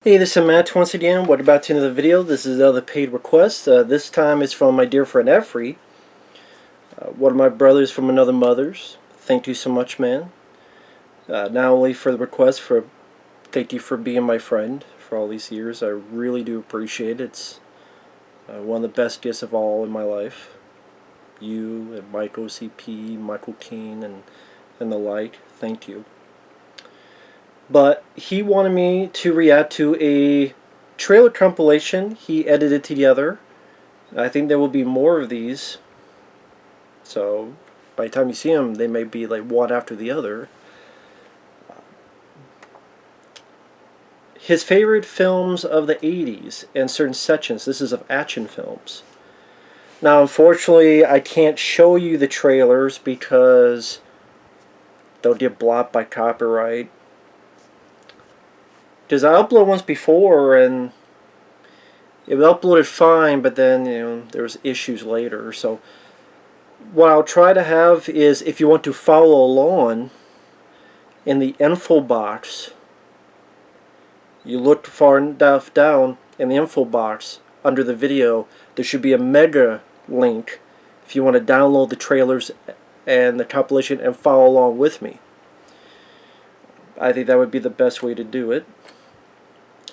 Hey, this is Matt once again. What about to end of the video? This is another paid request. This time it's from my dear friend Efree, one of my brothers from another mother's. Thank you so much, man. Not only for the request, thank you for being my friend for all these years. I really do appreciate it. It's one of the best gifts of all in my life. You and Mike OCP, Michael Keane, and the like. Thank you. But he wanted me to react to a trailer compilation he edited together. I think there will be more of these. So by the time you see them, they may be like one after the other. His favorite films of the 80s and certain sections. This is of action films. Now, unfortunately, I can't show you the trailers because they'll get blocked by copyright. Because I uploaded once before and it was uploaded fine, but then there was issues later. So what I'll try to have is, if you want to follow along, in the info box, you look far enough down in the info box under the video, there should be a mega link if you want to download the trailers and the compilation and follow along with me. I think that would be the best way to do it.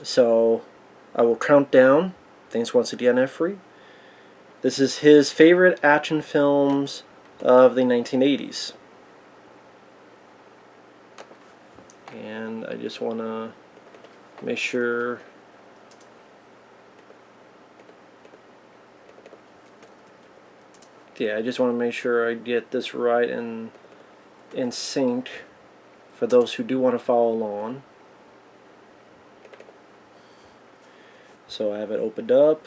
So I will count down. Thanks once again, Efree. This is his favorite action films of the 1980s. And I just want to make sure I just want to make sure I get this right and in sync for those who do want to follow along. So I have it opened up.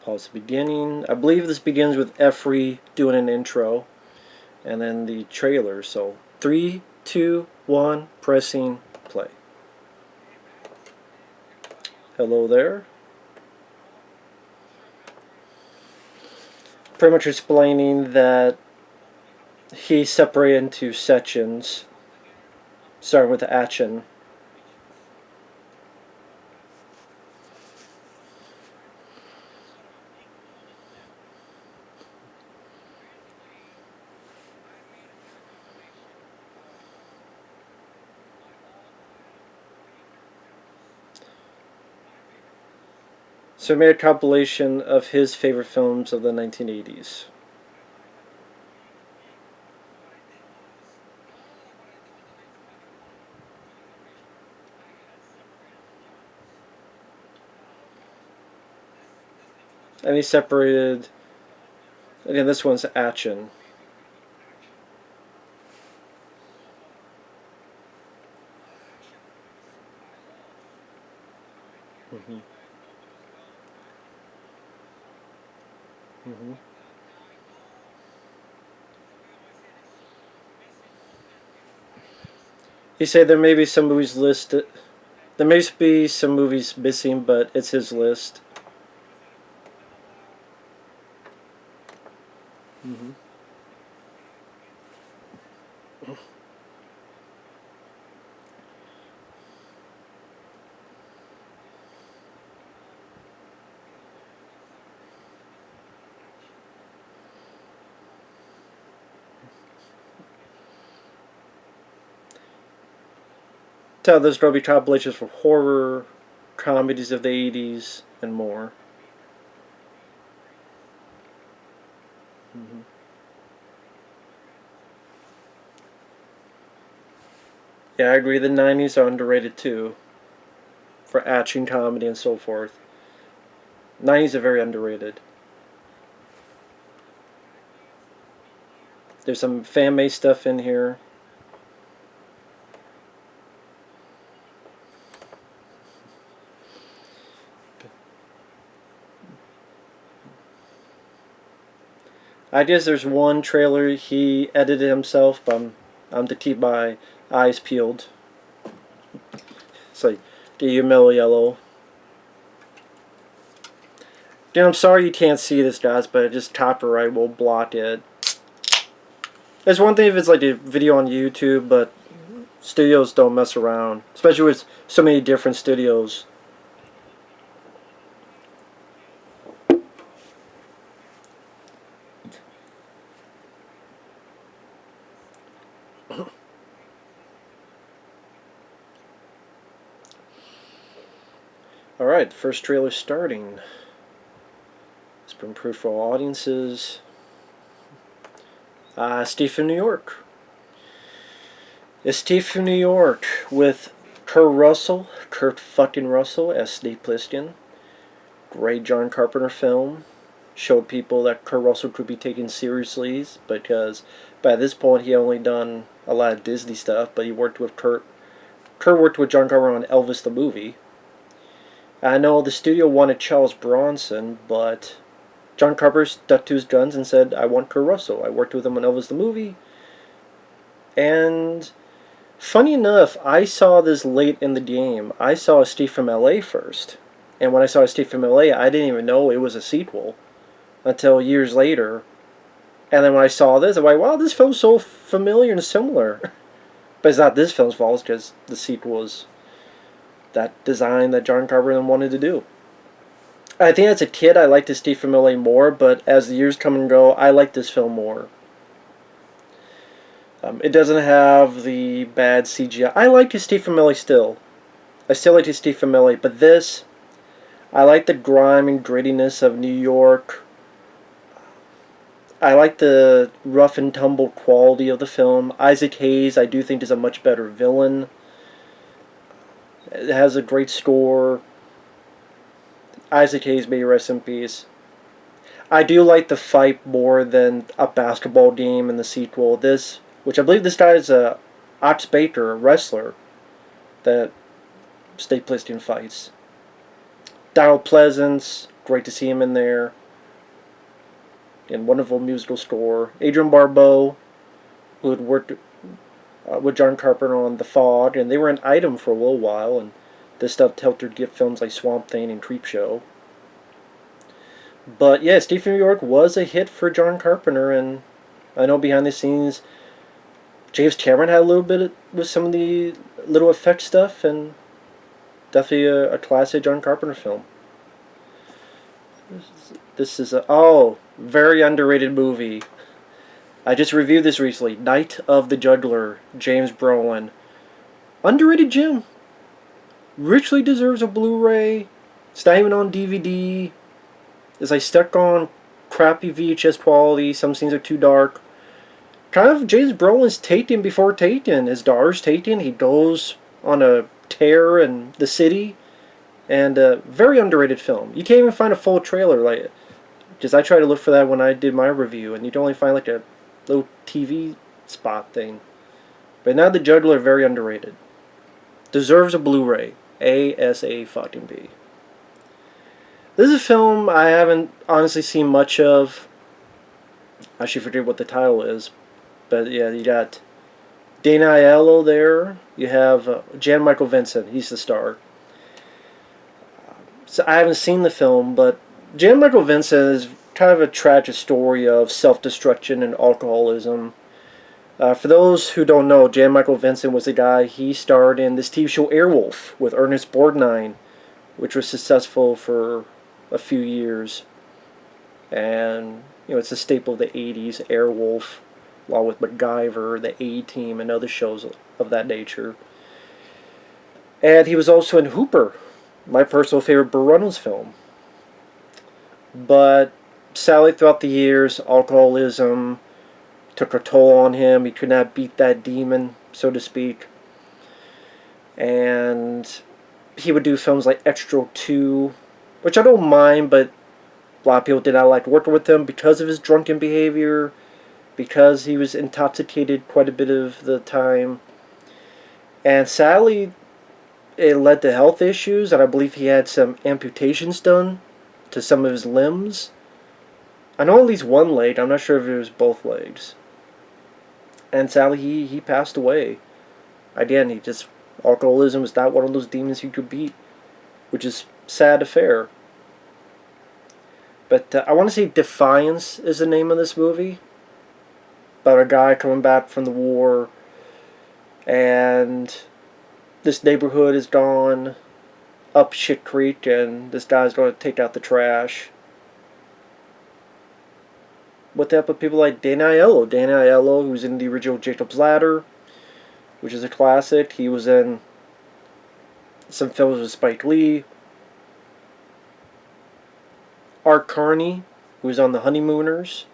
Pause the beginning. I believe this begins with Efree doing an intro and then the trailer. So 3, 2, 1, pressing play. Hello there. Pretty much explaining that he separated into sections, starting with the action. So I made a compilation of his favorite films of the 1980s. And he separated, again, this one's action. Mm-hmm. Mm-hmm. He said there may be some movies listed. There may be some movies missing, but it's his list. Mm-hmm. Tell there's going to be compilations for horror, comedies of the 80s, and more. Mm-hmm. Yeah, I agree. The 90s are underrated too, for action, comedy, and so forth. 90s are very underrated. There's some fan-made stuff in here. I guess there's one trailer he edited himself, but I'm to keep my eyes peeled. It's like, do you mellow yellow? Dude, I'm sorry you can't see this, guys, but just copyright will block it. There's one thing if it's like a video on YouTube, but Studios don't mess around, especially with so many different studios. Alright, first trailer starting. It's been approved for all audiences. Steve from New York. It's Steve from New York with Kurt fucking Russell as Steve Plissken. Great John Carpenter film. Showed people that Kurt Russell could be taken seriously because by this point he only done a lot of Disney stuff, but he worked with Kurt worked with John Carpenter on Elvis the movie. I know the studio wanted Charles Bronson, but John Carpenter stuck to his guns and said, I want Kurt Russell. I worked with him on Elvis the movie. And funny enough, I saw this late in the game. I saw Steve from LA first. And when I saw Steve from LA, I didn't even know it was a sequel until years later. And then when I saw this, I'm like, wow, this film's so familiar and similar. But it's not this film's fault, because the sequel was that design that John Carpenter wanted to do. I think as a kid I liked the Steve from LA more, but as the years come and go, I like this film more. It doesn't have the bad CGI. I like his Steve from LA still. I still like his Steve from LA, but this, I like the grime and grittiness of New York. I like the rough and tumble quality of the film. Isaac Hayes, I do think, is a much better villain. It has a great score. Isaac Hayes, may rest in peace. I do like the fight more than a basketball game in the sequel. This, which I believe this guy is a Ox Baker, a wrestler, that Steve Plissken fights. Donald Pleasance, great to see him in there. And wonderful musical score. Adrienne Barbeau, who had worked with John Carpenter on The Fog, and they were an item for a little while, and this stuff helped her get films like Swamp Thing and Creepshow. But yeah, Steve from New York was a hit for John Carpenter, and I know behind the scenes James Cameron had a little bit with some of the little effect stuff, and definitely a classic John Carpenter film. This is a very underrated movie. I just reviewed this recently. Night of the Juggler, James Brolin. Underrated gem. Richly deserves a Blu-ray. It's not even on DVD. It's like stuck on crappy VHS quality. Some scenes are too dark. Kind of James Brolin's Taken before Taken. His daughter's Taken. He goes on a tear in the city. And a very underrated film. You can't even find a full trailer. Like, because I tried to look for that when I did my review, and you'd only find like a little TV spot thing. But now the Juggler, very underrated. Deserves a Blu-ray. ASAP. This is a film I haven't honestly seen much of. I actually forget what the title is. But yeah, you got Dana Aiello there. You have Jan Michael Vincent. He's the star. So I haven't seen the film, but Jan Michael Vincent is kind of a tragic story of self-destruction and alcoholism. For those who don't know, Jan Michael Vincent was the guy. He starred in this TV show Airwolf with Ernest Borgnine, which was successful for a few years. And it's a staple of the 80s, Airwolf, along with MacGyver, the A-Team, and other shows of that nature. And he was also in Hooper, my personal favorite Burt Reynolds film. But sadly, throughout the years, alcoholism took a toll on him. He could not beat that demon, so to speak. And he would do films like Extra 2, which I don't mind, but a lot of people did not like working with him because of his drunken behavior, because he was intoxicated quite a bit of the time. And sadly, it led to health issues, and I believe he had some amputations done to some of his limbs. I know at least one leg. I'm not sure if it was both legs. And sadly, he passed away. Again, alcoholism was not one of those demons he could beat, which is sad affair. But I want to say Defiance is the name of this movie. About a guy coming back from the war. and this neighborhood is gone up shit creek, and this guy's going to take out the trash. With the help of people like Danny Aiello, who's in the original Jacob's Ladder, which is a classic. He was in some films with Spike Lee. Art Carney, who was on The Honeymooners,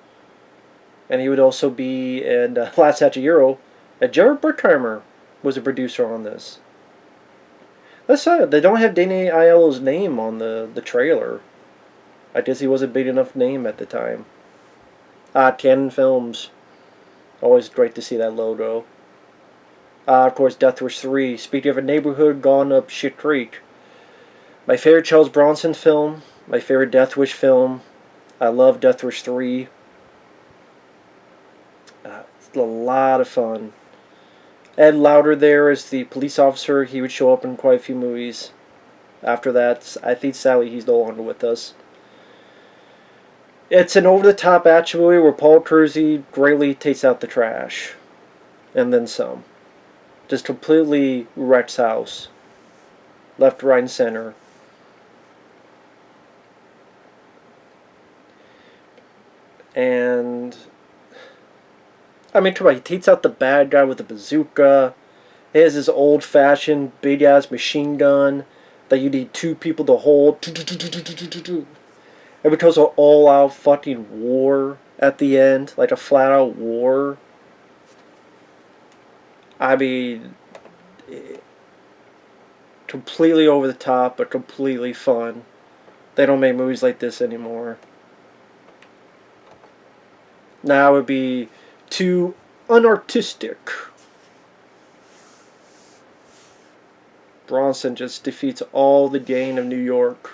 and he would also be in Last Hatch of Euro. And Jared Bruckheimer was a producer on this. That's sad. They don't have Danny Aiello's name on the trailer. I guess he wasn't a big enough name at the time. Canon Films. Always great to see that logo. Of course, Death Wish 3. Speaking of a neighborhood gone up shit creek. My favorite Charles Bronson film. My favorite Death Wish film. I love Death Wish 3. It's a lot of fun. Ed Lauder there is the police officer. He would show up in quite a few movies. After that, I think sadly he's no longer with us. It's an over-the-top action movie where Paul Kersey greatly takes out the trash. And then some. Just completely wrecks house. Left, right, and center. And I mean, come on, he takes out the bad guy with a bazooka. He has this old-fashioned, big-ass machine gun that you need two people to hold. It becomes an all-out fucking war at the end. Like a flat-out war. I mean, completely over the top, but completely fun. They don't make movies like this anymore. Now it would be too unartistic. Bronson just defeats all the gang of New York.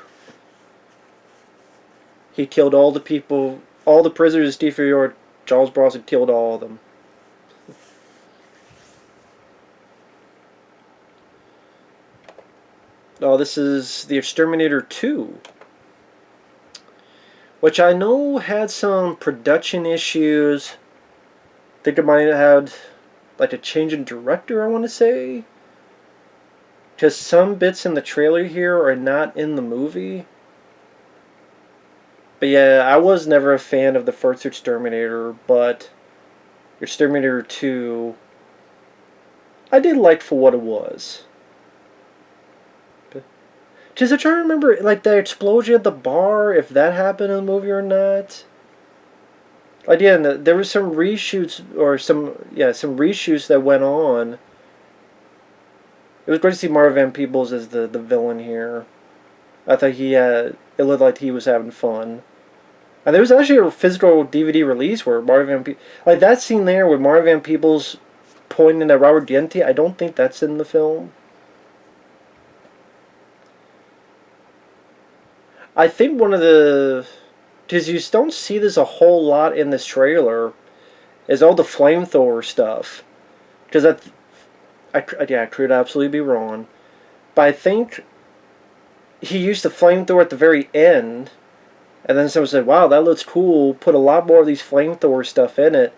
He killed all the people, all the prisoners of Steve New York. Charles Bronson killed all of them. Oh, this is the Exterminator 2. Which I know had some production issues. I think it might have had like a change in director, I want to say. Because some bits in the trailer here are not in the movie. But yeah, I was never a fan of the first Exterminator, but Exterminator 2, I did like for what it was. Because I'm trying to remember, like, the explosion at the bar, if that happened in the movie or not. Again, there was some reshoots, or some reshoots that went on. It was great to see Marv Van Peebles as the villain here. I thought it looked like he was having fun. And there was actually a physical DVD release where Marv Van Peebles, like that scene there with Marv Van Peebles pointing at Robert Diente, I don't think that's in the film. I think one of the, because you don't see this a whole lot in this trailer, is all the flamethrower stuff. Because I could absolutely be wrong, but I think he used the flamethrower at the very end, and then someone said, "Wow, that looks cool. Put a lot more of these flamethrower stuff in it,"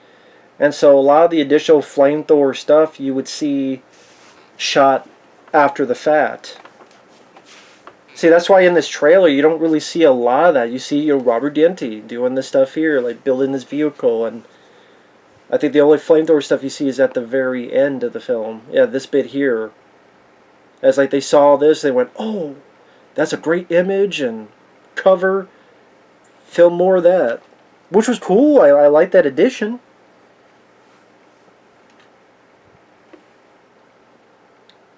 and so a lot of the additional flamethrower stuff you would see shot after the fact. See, that's why in this trailer you don't really see a lot of that. You see Robert Diente doing this stuff here, like building this vehicle, and I think the only flamethrower stuff you see is at the very end of the film. Yeah, this bit here. As like they saw this, they went, "Oh, that's a great image and cover. Film more of that," which was cool. I like that addition.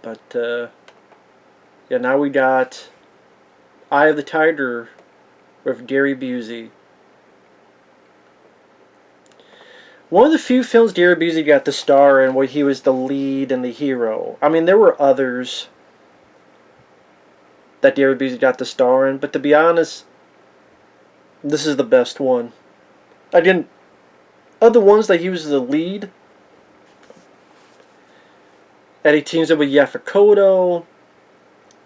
But yeah, now we got Eye of the Tiger with Gary Busey. One of the few films Gary Busey got to star in where he was the lead and the hero. I mean, there were others that Gary Busey got to star in, but to be honest, this is the best one. Again, of the ones that he was the lead, and he teams up with Yaphet Kotto.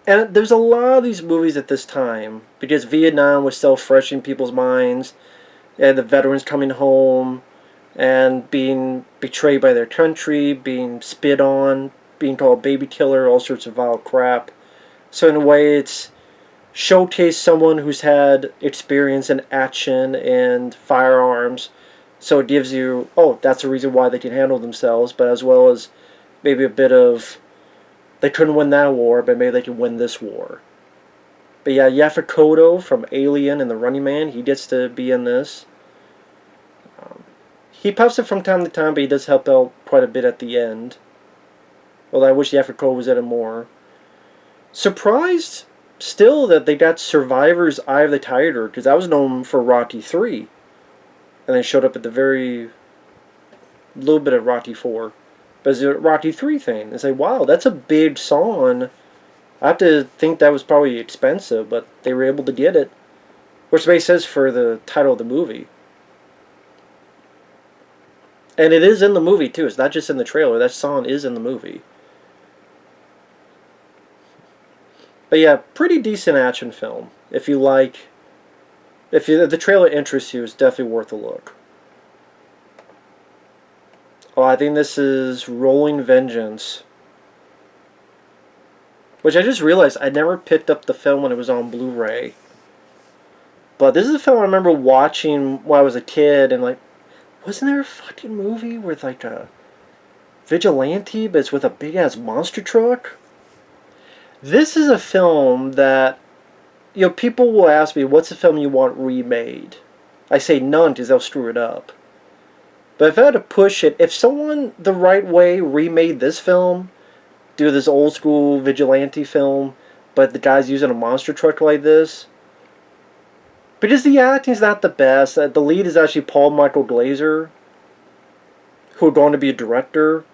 And there's a lot of these movies at this time, because Vietnam was still fresh in people's minds, and the veterans coming home, and being betrayed by their country, being spit on, being called baby killer, all sorts of vile crap. So in a way, it's showcased someone who's had experience in action and firearms. So it gives you, oh, that's the reason why they can handle themselves, but as well as maybe a bit of, they couldn't win that war, but maybe they can win this war. But yeah, Yaphet Kotto from Alien and The Running Man, he gets to be in this. He pops up from time to time, but he does help out quite a bit at the end. Although I wish Yaphet Kotto was in it more. Surprised still that they got Survivor's Eye of the Tiger, because that was known for Rocky 3. And then showed up at the very little bit of Rocky 4. But it's a Rocky 3 thing. It's like, wow, that's a big song. I have to think that was probably expensive, but they were able to get it. Which makes sense for the title of the movie. And it is in the movie, too. It's not just in the trailer. That song is in the movie. But yeah, pretty decent action film. If you like... If the trailer interests you, it's definitely worth a look. Oh, I think this is Rolling Vengeance. Which I just realized I never picked up the film when it was on Blu-ray. But this is a film I remember watching when I was a kid, and like, wasn't there a fucking movie with like a vigilante, but it's with a big-ass monster truck? This is a film that, you know, people will ask me, what's a film you want remade? I say none, because they'll screw it up. But if I had to push it, if someone the right way remade this film, do this old school vigilante film, but the guy's using a monster truck like this, because the acting's not the best. The lead is actually Paul Michael Glaser, who are going to be a director.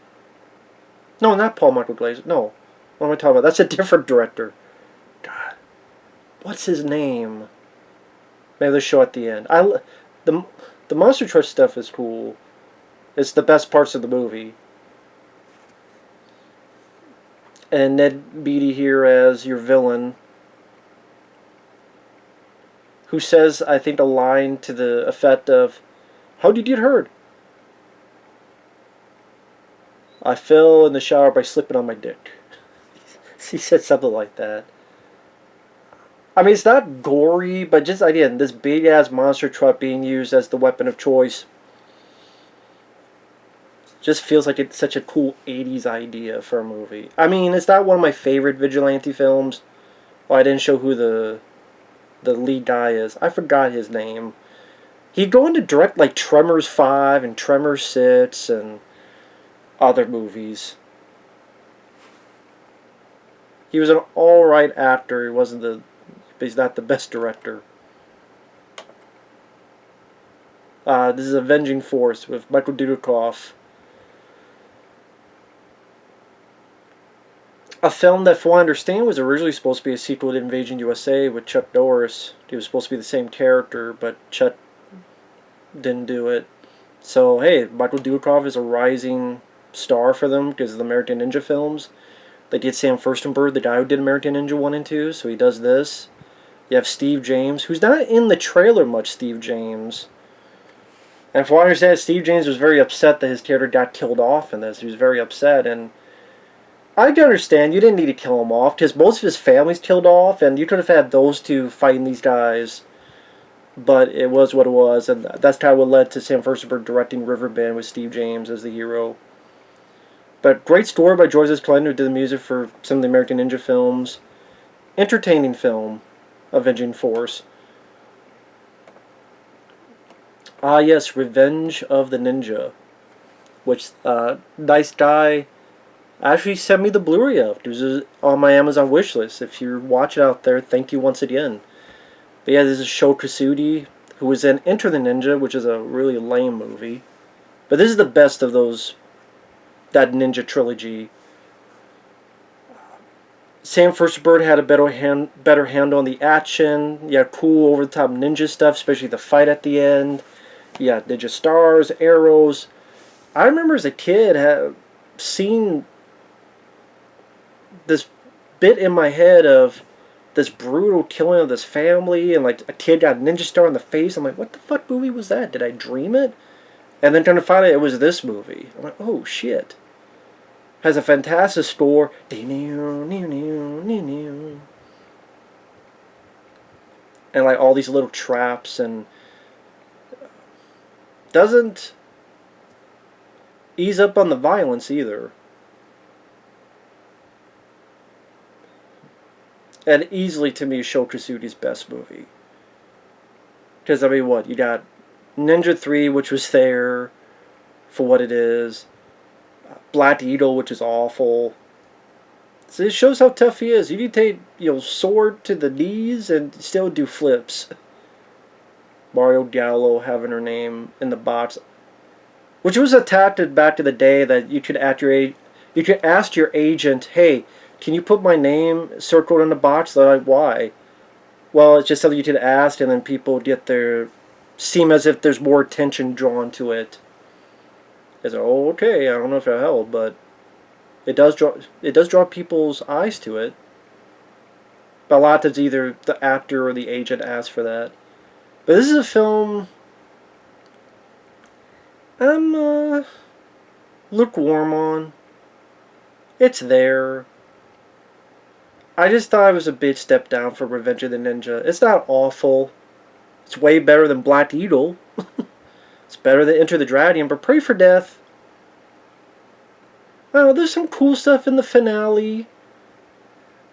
No, not Paul Michael Glaser. No. What am I talking about? That's a different director. God. What's his name? Maybe they'll show at the end. The monster truck stuff is cool. It's the best parts of the movie. And Ned Beatty here as your villain, who says, I think, a line to the effect of, "How did you get hurt?" "I fell in the shower by slipping on my dick." He said something like that. I mean, it's not gory, but just, again, this big-ass monster truck being used as the weapon of choice just feels like it's such a cool 80s idea for a movie. I mean, it's not one of my favorite vigilante films. Oh, I didn't show who the lead guy is. I forgot his name. He'd go on to direct like Tremors 5 and Tremors 6 and other movies. He was an alright actor. But he's not the best director. This is Avenging Force with Michael Dudikoff. A film that, from what I understand, was originally supposed to be a sequel to Invasion USA with Chuck Norris. He was supposed to be the same character, but Chuck didn't do it. So, hey, Michael Dudikoff is a rising star for them because of the American Ninja films. They did Sam Firstenberg, the guy who did American Ninja 1 and 2, so he does this. You have Steve James, who's not in the trailer much, Steve James. And from what I understand, Steve James was very upset that his character got killed off in this. He was very upset, and I can understand, you didn't need to kill him off, because most of his family's killed off, and you could have had those two fighting these guys, but it was what it was, and that's kind of what led to Sam Firstenberg directing Riverbend with Steve James as the hero. But great score by George S. Clinton, who did the music for some of the American Ninja films. Entertaining film, Avenging Force. Ah yes, Revenge of the Ninja, which, nice guy actually sent me the Blu-ray of. It was on my Amazon wishlist. If you're watching out there, thank you once again. But yeah, this is Sho Kasudi, who was in Enter the Ninja, which is a really lame movie. But this is the best of that ninja trilogy. Sam Firstenberg had a better handle on the action. Yeah, cool over-the-top ninja stuff, especially the fight at the end. Yeah, ninja stars, arrows. I remember as a kid seeing this bit in my head of this brutal killing of this family, and like a kid got a ninja star in the face. I'm like, what the fuck movie was that? Did I dream it? And then trying to find out it was this movie. I'm like, oh shit. Has a fantastic score. And like all these little traps, and doesn't ease up on the violence either. And easily, to me, Sho Kosugi's best movie. Because, I mean, what? You got Ninja 3, which was there for what it is. Black Eagle, which is awful. So it shows how tough he is. You can take, sword to the knees and still do flips. Mario Gallo having her name in the box, which was a tactic back in the day that you could ask your agent, hey, can you put my name circled in the box? They're like, why? Well, it's just something you could ask, and then people seem as if there's more attention drawn to it. It's like, oh, okay, I don't know if it'll help, but it does draw people's eyes to it. But a lot of times either the actor or the agent asks for that. But this is a film I'm lukewarm on. It's there. I just thought it was a big step down for Revenge of the Ninja. It's not awful. It's way better than Black Eagle. It's better than Enter the Dragon, but Pray for Death. Oh, there's some cool stuff in the finale.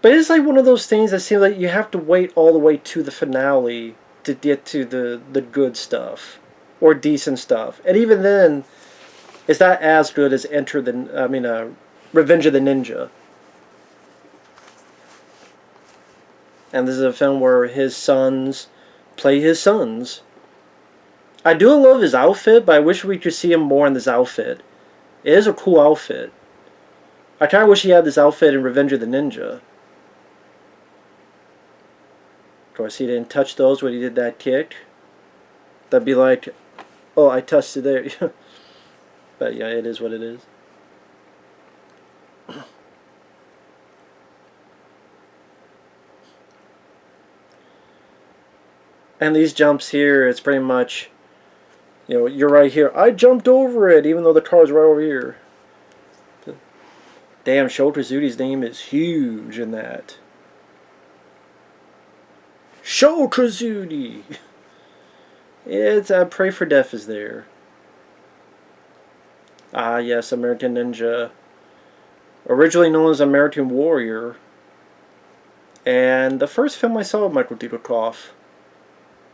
But it's like one of those things that seems like you have to wait all the way to the finale to get to the good stuff. Or decent stuff. And even then, it's not as good as Revenge of the Ninja. And this is a film where his sons play his sons. I do love his outfit, but I wish we could see him more in this outfit. It is a cool outfit. I kind of wish he had this outfit in Revenge of the Ninja. Of course, he didn't touch those when he did that kick. That'd be like, oh, I touched it there. But yeah, it is what it is. And these jumps here, it's pretty much, you're right here. I jumped over it, even though the car's right over here. Damn, Sho Kosugi's name is huge in that. Sho Kosugi! It's Pray for Death is there. Ah, yes, American Ninja. Originally known as American Warrior. And the first film I saw of Michael Dudikoff.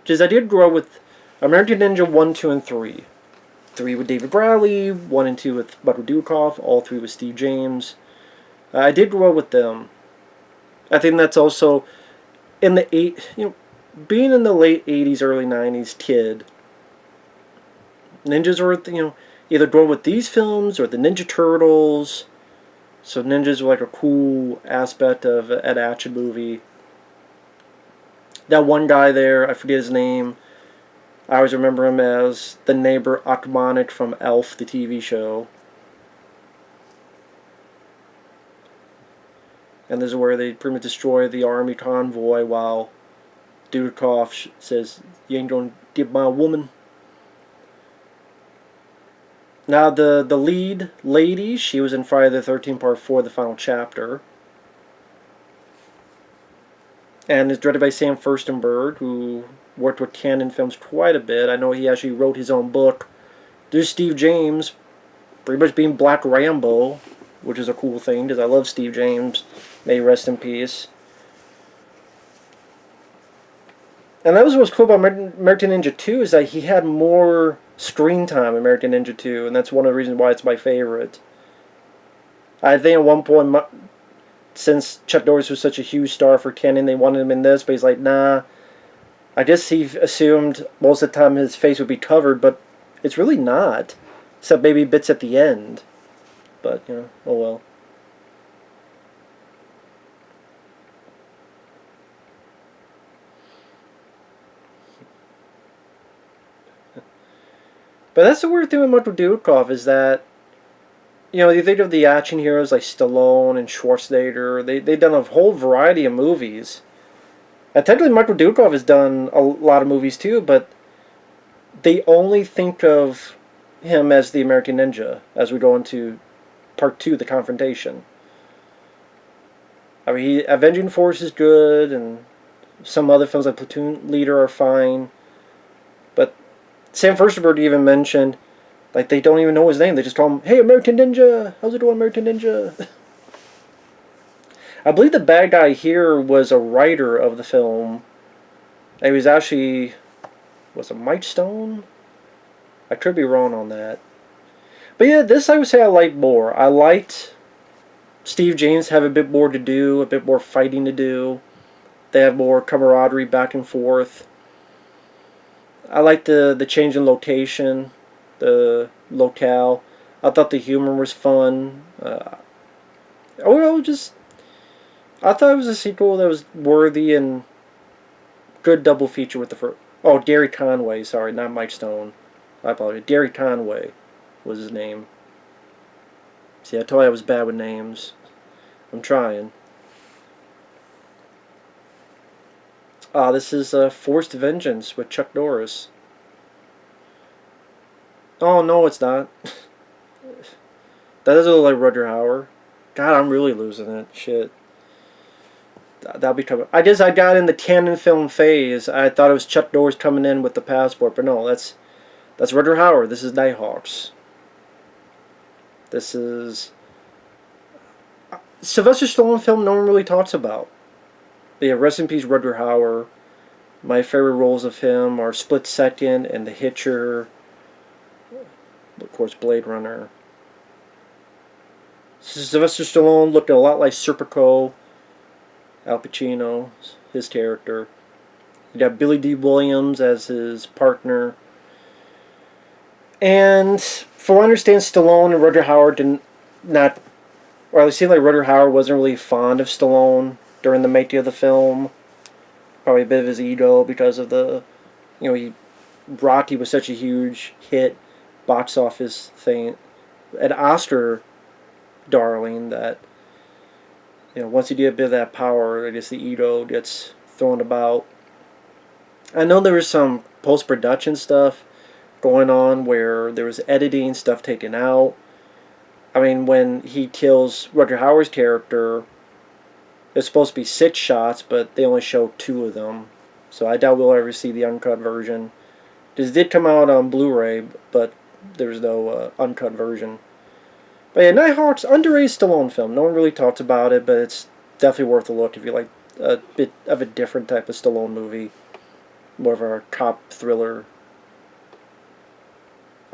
Because I did grow up with American Ninja 1, 2, and 3. 3 with David Bradley, 1 and 2 with Michael Dudikoff, all 3 with Steve James. I did grow up with them. I think that's also in the being in the late 80s, early 90s kid, ninjas were, either growing with these films or the Ninja Turtles. So ninjas were like a cool aspect of an action movie. That one guy there, I forget his name. I always remember him as the neighbor Achmonic from Elf, the TV show. And this is where they pretty much destroy the army convoy while Dudikoff says, you ain't gonna get my woman. Now the lead lady, she was in Friday the 13th Part 4, the final chapter. And is directed by Sam Furstenberg, who worked with Cannon Films quite a bit. I know he actually wrote his own book. There's Steve James, pretty much being Black Rambo, which is a cool thing, because I love Steve James. May he rest in peace. And that was what's cool about American Ninja 2, is that he had more screen time in American Ninja 2, and that's one of the reasons why it's my favorite. I think at one point, since Chuck Norris was such a huge star for Cannon, they wanted him in this, but he's like, nah. I guess he assumed most of the time his face would be covered, but it's really not. Except maybe bits at the end. But, oh well. But that's the weird thing with Michael Dudikoff, is that, you think of the action heroes like Stallone and Schwarzenegger. They've done a whole variety of movies. And technically Michael Dudikoff has done a lot of movies too, but they only think of him as the American Ninja as we go into part 2, the confrontation. I mean, Avenging Force is good, and some other films like Platoon Leader are fine. But Sam Firstenberg even mentioned, like, they don't even know his name. They just call him, "Hey, American Ninja! How's it going, American Ninja?" I believe the bad guy here was a writer of the film. And he was actually, was it Mike Stone? I could be wrong on that. But yeah, this I would say I liked more. I liked Steve James have a bit more to do, a bit more fighting to do. They have more camaraderie back and forth. I like the change in location, the locale. I thought the humor was fun. Overall, I thought it was a sequel that was worthy and good double feature with the first. Oh, Gary Conway, sorry, not Mike Stone. I apologize. Gary Conway was his name. See, I told you I was bad with names. I'm trying. This is Forced Vengeance with Chuck Norris. Oh, no, it's not. That doesn't look like Rutger Hauer. God, I'm really losing it. Shit. That'll be coming. I got in the canon film phase. I thought it was Chuck Norris coming in with the passport, but no, that's Rutger Hauer. This is Nighthawks. This is Sylvester Stallone film no one really talks about. But yeah, rest in peace, Rutger Hauer. My favorite roles of him are Split Second and The Hitcher. Of course, Blade Runner. Sylvester Stallone looked a lot like Serpico, Al Pacino, his character. You got Billy D. Williams as his partner. And from what I understand, Stallone and Rutger Hauer did not, or at least seemed like Rutger Hauer wasn't really fond of Stallone during the making of the film. Probably a bit of his ego because of Rocky was such a huge hit, box office thing, an Oscar darling that, once you get a bit of that power, I guess the ego gets thrown about. I know there was some post-production stuff going on where there was editing, stuff taken out. I mean, when he kills Rutger Hauer's character, it's supposed to be 6 shots, but they only show 2 of them. So I doubt we'll ever see the uncut version. This did come out on Blu-ray, but there's no uncut version. But yeah, Nighthawks, underrated Stallone film. No one really talks about it, but it's definitely worth a look if you like a bit of a different type of Stallone movie. More of a cop thriller.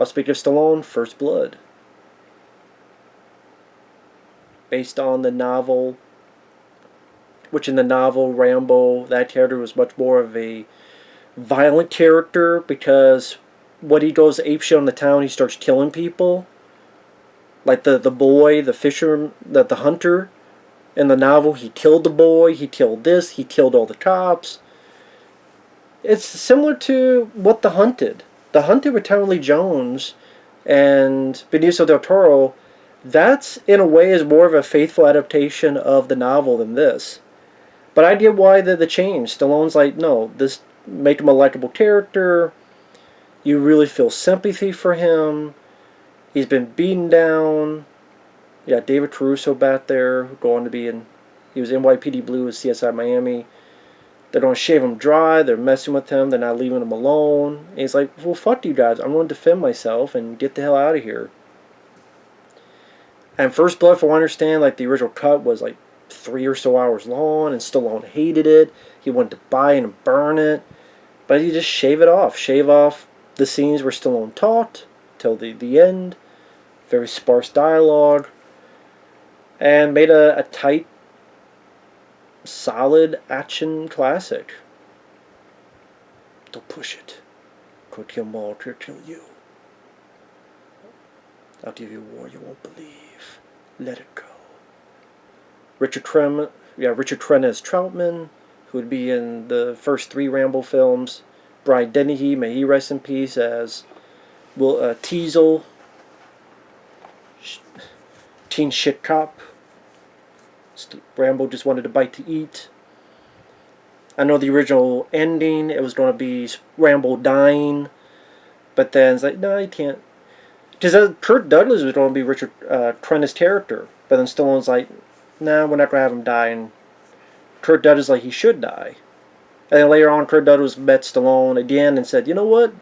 Speaking of Stallone, First Blood. Based on the novel, which in the novel, Rambo, that character was much more of a violent character because when he goes apeshit on the town, he starts killing people. Like the boy, the fisher, the hunter in the novel, he killed the boy, he killed this, he killed all the cops. It's similar to what The Hunted. The Hunted with Tommy Lee Jones and Benicio del Toro, that's in a way is more of a faithful adaptation of the novel than this. But I get why the change. Stallone's like, no, this make him a likable character. You really feel sympathy for him. He's been beaten down. You got David Caruso back there, going to be in. He was NYPD Blue with CSI Miami. They're going to shave him dry. They're messing with him. They're not leaving him alone. And he's like, well, fuck you guys. I'm going to defend myself and get the hell out of here. And First Blood, from what I understand, like the original cut was like 3 or so hours long, and Stallone hated it. He wanted to buy it and burn it. But you just shave it off. Shave off the scenes where Stallone talked till the end. Very sparse dialogue. And made a tight, solid action classic. Don't push it. Could kill more, could kill you. I'll give you a war you won't believe. Let it go. Richard Crenna as Troutman, who would be in the first 3 Rambo films. Brian Dennehy, may he rest in peace, as Teasel. Teen Shit Cop. Rambo just wanted a bite to eat. I know the original ending, it was going to be Rambo dying, but then it's like, no, you can't. Because Kurt Douglas was going to be Richard Crenna's character, but then Stallone's like, nah, we're not going to have him die, and Kurt Douglas like he should die. And then later on, Kurt Douglas met Stallone again and said, you know what?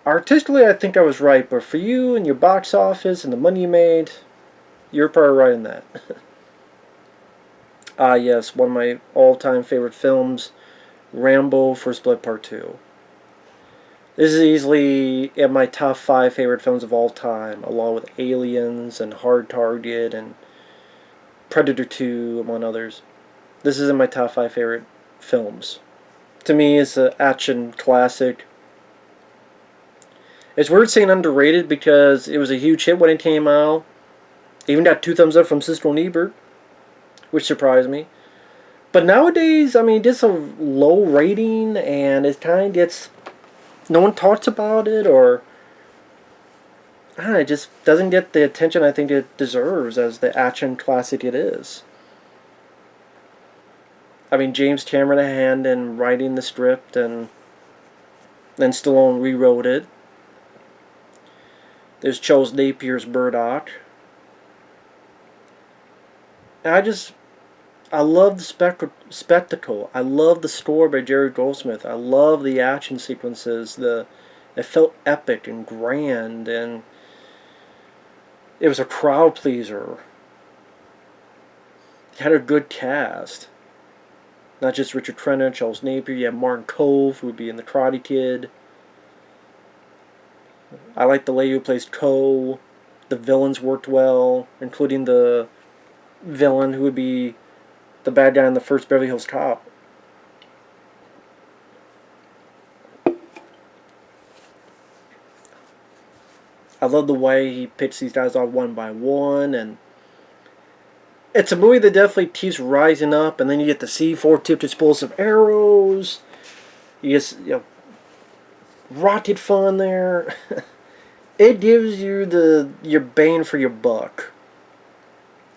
Artistically, I think I was right, but for you and your box office and the money you made, you're probably right in that. Ah, yes, one of my all-time favorite films, Rambo First Blood Part 2. This is easily in my top 5 favorite films of all time, along with Aliens and Hard Target and Predator 2, among others. This is in my top 5 favorite films. To me, it's an action classic. It's weird saying underrated because it was a huge hit when it came out. Even got 2 thumbs up from Siskel and Ebert, which surprised me. But nowadays, I mean, it gets a low rating, and it kind of gets... No one talks about it, or... I don't know, it just doesn't get the attention I think it deserves as the action classic it is. I mean, James Cameron had a hand in writing the script, and then Stallone rewrote it. There's Charles Napier's Murdoch. And I love the spectacle. I love the score by Jerry Goldsmith. I love the action sequences. It felt epic and grand, and it was a crowd pleaser. It had a good cast. Not just Richard Crenna, Charles Napier. You have Martin Kove, who would be in The Karate Kid. I like the lady who plays Ko. The villains worked well, including the villain who would be the bad guy in the first Beverly Hills Cop. I love the way he picks these guys off one by one, and it's a movie that definitely keeps rising up, and then you get the C4 tipped explosive arrows. You get, rocket fun there. It gives you your bang for your buck.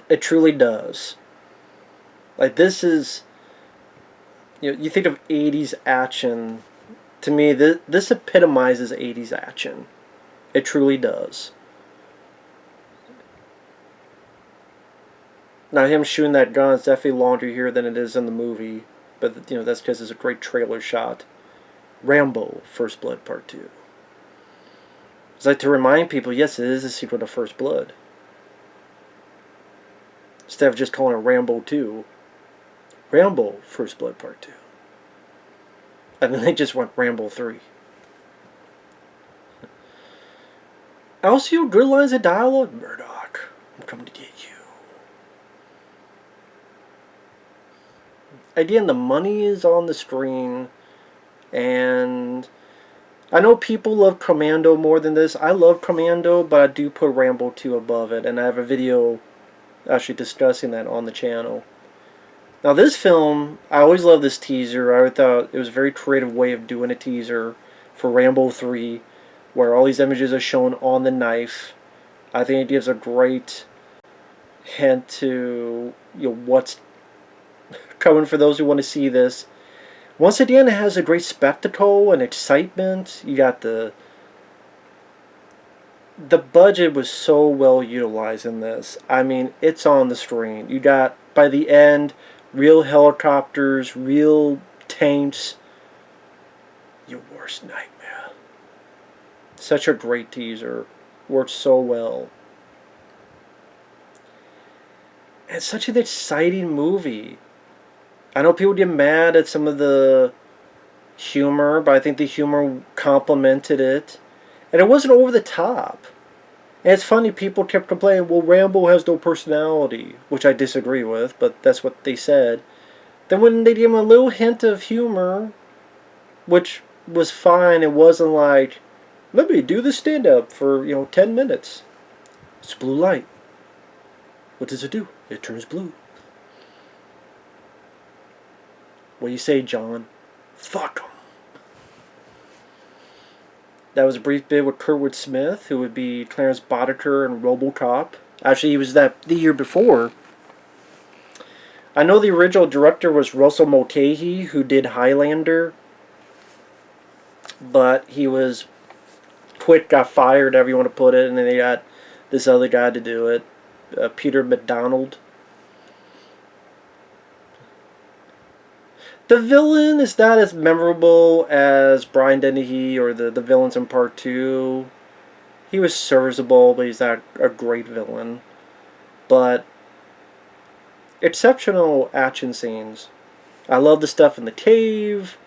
It truly does. Like, this is... you think of 80s action. To me, this epitomizes 80s action. It truly does. Now, him shooting that gun is definitely longer here than it is in the movie. But, that's because it's a great trailer shot. Rambo, First Blood Part 2. It's like to remind people, yes, it is a sequel to First Blood. Instead of just calling it Rambo 2. Rambo, First Blood Part 2. And then they just went Rambo 3. Also, good lines of dialogue. Murdoch, I'm coming to get you. Again, the money is on the screen. And I know people love Commando more than this. I love Commando, but I do put Rambo 2 above it. And I have a video actually discussing that on the channel. Now, this film, I always love this teaser. I thought it was a very creative way of doing a teaser for Rambo 3, where all these images are shown on the knife. I think it gives a great hint to what's coming for those who want to see this. Once again, it has a great spectacle and excitement. You got the budget was so well utilized in this. I mean, it's on the screen. You got, by the end, real helicopters, real tanks. Your worst nightmare. Such a great teaser. Works so well. And it's such an exciting movie. I know people get mad at some of the humor, but I think the humor complemented it. And it wasn't over the top. And it's funny, people kept complaining, well, Rambo has no personality, which I disagree with, but that's what they said. Then when they gave him a little hint of humor, which was fine, it wasn't like, let me do the stand-up for, 10 minutes. It's blue light. What does it do? It turns blue. What do you say, John? Fuck 'em. That was a brief bit with Kurtwood Smith, who would be Clarence Boddicker in RoboCop. Actually, he was that the year before. I know the original director was Russell Mulcahy, who did Highlander. But he was quit, got fired, however you want to put it, and then they got this other guy to do it, Peter McDonald. The villain is not as memorable as Brian Dennehy or the villains in Part 2. He was serviceable, but he's not a great villain. But exceptional action scenes. I love the stuff in the cave.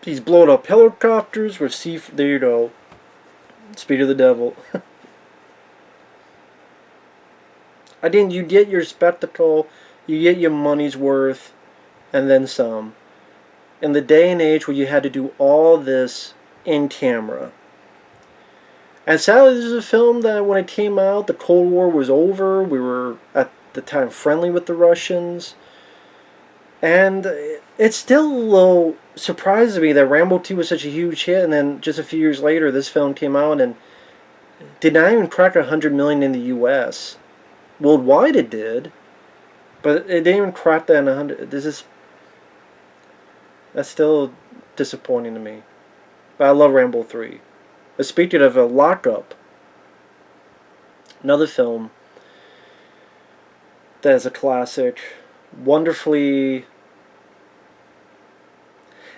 He's blowing up helicopters with there you go. Speed of the devil. Again, you get your spectacle, you get your money's worth, and then some. In the day and age where you had to do all this in camera. And sadly, this is a film that when it came out, the Cold War was over. We were, at the time, friendly with the Russians. And it still surprises me that Rambo 2 was such a huge hit, and then just a few years later, this film came out and did not even crack 100 million in the U.S. Worldwide it did, but it didn't even crack that in 100. That's still disappointing to me. But I love Rambo 3. But speaking of a lockup, another film that is a classic, wonderfully.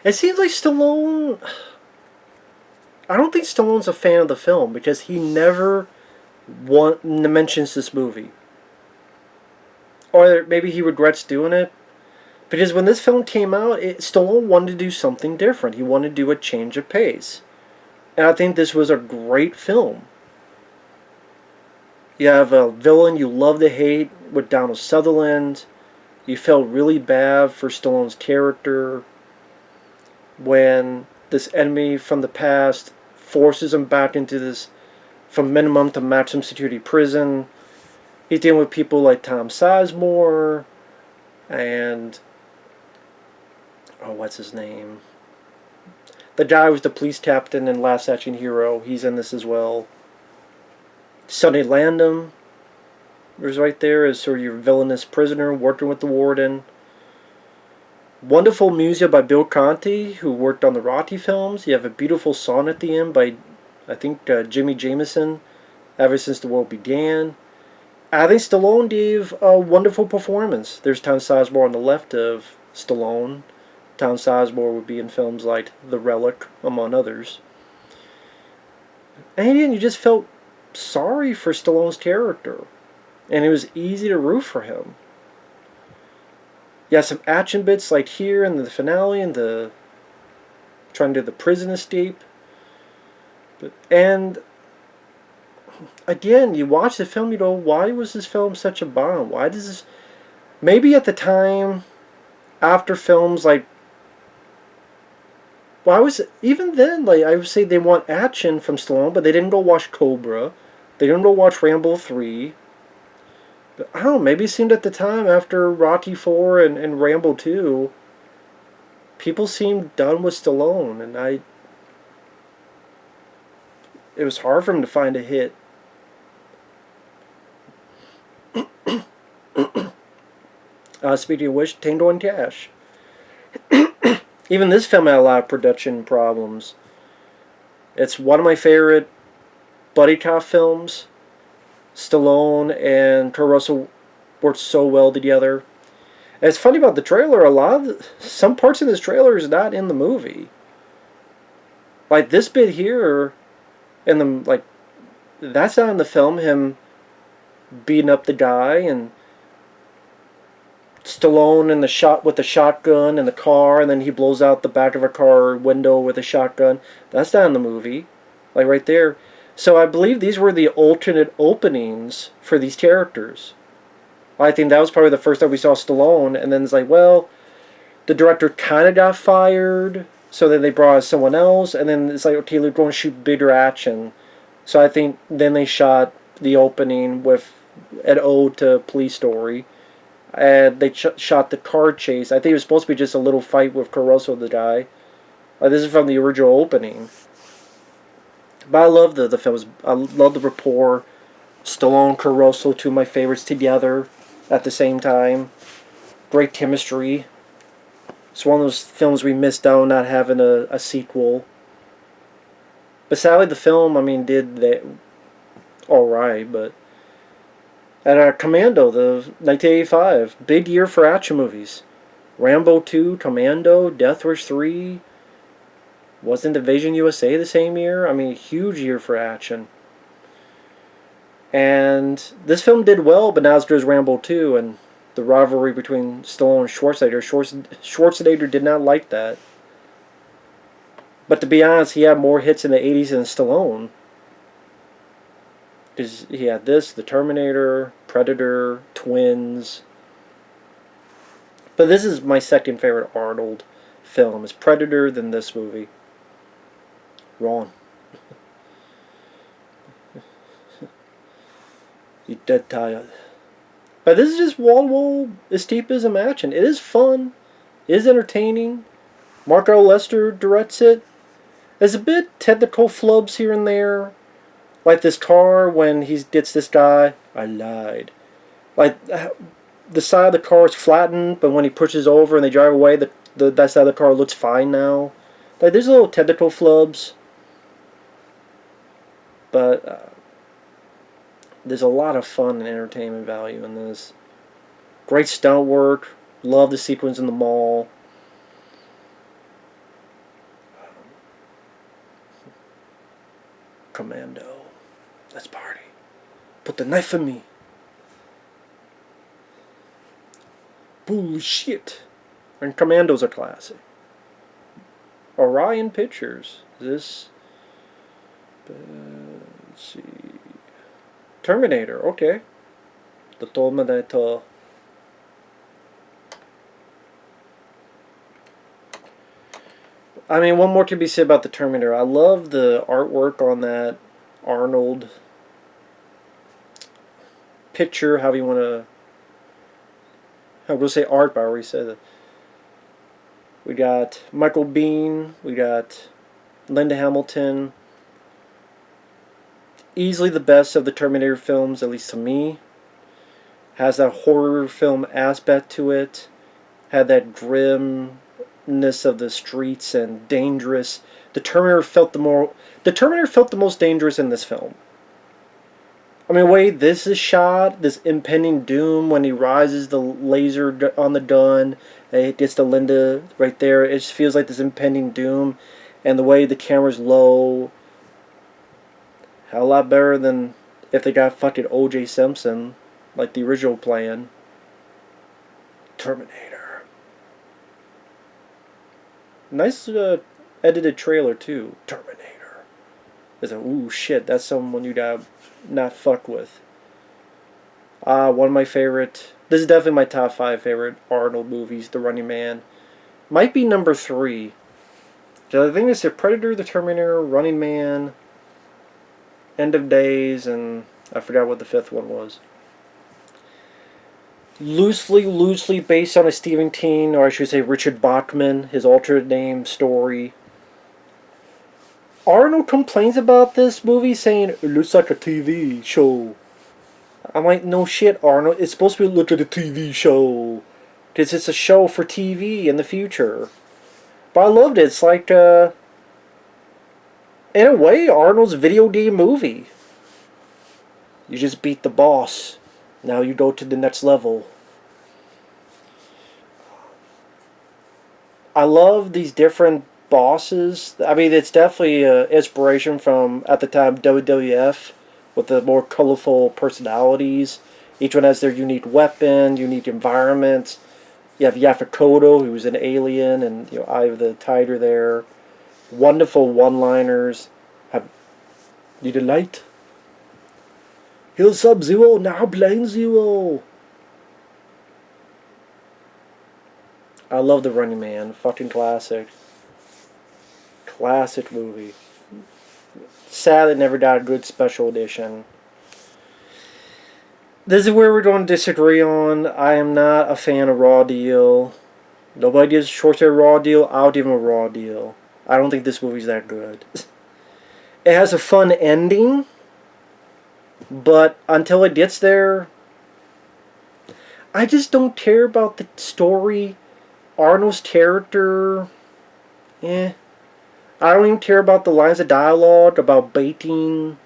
It seems like Stallone. I don't think Stallone's a fan of the film because he never mentions this movie. Or maybe he regrets doing it. Because when this film came out, Stallone wanted to do something different. He wanted to do a change of pace. And I think this was a great film. You have a villain you love to hate with Donald Sutherland. You felt really bad for Stallone's character when this enemy from the past forces him back into this from minimum to maximum security prison. He's dealing with people like Tom Sizemore and what's his name? The guy who was the police captain in Last Action Hero. He's in this as well. Sonny Landham was right there as sort of your villainous prisoner working with the warden. Wonderful music by Bill Conti, who worked on the Rocky films. You have a beautiful song at the end by, I think, Jimmy Jamison, Ever Since the World Began. I think Stallone gave a wonderful performance. There's Tom Sizemore on the left of Stallone. Tom Sizemore would be in films like The Relic, among others. And again, you just felt sorry for Stallone's character. And it was easy to root for him. You have some action bits like here in the finale and the trying to do the prison escape. And again, you watch the film, you go, why was this film such a bomb? Why does this... Maybe at the time, after films like... Well, even then, like, I would say they want action from Stallone, but they didn't go watch Cobra. They didn't go watch Rambo 3. But I don't know, maybe it seemed at the time, after Rocky IV and Rambo 2, people seemed done with Stallone, and it was hard for him to find a hit. Speaking of which, Tango and Cash. Even this film had a lot of production problems. It's one of my favorite buddy cop films. Stallone and Kurt Russell worked so well together. And it's funny about the trailer, some parts in this trailer is not in the movie. Like this bit here, that's not in the film, him beating up the guy, and Stallone in the shot with the shotgun in the car, and then he blows out the back of a car window with a shotgun. That's not in the movie. Like right there. So I believe these were the alternate openings for these characters. I think that was probably the first time we saw Stallone, and then it's like, well, the director kind of got fired, so then they brought in someone else, and then it's like, okay, they're going to shoot bigger action. So I think then they shot the opening with an ode to Police Story, and they shot the car chase. I think it was supposed to be just a little fight with Caruso, the guy. This is from the original opening. But I love the films. I love the rapport. Stallone, Caruso, two of my favorites together at the same time. Great chemistry. It's one of those films we missed out on not having a sequel. But sadly, the film, I mean, did that all right. But at Commando, the 1985, big year for action movies. Rambo 2, Commando, Death Wish 3. Wasn't Invasion USA the same year? I mean, huge year for action. And this film did well, but now there's Rambo 2 and the rivalry between Stallone and Schwarzenegger. Schwarzenegger did not like that. But to be honest, he had more hits in the 80s than Stallone. Because he had this, The Terminator, Predator, Twins. But this is my second favorite Arnold film. It's Predator, then this movie. Wrong. You dead tired. But this is just wall-to-wall escapism action. It is fun. It is entertaining. Mark L. Lester directs it. There's a bit technical flubs here and there. Like this car when he gets this guy. I lied. Like the side of the car is flattened, but when he pushes over and they drive away, that side of the car looks fine now. Like there's little technical flubs. But there's a lot of fun and entertainment value in this. Great stunt work. Love the sequence in the mall. Commando. Let's party. Put the knife in me. Bullshit. And Commando's a classic. Orion Pictures. This. Let's see. Terminator. Okay. The Terminator. I mean, one more can be said about the Terminator. I love the artwork on that Arnold picture, however you want to. I will say art, but I already said it. We got Michael Biehn. We got Linda Hamilton. Easily the best of the Terminator films, at least to me. Has that horror film aspect to it. Had that grimness of the streets and dangerous. The Terminator felt the most dangerous in this film. I mean, the way this is shot, this impending doom when he rises the laser on the gun, it gets to Linda right there. It just feels like this impending doom, and the way the camera's low. A lot better than if they got fucking O.J. Simpson, like the original plan. Terminator. Nice edited trailer too. Terminator. It's a ooh shit. That's someone you gotta not fuck with. One of my favorite. This is definitely my top 5 favorite Arnold movies. The Running Man. Might be number 3. So I think it's the Predator, the Terminator, Running Man, End of Days, and I forgot what the 5th one was. Loosely based on a Stephen King, or I should say Richard Bachman, his alternate name story. Arnold complains about this movie, saying it looks like a TV show. I'm like, no shit, Arnold. It's supposed to be look at a TV show, because it's a show for TV in the future. But I loved it. It's like, in a way, Arnold's video game movie. You just beat the boss. Now you go to the next level. I love these different bosses. I mean, it's definitely inspiration from, at the time, WWF, with the more colorful personalities. Each one has their unique weapon, unique environment. You have Yafakoto, who's an alien, and Eye of the Tiger there. Wonderful one-liners. Need a light? Here's Sub-Zero, now Blind Zero. I love The Running Man. Fucking classic. Classic movie. Sad it never got a good special edition. This is where we're going to disagree on. I am not a fan of Raw Deal. Nobody gives Schwarzenegger Raw Deal. I'll give him a Raw Deal. I don't think this movie's that good. It has a fun ending, but until it gets there, I just don't care about the story. Arnold's character, I I don't even care about the lines of dialogue, about baiting.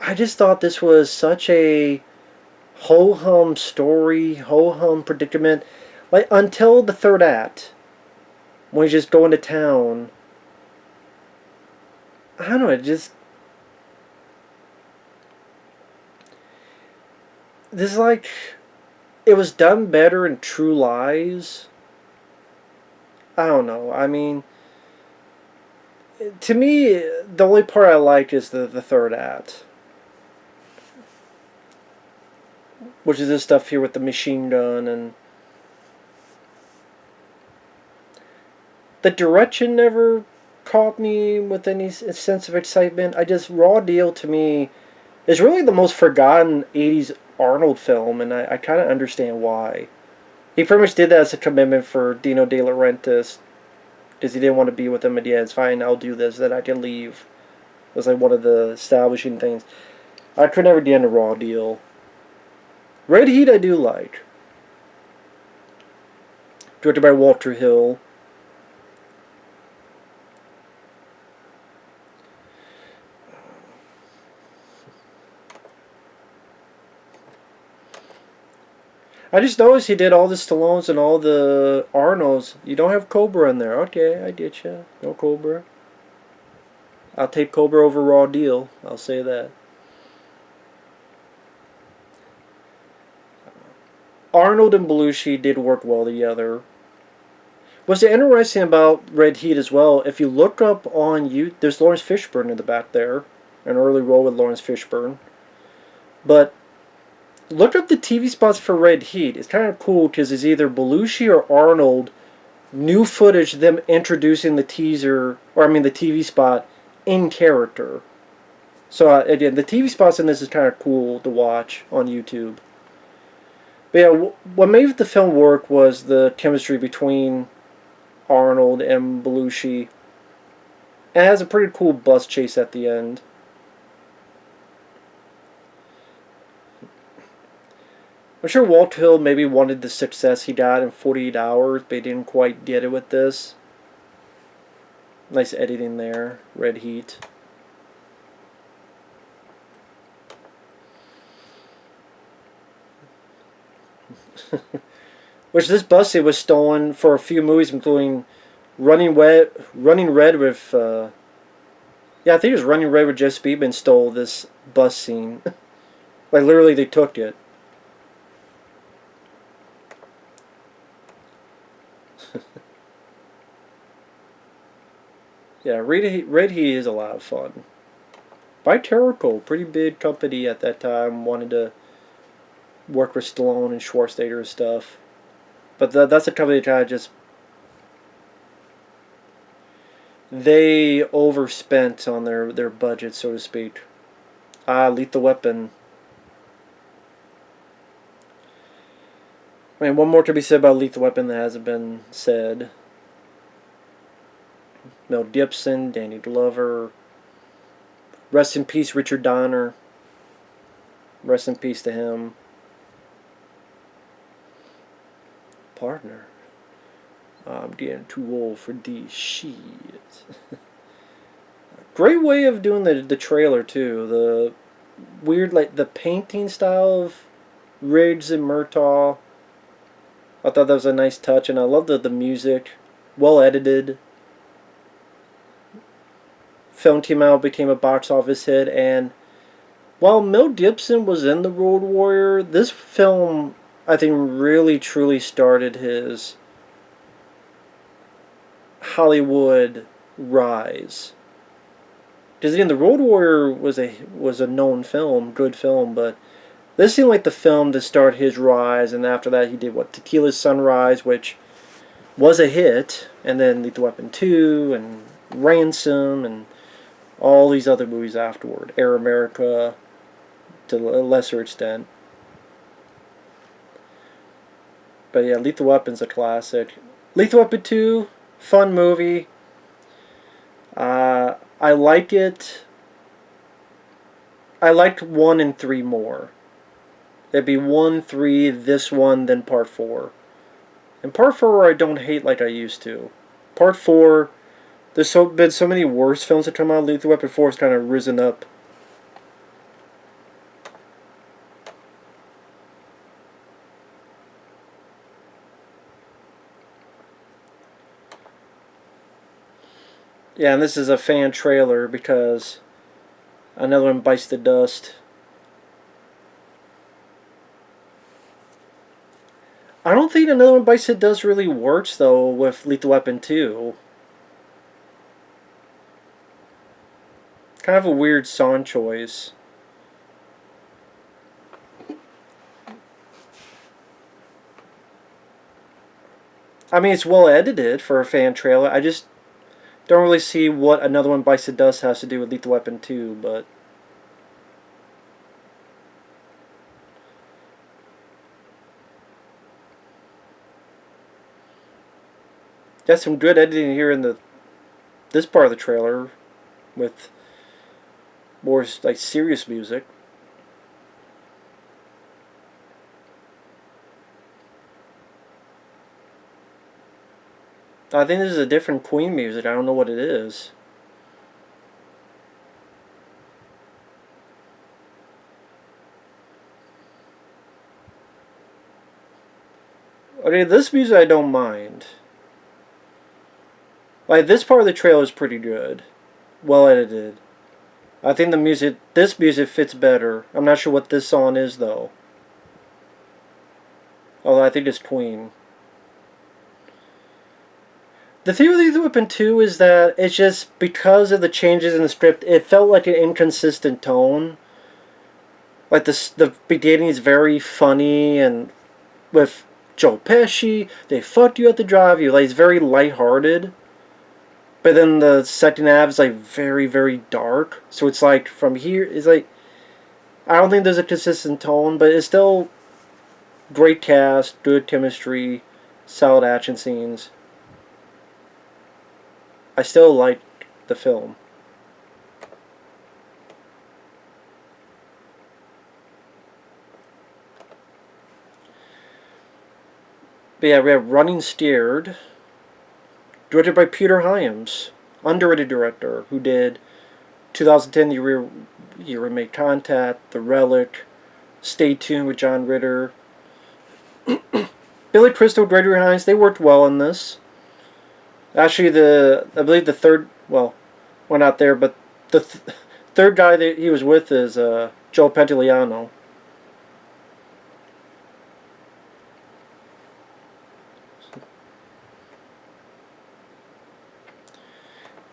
I just thought this was such a ho-hum story, ho-hum predicament. Like, until the third act, when he's just going to town. I don't know, it just... This is like... It was done better in True Lies. I don't know, I mean... To me, the only part I like is the third act. Which is this stuff here with the machine gun and... The direction never caught me with any sense of excitement. Raw Deal to me is really the most forgotten 80s Arnold film, and I kind of understand why. He pretty much did that as a commitment for Dino De Laurentiis, because he didn't want to be with him, and yeah, it's fine, I'll do this, then I can leave. It was like one of the establishing things. I could never get into Raw Deal. Red Heat I do like. Directed by Walter Hill. I just noticed he did all the Stallones and all the Arnolds. You don't have Cobra in there. Okay, I get you. No Cobra. I'll take Cobra over Raw Deal. I'll say that. Arnold and Belushi did work well together. What's interesting about Red Heat as well, if you look up on YouTube, there's Lawrence Fishburne in the back there. An early role with Lawrence Fishburne. But look up the TV spots for Red Heat. It's kind of cool because it's either Belushi or Arnold, new footage, them introducing the teaser, or I mean the TV spot, in character. So again, the TV spots in this is kind of cool to watch on YouTube. But yeah, what made the film work was the chemistry between Arnold and Belushi. And it has a pretty cool bus chase at the end. I'm sure Walt Hill maybe wanted the success he got in 48 Hours, but he didn't quite get it with this. Nice editing there. Red Heat. Which this bus scene was stolen for a few movies, including Running Red with... yeah, I think it was Running Red with Jess Speedman stole this bus scene. Like, literally, they took it. Yeah, Red Heat is a lot of fun. By Terrico, pretty big company at that time, wanted to work with Stallone and Schwarzenegger and stuff. But that's a company that kind of just... They overspent on their budget, so to speak. Lethal Weapon. I mean, one more to be said about Lethal Weapon that hasn't been said. Mel Gibson, Danny Glover. Rest in peace, Richard Donner. Rest in peace to him. Partner. I'm getting too old for these shit. Great way of doing the trailer too. The weird, like, the painting style of Riggs and Murtaugh. I thought that was a nice touch, and I love the music. Well edited. Film came out, became a box office hit, and while Mel Gibson was in The Road Warrior, this film, I think, really truly started his Hollywood rise. Because again, The Road Warrior was a known film, good film, but this seemed like the film to start his rise, and after that he did, Tequila Sunrise, which was a hit, and then Lethal Weapon 2, and Ransom, and all these other movies afterward. Air America, to a lesser extent. But yeah, Lethal Weapon's a classic. Lethal Weapon 2, fun movie. I like it. I liked 1 and 3 more. It'd be 1, 3, this one, then Part 4. And Part 4 I don't hate like I used to. Part 4, There's been so many worse films that come out. Lethal Weapon 4 has kind of risen up. Yeah, and this is a fan trailer because another one bites the dust. I don't think another one bites the dust really works though with Lethal Weapon 2. Kind of a weird song choice. I mean, it's well edited for a fan trailer. I just don't really see what another one bites the dust has to do with Lethal Weapon 2, but got some good editing here in this part of the trailer with more like serious music. I think this is a different Queen music. I don't know what it is. Okay, this music I don't mind. Like, this part of the trailer is pretty good. Well edited. I think this music fits better. I'm not sure what this song is, though. Although I think it's Queen. The thing with Lethal Weapon 2 is that it's just, because of the changes in the script, it felt like an inconsistent tone. Like, the beginning is very funny, and with Joe Pesci, they fucked you at the drive-you. Like, it's very lighthearted. But then the second half is like very, very dark. So it's like from here, it's like, I don't think there's a consistent tone, but it's still great cast, good chemistry, solid action scenes. I still like the film. But yeah, we have Running Scared, directed by Peter Hyams, underrated director who did 2010 You Remade Contact, The Relic, Stay Tuned with John Ritter. Billy Crystal, Gregory Hines, they worked well in this. Actually, I believe the third, well, we're not there, but the third guy that he was with is Joe Pantoliano.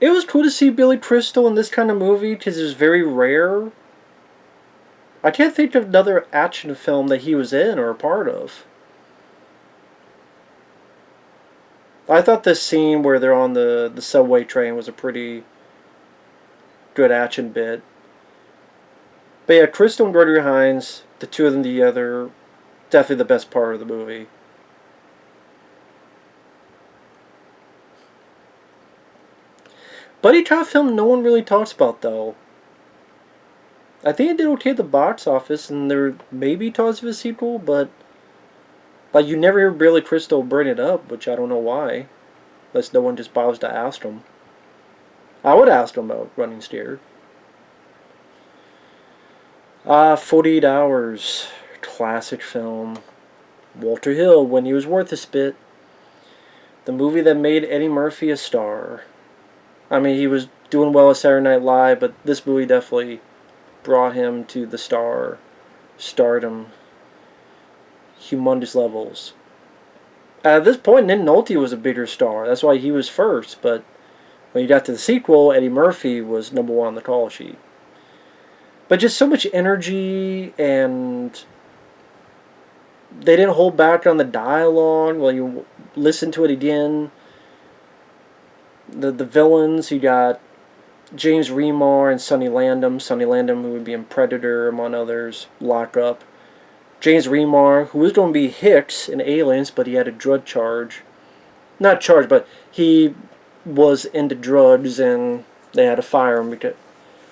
It was cool to see Billy Crystal in this kind of movie because it was very rare. I can't think of another action film that he was in or a part of. I thought this scene where they're on the subway train was a pretty good action bit. But yeah, Crystal and Gregory Hines, the two of them together, definitely the best part of the movie. Buddy cop film no one really talks about though. I think it did okay at the box office, and there may be talks of a sequel, but like you never hear Billy Crystal bring it up, which I don't know why, unless no one just bothers to ask him. I would ask him about Running Scared. 48 Hours, classic film. Walter Hill, when he was worth a spit. The movie that made Eddie Murphy a star. I mean, he was doing well at Saturday Night Live, but this movie definitely brought him to the stardom, humongous levels. At this point, Nick Nolte was a bigger star. That's why he was first. But when you got to the sequel, Eddie Murphy was number one on the call sheet. But just so much energy, and they didn't hold back on the dialogue. When you listen to it again, the villains, you got James Remar and Sonny Landham. Sonny Landham, who would be in Predator, among others, Lock Up. James Remar, who was going to be Hicks in Aliens, but he had a drug charge. Not charge, but he was into drugs, and they had to fire him. Because,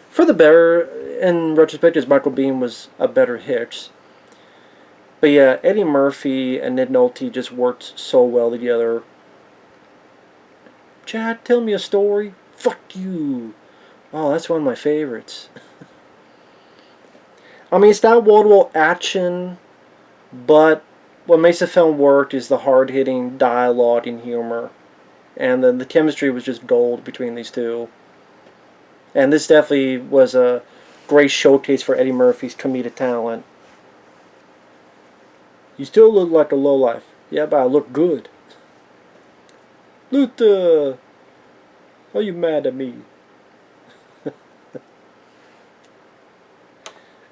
for the better, in retrospect, as Michael Biehn was a better Hicks. But yeah, Eddie Murphy and Nick Nolte just worked so well together. Chad, tell me a story. Fuck you. Oh, that's one of my favorites. I mean, it's not wall-to-wall action, but what makes the film work is the hard-hitting dialogue and humor. And then the chemistry was just gold between these two. And this definitely was a great showcase for Eddie Murphy's comedic talent. You still look like a lowlife. Yeah, but I look good. Luther! Are you mad at me?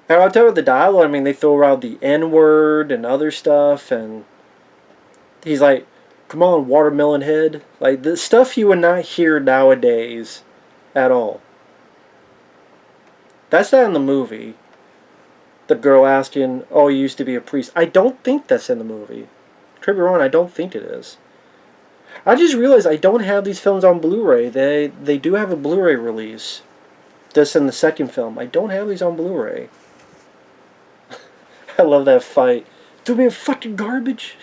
And I'll tell you the dialogue, I mean, they throw around the N-word and other stuff, and he's like, come on, watermelon head. Like, the stuff you would not hear nowadays at all. That's not in the movie. The girl asking, oh, you used to be a priest. I don't think that's in the movie. Could be wrong, I don't think it is. I just realized I don't have these films on Blu-ray. They do have a Blu-ray release. This in the second film. I don't have these on Blu-ray. I love that fight. Threw me in fucking garbage.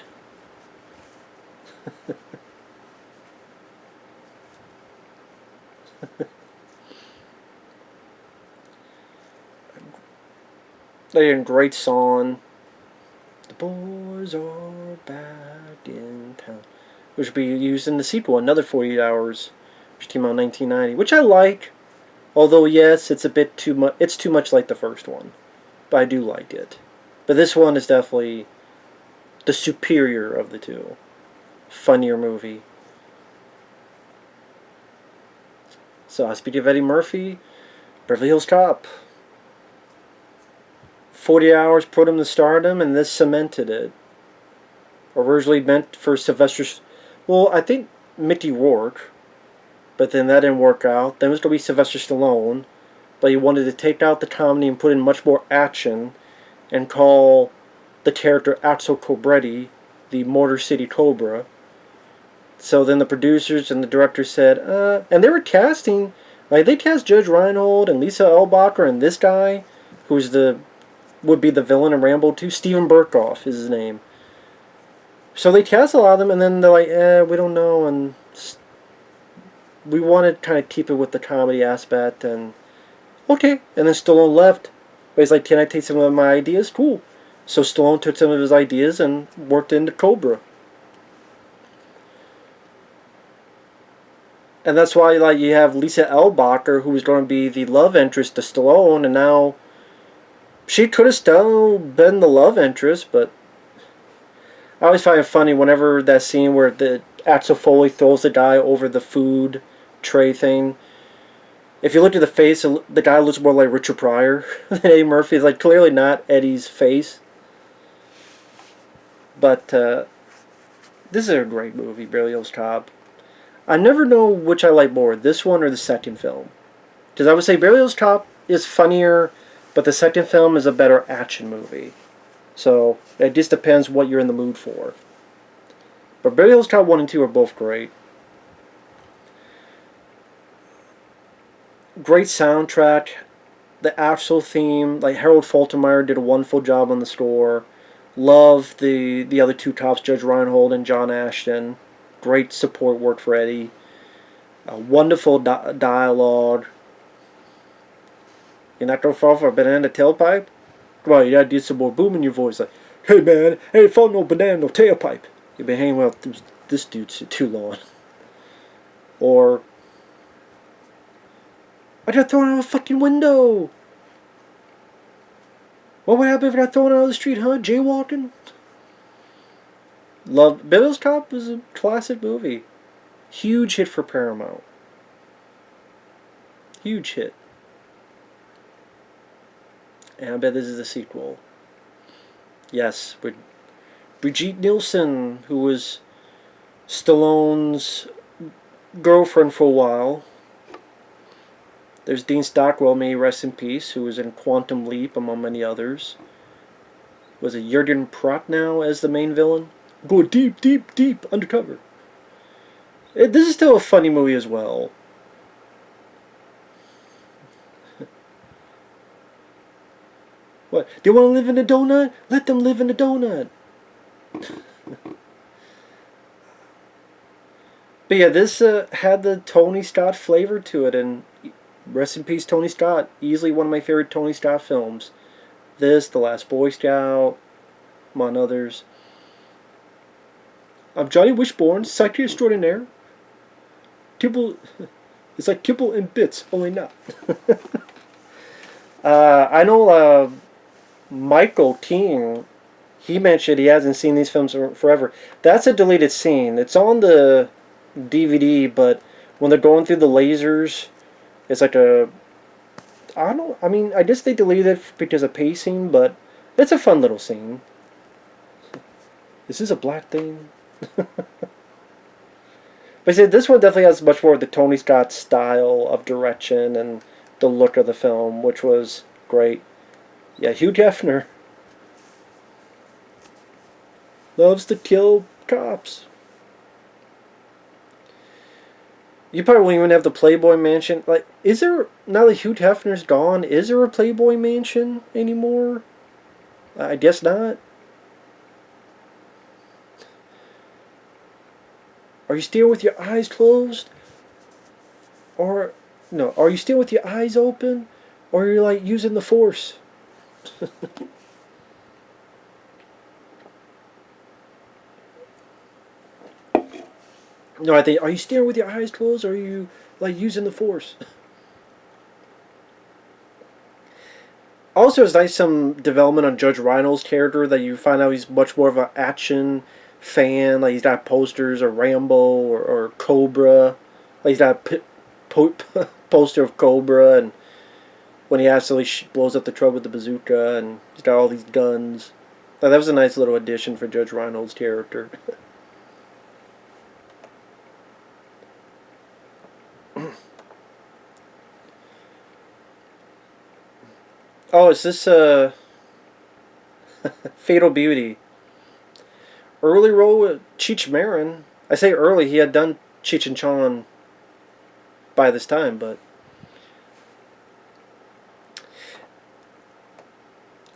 They had a great song. The boys are back in town, which will be used in the sequel, another 48 Hours, which came out in 1990, which I like. Although, yes, it's a bit too much. It's too much like the first one, but I do like it. But this one is definitely the superior of the two. Funnier movie. So, speaking of Eddie Murphy, Beverly Hills Cop. 40 Hours put him to stardom, and this cemented it. Originally meant for Sylvester... Well, I think Mickey Rourke, but then that didn't work out. Then it was going to be Sylvester Stallone, but he wanted to take out the comedy and put in much more action, and call the character Axel Cobretti the Motor City Cobra. So then the producers and the director said, and they were casting, like they cast Judge Reinhold and Lisa Elbacher and this guy, who's would be the villain in Rambo 2, Steven Berkoff is his name. So they cast a lot of them, and then they're like, we don't know, and we want to kind of keep it with the comedy aspect, and okay. And then Stallone left. But he's like, can I take some of my ideas? Cool. So Stallone took some of his ideas and worked into Cobra. And that's why, like, you have Lisa Elbacher, who was going to be the love interest to Stallone, and now she could have still been the love interest, but I always find it funny whenever that scene where the Axel Foley throws the guy over the food tray thing. If you look at the face, the guy looks more like Richard Pryor than Eddie Murphy. It's like clearly not Eddie's face. But this is a great movie, Beverly Hills Cop. I never know which I like more, this one or the second film. Because I would say Beverly Hills Cop is funnier, but the second film is a better action movie. So it just depends what you're in the mood for. But Beverly Hills Cop 1 and 2 are both great. Great soundtrack. The actual theme, like Harold Faltermeyer did a wonderful job on the score. Love the other two cops, Judge Reinhold and John Ashton. Great support work for Eddie. Wonderful dialogue. You're not gonna fall for a banana tailpipe? Come on, you gotta get some more boom in your voice. Like, hey man, I ain't fall no banana no tailpipe. You've been hanging out with this dude too long. Or, I got thrown out of a fucking window. What would happen if I got thrown out of the street, huh? Jaywalking? Beverly Hills Cop is a classic movie. Huge hit for Paramount. Huge hit. And I bet this is the sequel. Yes, with Brigitte Nielsen, who was Stallone's girlfriend for a while. There's Dean Stockwell, may he rest in peace, who was in Quantum Leap, among many others. Was it Jurgen Prochnow as the main villain? Go deep, deep, deep, undercover. This is still a funny movie as well. What? They want to live in a donut? Let them live in a donut. But yeah, this had the Tony Scott flavor to it, and rest in peace, Tony Scott. Easily one of my favorite Tony Scott films. This, The Last Boy Scout, among others. I'm Johnny Wishbone, psychic extraordinaire. Kibble, it's like kibble and bits, only not. I know Michael King. He mentioned he hasn't seen these films forever. That's a deleted scene. It's on the DVD, but when they're going through the lasers, it's like a. I don't know. I mean, I guess they deleted it because of pacing, but it's a fun little scene. Is this a black thing? But see, this one definitely has much more of the Tony Scott style of direction and the look of the film, which was great. Yeah, Hugh Hefner loves to kill cops. You probably won't even have the Playboy Mansion. Like, is there, now that Hugh Hefner's gone, is there a Playboy Mansion anymore? I guess not. Are you still with your eyes closed? Or, no, are you still with your eyes open? Or are you, like, using the Force? No, I think, are you staring with your eyes closed, or are you, like, using the Force? Also, it's nice some development on Judge Reinhold's character, that you find out he's much more of an action fan. Like, he's got posters of Rambo or Cobra. Like, he's got a poster of Cobra, and when he absolutely blows up the truck with the bazooka, and he's got all these guns. Like, that was a nice little addition for Judge Reinhold's character. Oh, is this Fatal Beauty? Early role with Cheech Marin. I say early, he had done Cheech and Chong by this time, but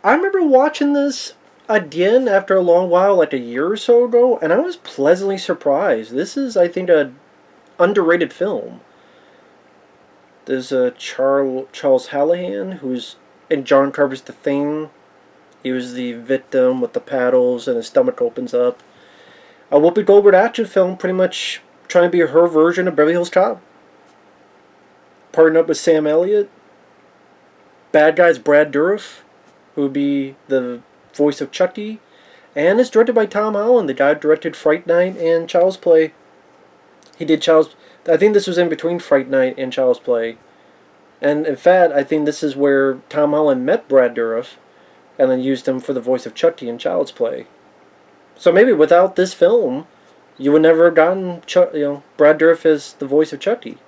I remember watching this again after a long while, like a year or so ago, and I was pleasantly surprised. This is, I think, a underrated film. There's Charles Hallahan, who's in John Carpenter's The Thing. He was the victim with the paddles, and his stomach opens up. A Whoopi Goldberg action film, pretty much trying to be her version of Beverly Hills Cop. Partnered up with Sam Elliott. Bad guy's Brad Dourif, who would be the voice of Chucky. And it's directed by Tom Holland, the guy who directed Fright Night and Child's Play. He did Child's... I think this was in between Fright Night and Child's Play. And in fact, I think this is where Tom Holland met Brad Dourif and then used him for the voice of Chucky in Child's Play. So maybe without this film, you would never have gotten Brad Dourif as the voice of Chucky.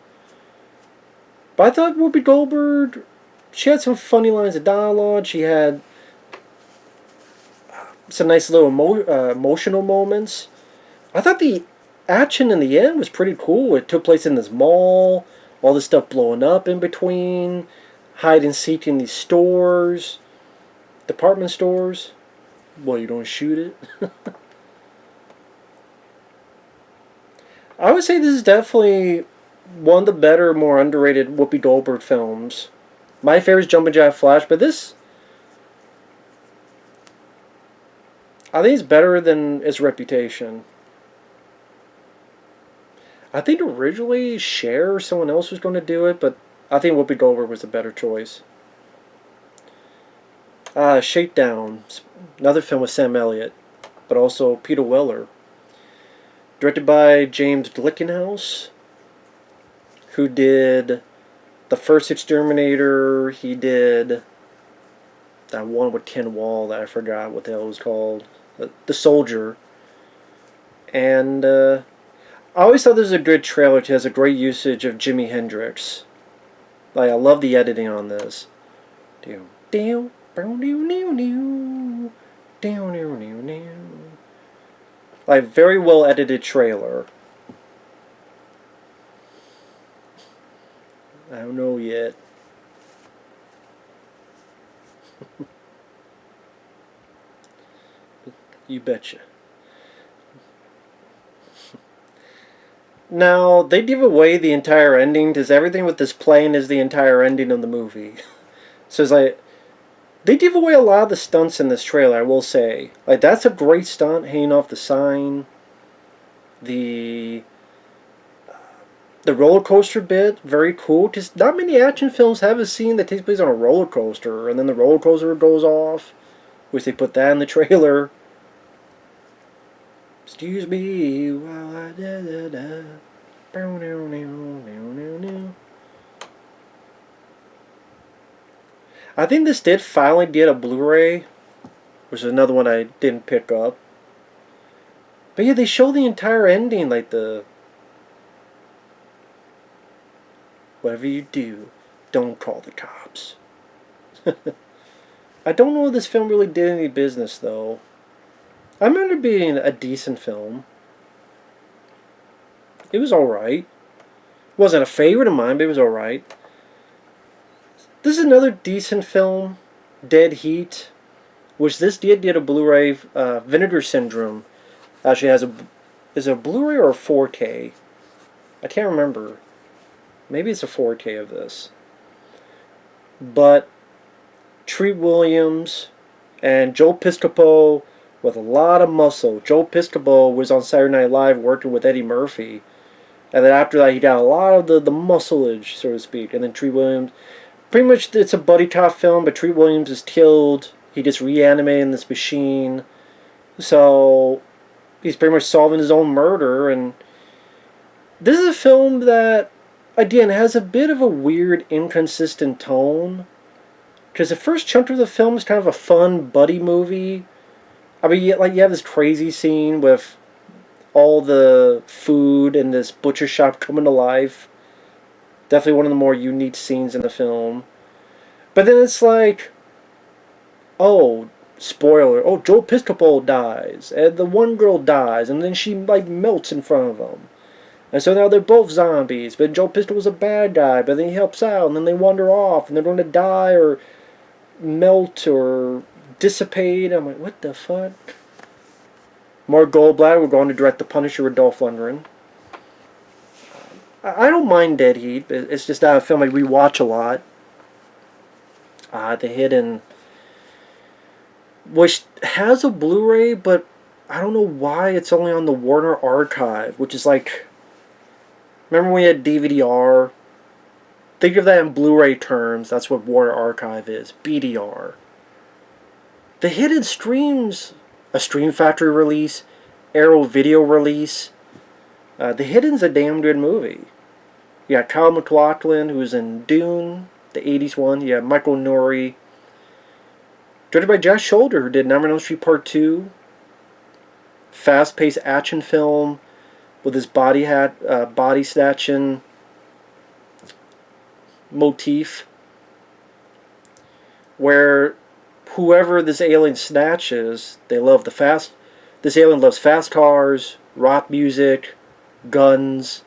But I thought Whoopi Goldberg, she had some funny lines of dialogue. She had some nice little emotional moments. I thought the action in the end was pretty cool. It took place in this mall, all this stuff blowing up in between, hide and seek in these stores, department stores. Well, you don't shoot it. I would say this is definitely one of the better, more underrated Whoopi Goldberg films. My favorite is Jumpin' Jack Flash, but this, I think it's better than its reputation. I think originally Cher or someone else was going to do it, but I think Whoopi Goldberg was a better choice. Shakedown, another film with Sam Elliott, but also Peter Weller. Directed by James Glickenhaus, who did the first Exterminator. He did that one with Ken Wall that I forgot what the hell it was called. The Soldier. And I always thought this was a good trailer. It has a great usage of Jimi Hendrix. Like, I love the editing on this. Like, very well edited trailer. I don't know yet. You betcha. Now, they give away the entire ending because everything with this plane is the entire ending of the movie. So it's like, they give away a lot of the stunts in this trailer, I will say. Like, that's a great stunt, hanging off the sign. The the roller coaster bit, very cool. Because not many action films have a scene that takes place on a roller coaster, and then the roller coaster goes off, which they put that in the trailer. Excuse me while I da da da. I think this did finally get a Blu-ray, which is another one I didn't pick up. But yeah, they show the entire ending, like the whatever you do, don't call the cops. I don't know if this film really did any business though. I remember it being a decent film. It was alright. Wasn't a favorite of mine, but it was alright. This is another decent film, Dead Heat, which this did get a Blu-ray. Vinegar Syndrome actually has a, is it a Blu-ray or a 4K? I can't remember. Maybe it's a 4K of this. But Treat Williams and Joe Piscopo with a lot of muscle. Joe Piscopo was on Saturday Night Live working with Eddie Murphy. And then after that, he got a lot of the muscleage, so to speak. And then Treat Williams, pretty much it's a buddy cop film, but Treat Williams is killed. He gets reanimated in this machine. So he's pretty much solving his own murder. And this is a film that, again, has a bit of a weird, inconsistent tone. Because the first chunk of the film is kind of a fun buddy movie. I mean, you have this crazy scene with all the food in this butcher shop coming to life. Definitely one of the more unique scenes in the film. But then it's like, oh, spoiler, oh, Joe Piscopo dies, and the one girl dies, and then she, like, melts in front of them. And so now they're both zombies, but Joe Piscopo's a bad guy, but then he helps out, and then they wander off, and they're going to die, or melt, or dissipate. I'm like, what the fuck? Mark Goldblatt, we're going to direct The Punisher with Dolph Lundgren. I don't mind Dead Heat. It's just not a film I rewatch a lot. The Hidden, which has a Blu-ray, but I don't know why it's only on the Warner Archive, which is like, remember when we had DVD-R? Think of that in Blu-ray terms. That's what Warner Archive is. BDR. The Hidden streams a Stream Factory release, Arrow Video release. The Hidden's a damn good movie. You got Kyle MacLachlan, who's in Dune, the 80s one. You have Michael Nouri. Directed by Josh Shoulder, who did Nightmare on Elm Street Part 2. Fast-paced action film with his body snatching motif. Where whoever this alien snatches, they love the fast. This alien loves fast cars, rock music, guns.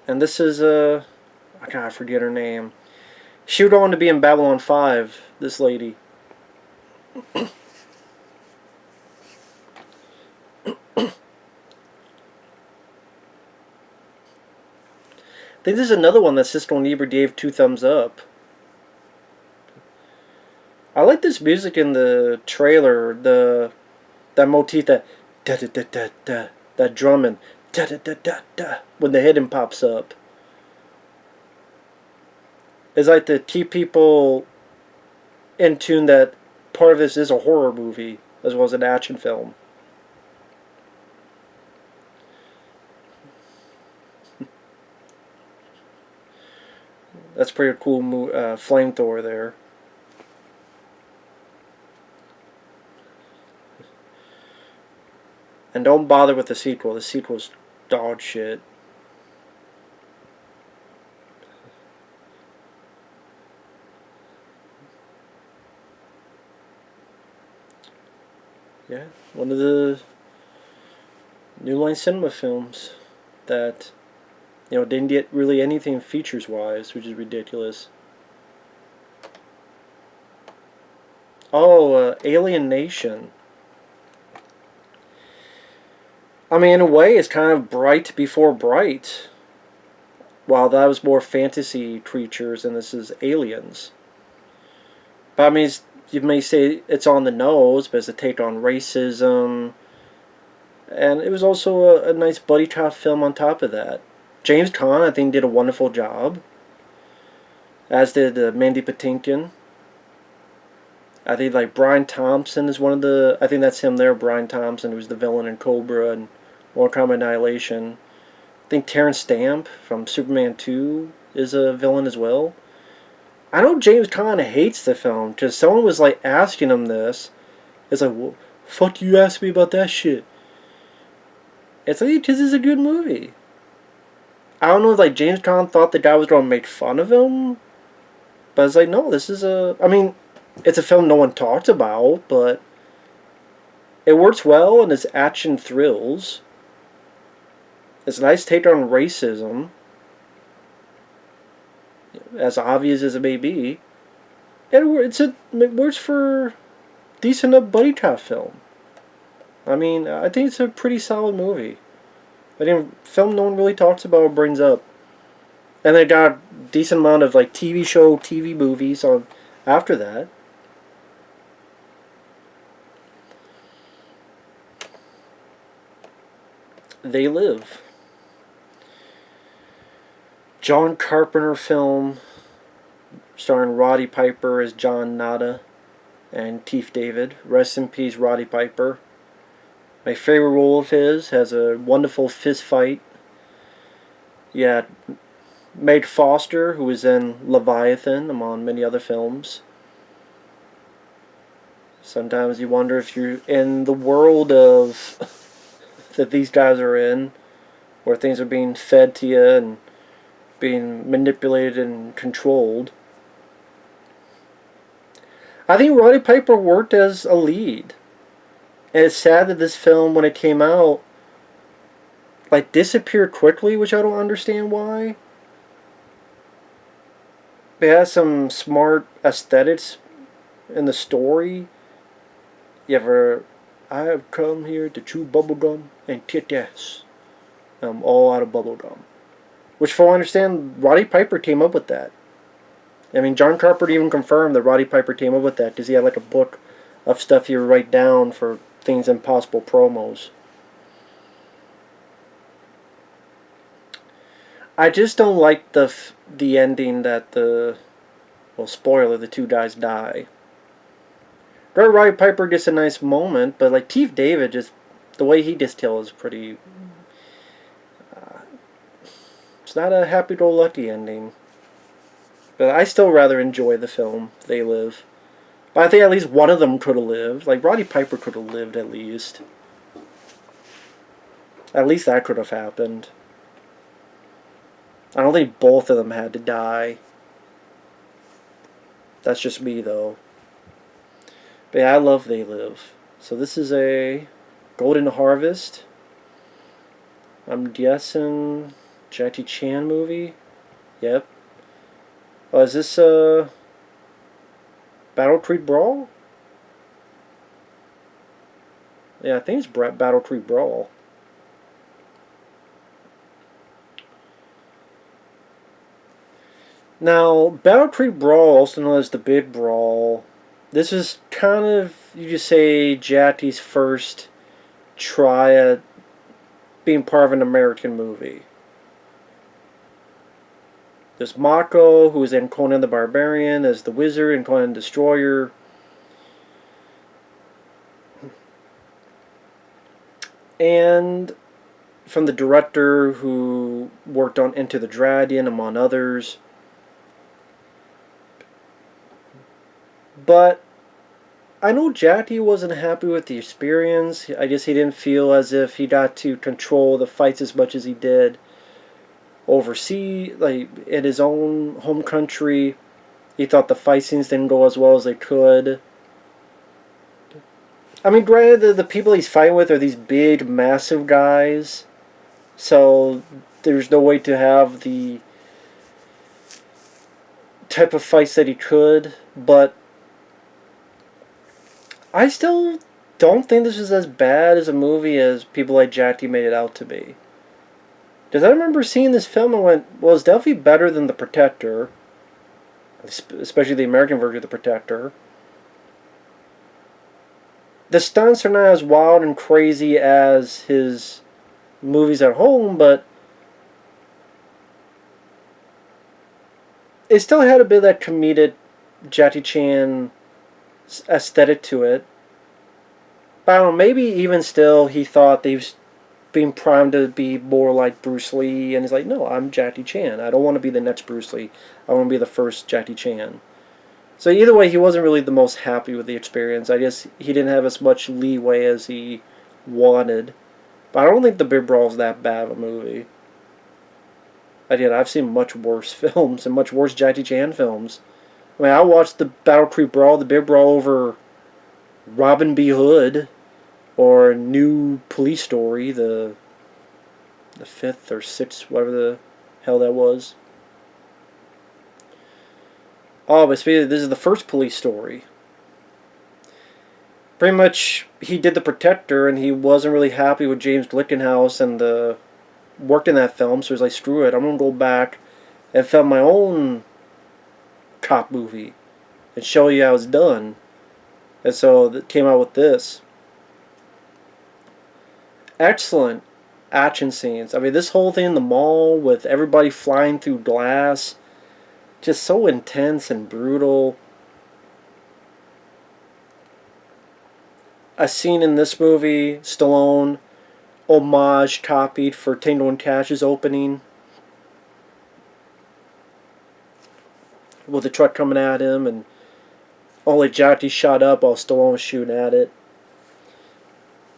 And this is I forget her name. She would go on to be in Babylon 5. This lady. I think this is another one that Siskel and Ebert gave 2 thumbs up. I like this music in the trailer. That motif, that da da da da da, that drumming, da da da da da, when the hidden pops up. It's like to keep people in tune that part of this is a horror movie as well as an action film. That's pretty cool flamethrower there. And don't bother with the sequel. The sequel's dog shit. Yeah, one of the New Line Cinema films that, didn't get really anything features-wise, which is ridiculous. Oh, Alien Nation. I mean, in a way, it's kind of Bright before Bright. While that was more fantasy creatures, and this is aliens. But I mean, you may say it's on the nose, but it's a take on racism. And it was also a nice buddy cop film on top of that. James Caan, I think, did a wonderful job. As did Mandy Patinkin. I think like Brian Thompson is one of the... I think that's him there, Brian Thompson, who's the villain in Cobra and Mortal Kombat Annihilation. I think Terrence Stamp from Superman 2 is a villain as well. I know James Caan hates the film because someone was like asking him this. It's like, well, fuck you asked me about that shit. It's like, because it's a good movie. I don't know if like James Caan thought the guy was going to make fun of him. But it's like, no, this is a... I mean, it's a film no one talks about, but it works well and it's action thrills. It's a nice take on racism, as obvious as it may be. And it works for decent enough buddy cop film. I mean, I think it's a pretty solid movie. I think film no one really talks about or brings up. And they got a decent amount of like TV show, TV movies on after that. They Live. John Carpenter film starring Roddy Piper as John Nada and Keith David. Rest in peace, Roddy Piper. My favorite role of his has a wonderful fist fight. Yeah, Meg Foster, who was in Leviathan, among many other films. Sometimes you wonder if you're in the world of that these guys are in, where things are being fed to you and being manipulated and controlled. I think Roddy Piper worked as a lead. And it's sad that this film, when it came out, like disappeared quickly, which I don't understand why. It has some smart aesthetics in the story. You ever... I have come here to chew bubblegum and kick ass. I'm all out of bubblegum. Which, for I understand, Roddy Piper came up with that. I mean, John Carpenter even confirmed that Roddy Piper came up with that because he had like a book of stuff he would write down for things in possible promos. I just don't like the ending that well, spoiler, the two guys die. Roddy Piper gets a nice moment, but like Keith David, just the way he gets killed is pretty... it's not a happy-go-lucky ending. But I still rather enjoy the film, They Live. I think at least one of them could have lived. Like, Roddy Piper could have lived, at least. At least that could have happened. I don't think both of them had to die. That's just me, though. But yeah, I love They Live. So this is a Golden Harvest. I'm guessing Jackie Chan movie. Yep. Oh, is this Battle Creek Brawl? Yeah, I think it's Battle Creek Brawl. Now, Battle Creek Brawl, also known as the Big Brawl, this is kind of, you could say, Jackie's first try at being part of an American movie. There's Mako, who is in Conan the Barbarian as the Wizard and Conan the Destroyer. And from the director who worked on Enter the Dragon, among others. But I know Jackie wasn't happy with the experience. I guess he didn't feel as if he got to control the fights as much as he did overseas, like in his own home country. He thought the fight scenes didn't go as well as they could. I mean, granted, the people he's fighting with are these big, massive guys, so there's no way to have the type of fights that he could, but I still don't think this is as bad as a movie as people like Jackie made it out to be. Because I remember seeing this film and went, well, it's definitely better than The Protector, especially the American version of The Protector. The stunts are not as wild and crazy as his movies at home, but it still had a bit of that comedic Jackie Chan aesthetic to it. But I don't know, maybe even still he thought they was being primed to be more like Bruce Lee, and he's like, no, I'm Jackie Chan. I don't want to be the next Bruce Lee. I want to be the first Jackie Chan. So either way, he wasn't really the most happy with the experience. I guess he didn't have as much leeway as he wanted. But I don't think The Big Brawl is that bad of a movie. Again, I've seen much worse films and much worse Jackie Chan films. I mean, I watched the Battle Creek Brawl, the Big Brawl over Robin B. Hood, or New Police Story, the fifth or sixth, whatever the hell that was. Oh, but speaking of, this is the first Police Story. Pretty much, he did The Protector, and he wasn't really happy with James Glickenhaus and the worked in that film, so he was like, screw it, I'm gonna go back and film my own cop movie and show you how it's done. And so it came out with this. Excellent action scenes. I mean, this whole thing in the mall with everybody flying through glass, just so intense and brutal. A scene in this movie, Stallone homage copied for Tango and Cash's opening, with the truck coming at him and only Jackie shot up while Stallone was shooting at it.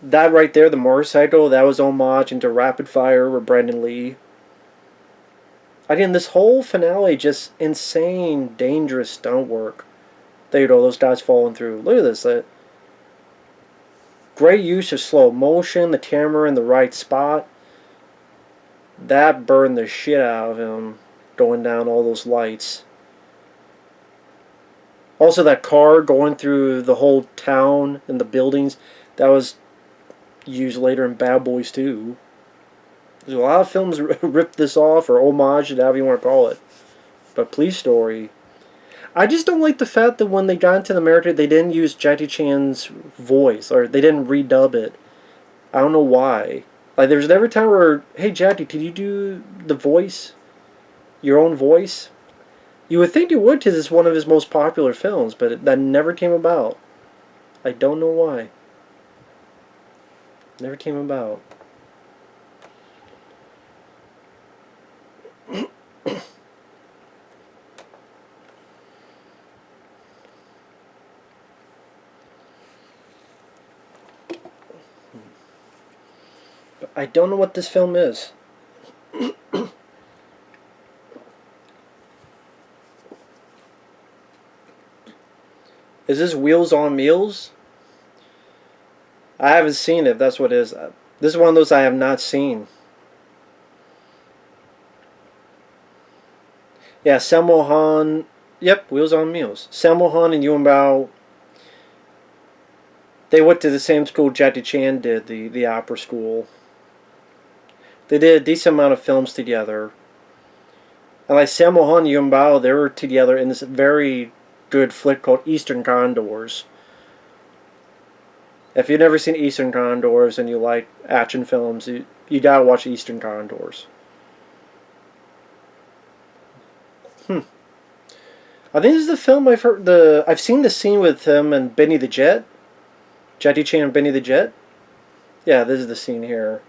That right there, the motorcycle, that was homage into Rapid Fire with Brandon Lee. Again, this whole finale, just insane, dangerous stunt work. There you go, those guys falling through. Look at this. Great use of slow motion, the camera in the right spot. That burned the shit out of him, going down all those lights. Also, that car going through the whole town and the buildings, that was used later in Bad Boys 2. There's a lot of films ripped this off, or homage, however you want to call it. But Police Story, I just don't like the fact that when they got into America, they didn't use Jackie Chan's voice, or they didn't redub it. I don't know why. Like, there's never a time where, hey Jackie, could you do the voice? Your own voice? You would think you would, because it's one of his most popular films, but that never came about. I don't know why. Never came about. But I don't know what this film is. Is this Wheels on Meals? I haven't seen it, that's what it is. This is one of those I have not seen. Yeah, Sammo Han. Yep, Wheels on Meals. Sammo Han and Yuen Bao. They went to the same school Jackie Chan did, the opera school. They did a decent amount of films together. And like Sammo Han and Yuen Bao, they were together in this very good flick called Eastern Condors. If you've never seen Eastern Condors and you like action films, you gotta watch Eastern Condors. I think this is the film I've seen the scene with him and Benny the Jet. Jackie Chan and Benny the Jet. Yeah, this is the scene here.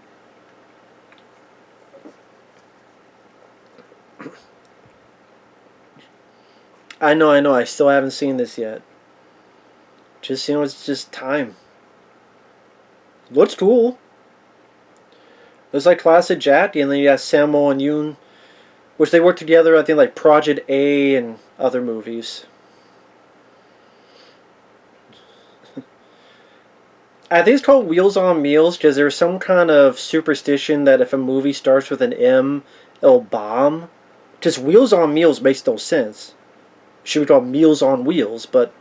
I know, I still haven't seen this yet. Just, it's just time. Looks cool. Looks like classic Jackie, and then you got Sammo and Yoon, which they worked together, I think, like Project A and other movies. I think it's called Wheels on Meals because there's some kind of superstition that if a movie starts with an M, it'll bomb. Because Wheels on Meals makes no sense. It should be called Meals on Wheels, but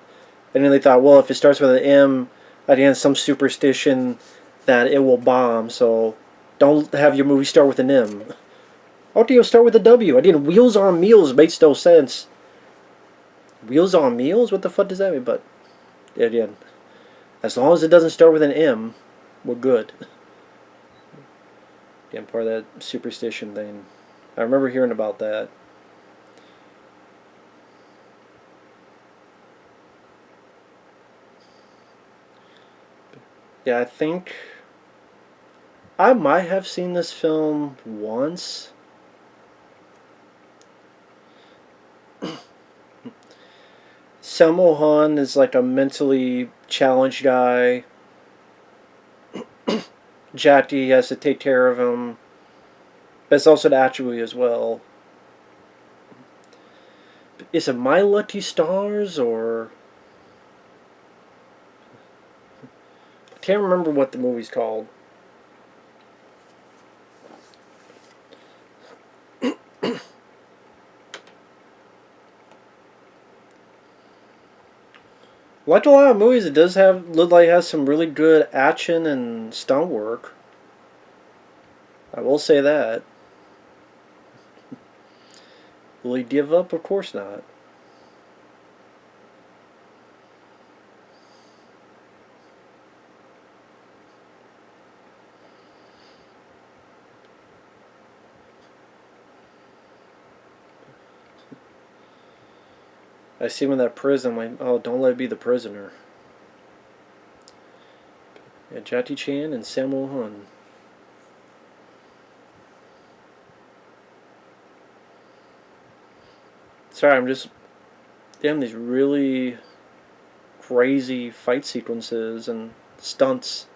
and then they thought, well, if it starts with an M, again, some superstition that it will bomb, so don't have your movie start with an M. How do you start with a W? Again, Wheels on Meals makes no sense. Wheels on Meals? What the fuck does that mean? But, again, as long as it doesn't start with an M, we're good. Again, part of that superstition thing. I remember hearing about that. Yeah, I think I might have seen this film once. Sammo Hung is like a mentally challenged guy. Jackie has to take care of him. But it's also the attribute as well. Is it My Lucky Stars or... I can't remember what the movie's called. Like a lot of movies, it does have look like it has some really good action and stunt work. I will say that. Will he give up? Of course not. I see him in that prison. I'm like, oh, don't let it be the prisoner. Yeah, Jackie Chan and Sammo Hung. Sorry, I'm just... Damn, these really crazy fight sequences and stunts.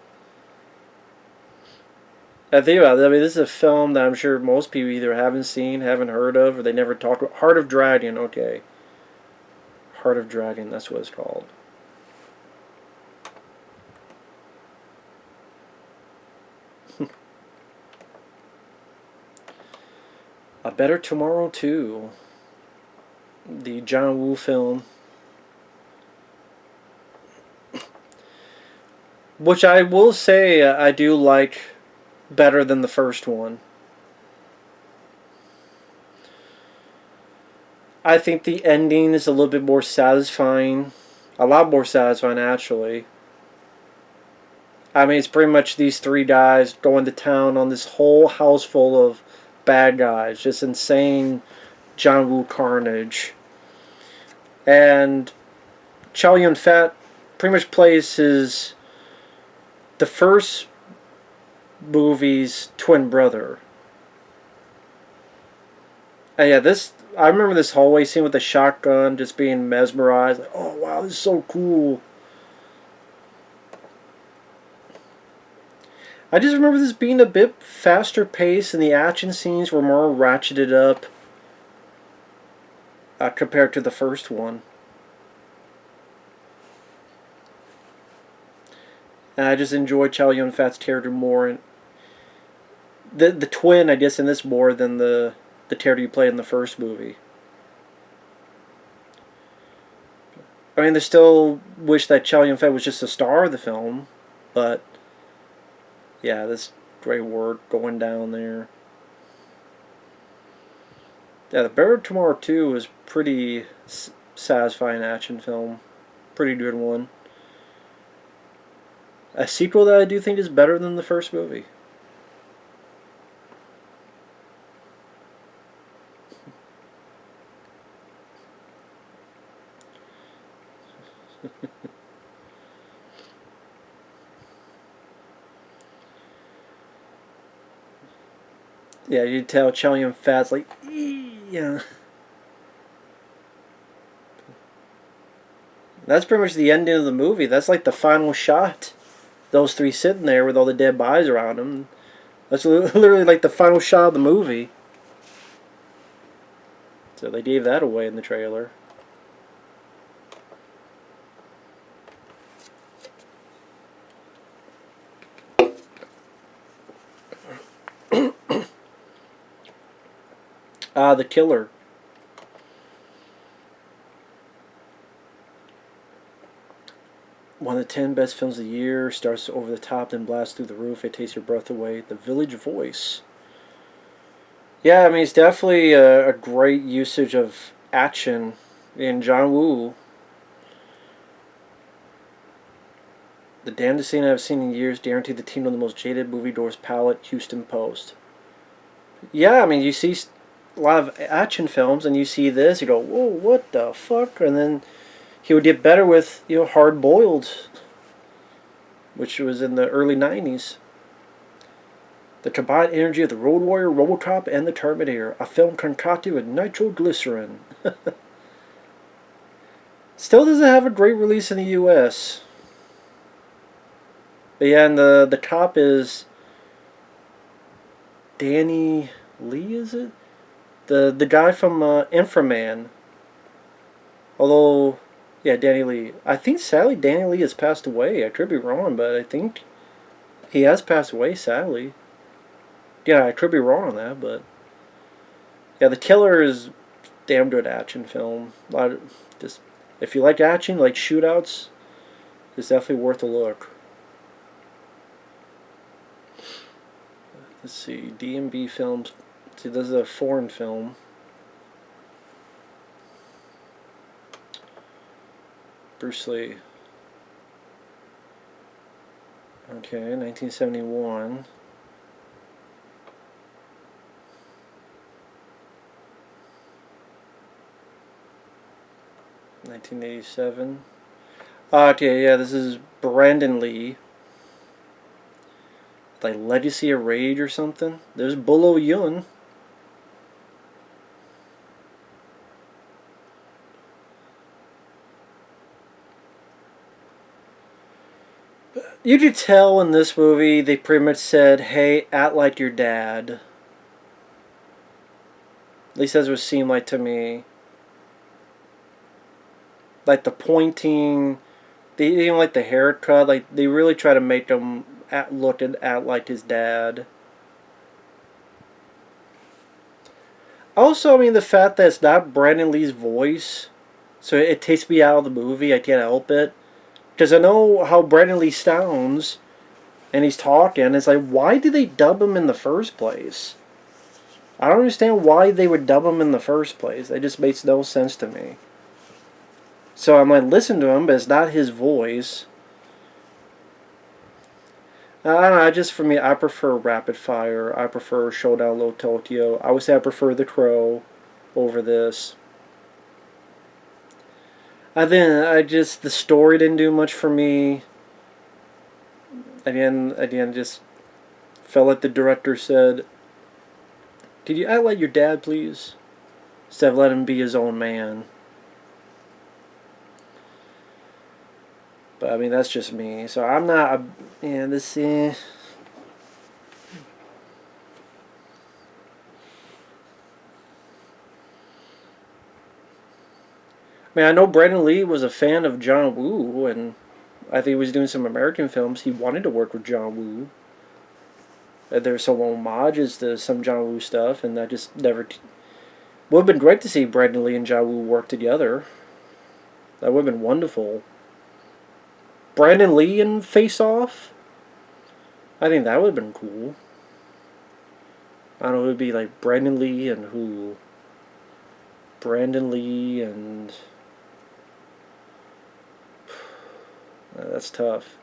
I think about it. I mean, this is a film that I'm sure most people either haven't seen, haven't heard of, or they never talked about. Heart of Dragon, okay. Heart of Dragon, that's what it's called. A Better Tomorrow 2. The John Woo film. Which I will say I do like better than the first one. I think the ending is a little bit more satisfying. A lot more satisfying, actually. I mean, it's pretty much these three guys going to town on this whole house full of bad guys. Just insane John Woo carnage. And Chow Yun-fat pretty much plays the first movie's twin brother. And yeah, I remember this hallway scene with the shotgun, just being mesmerized. Like, oh wow, this is so cool. I just remember this being a bit faster paced, and the action scenes were more ratcheted up compared to the first one. And I just enjoyed Chow Yun-fat's character more, and the twin, I guess, in this more than the character you played in the first movie. I mean, they still wish that Chow Yun-fat was just a star of the film, but yeah, this great work going down there. Yeah, The Better Tomorrow 2 is pretty satisfying action film. Pretty good one. A sequel that I do think is better than the first movie. Yeah, you tell Chow Yun-fat's like, yeah. That's pretty much the ending of the movie. That's like the final shot. Those three sitting there with all the dead bodies around them. That's literally like the final shot of the movie. So they gave that away in the trailer. The Killer. One of of the 10 best films of the year. Starts over the top, then blasts through the roof. It takes your breath away. The Village Voice. Yeah, I mean, it's definitely a great usage of action in John Woo. The damnedest scene I've seen in years. Guaranteed the team on the most jaded movie doors palette. Houston Post. Yeah, I mean, you see a lot of action films, and you see this, you go, whoa, what the fuck? And then he would get better with, Hard Boiled, which was in the early 90s. The combined energy of the Road Warrior, Robocop, and the Terminator. A film concocted with nitroglycerin. Still doesn't have a great release in the U.S. But yeah, and the cop is Danny Lee, is it? The guy from Inframan. Although, yeah, Danny Lee. I think sadly Danny Lee has passed away. I could be wrong, but I think he has passed away, sadly. Yeah, I could be wrong on that, but yeah, The Killer is a damn good action film. Just if you like action, like shootouts, it's definitely worth a look. Let's see, D&B films. See, this is a foreign film. Bruce Lee. Okay, 1971. $1987. Okay, yeah, this is Brandon Lee. Like Legacy of Rage or something. There's Bolo Yun. You could tell in this movie they pretty much said, hey, act like your dad. At least that's what it seemed like to me. Like the pointing, they even like the haircut, like they really try to make him look and act like his dad. Also, I mean, the fact that it's not Brandon Lee's voice, so it takes me out of the movie, I can't help it. Because I know how Brandon Lee sounds, and he's talking. It's like, why did they dub him in the first place? I don't understand why they would dub him in the first place. It just makes no sense to me. So I'm like, listen to him, but it's not his voice. I don't know, just for me, I prefer Rapid Fire. I prefer Showdown Low Tokyo. I would say I prefer The Crow over this. The story didn't do much for me. Again, just felt like the director said, "Could you act like your dad, please?" Instead of letting him be his own man. But I mean, that's just me. So I'm not. This. I mean, I know Brandon Lee was a fan of John Woo, and I think he was doing some American films. He wanted to work with John Woo. There's some homages to some John Woo stuff, and that just never. Would have been great to see Brandon Lee and John Woo work together. That would have been wonderful. Brandon Lee and Face Off? I think that would have been cool. I don't know, it would be like Brandon Lee and who? Brandon Lee and... That's tough.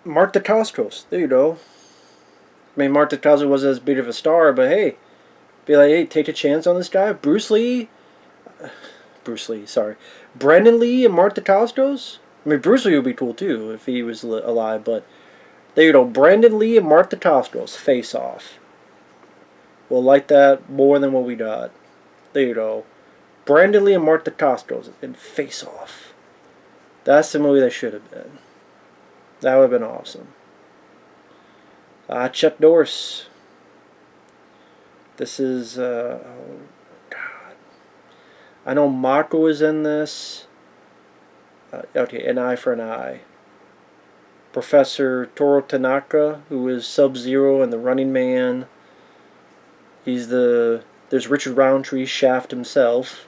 Mark Dacascos. There you go. I mean, Mark Dacascos wasn't as big of a star, but hey, be like, hey, take a chance on this guy. Bruce Lee, sorry. Brandon Lee and Mark Dacascos? I mean, Bruce Lee would be cool too if he was alive, but there you go. Brandon Lee and Mark Dacascos, Face Off. We'll like that more than what we got. There you go. Brandon Lee and Mark Dacascos in Face Off. That's the movie that should have been. That would have been awesome. Chuck Norris. This is, oh God. I know Marco is in this. Okay, An Eye for an Eye. Professor Toru Tanaka, who is Sub-Zero and the Running Man. There's Richard Roundtree, Shaft himself.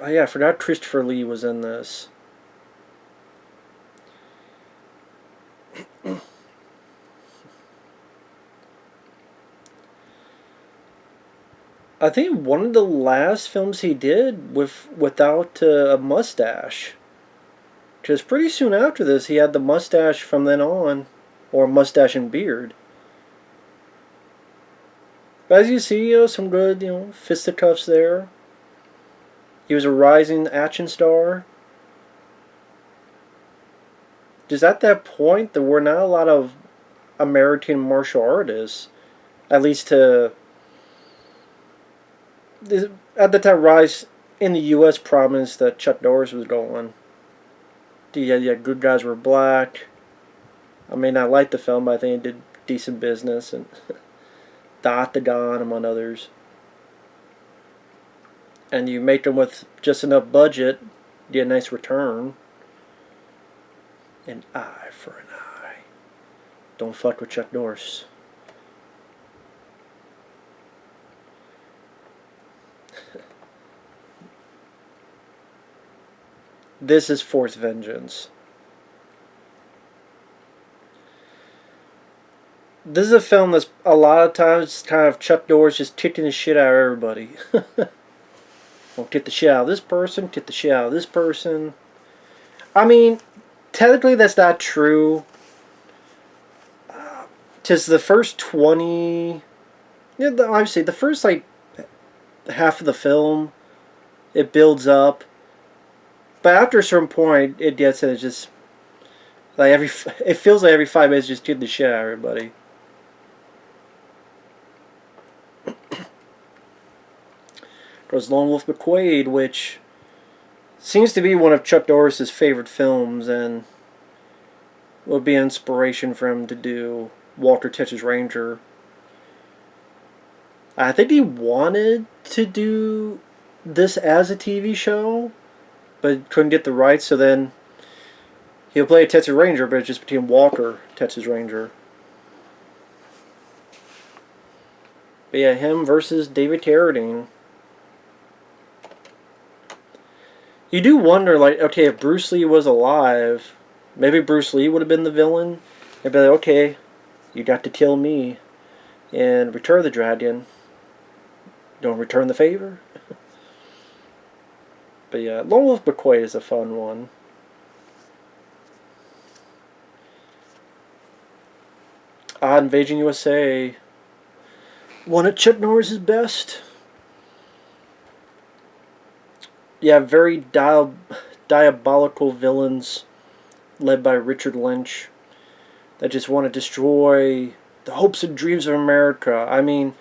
Yeah, I forgot Christopher Lee was in this. I think one of the last films he did without a mustache. Because pretty soon after this, he had the mustache from then on, or mustache and beard. But as you see, some good, fisticuffs there. He was a rising action star. Just at that point, there were not a lot of American martial artists, at least at the time rise in the U.S. prominence that Chuck Norris was going. The good guys were black. I may not like the film, but I think it did decent business, and the Octagon, among others. And you make them with just enough budget, get a nice return. An eye for an eye. Don't fuck with Chuck Norris. This is Fourth Vengeance. This is a film that's a lot of times kind of Chuck Norris just kicking the shit out of everybody. Well, get the shit out of this person, get the shit out of this person. I mean, technically that's not true. Just the first 20... Yeah, obviously, the first, half of the film, it builds up. But after a certain point, it gets and it's just... it feels like every 5 minutes just getting the shit out of everybody. Goes Lone Wolf McQuade, which seems to be one of Chuck Norris's favorite films, and will be an inspiration for him to do Walter Texas Ranger. I think he wanted to do this as a TV show, but couldn't get the rights, so then he'll play a Texas Ranger, but it's just between Walter Texas Ranger. But yeah, him versus David Carradine. You do wonder, okay, if Bruce Lee was alive, maybe Bruce Lee would have been the villain. They'd be like, okay, you got to kill me and Return the Dragon. Don't return the favor. But yeah, Lone Wolf McQuade is a fun one. Invasion USA. One of Chuck Norris's best. Yeah, very diabolical villains led by Richard Lynch that just want to destroy the hopes and dreams of America. I mean,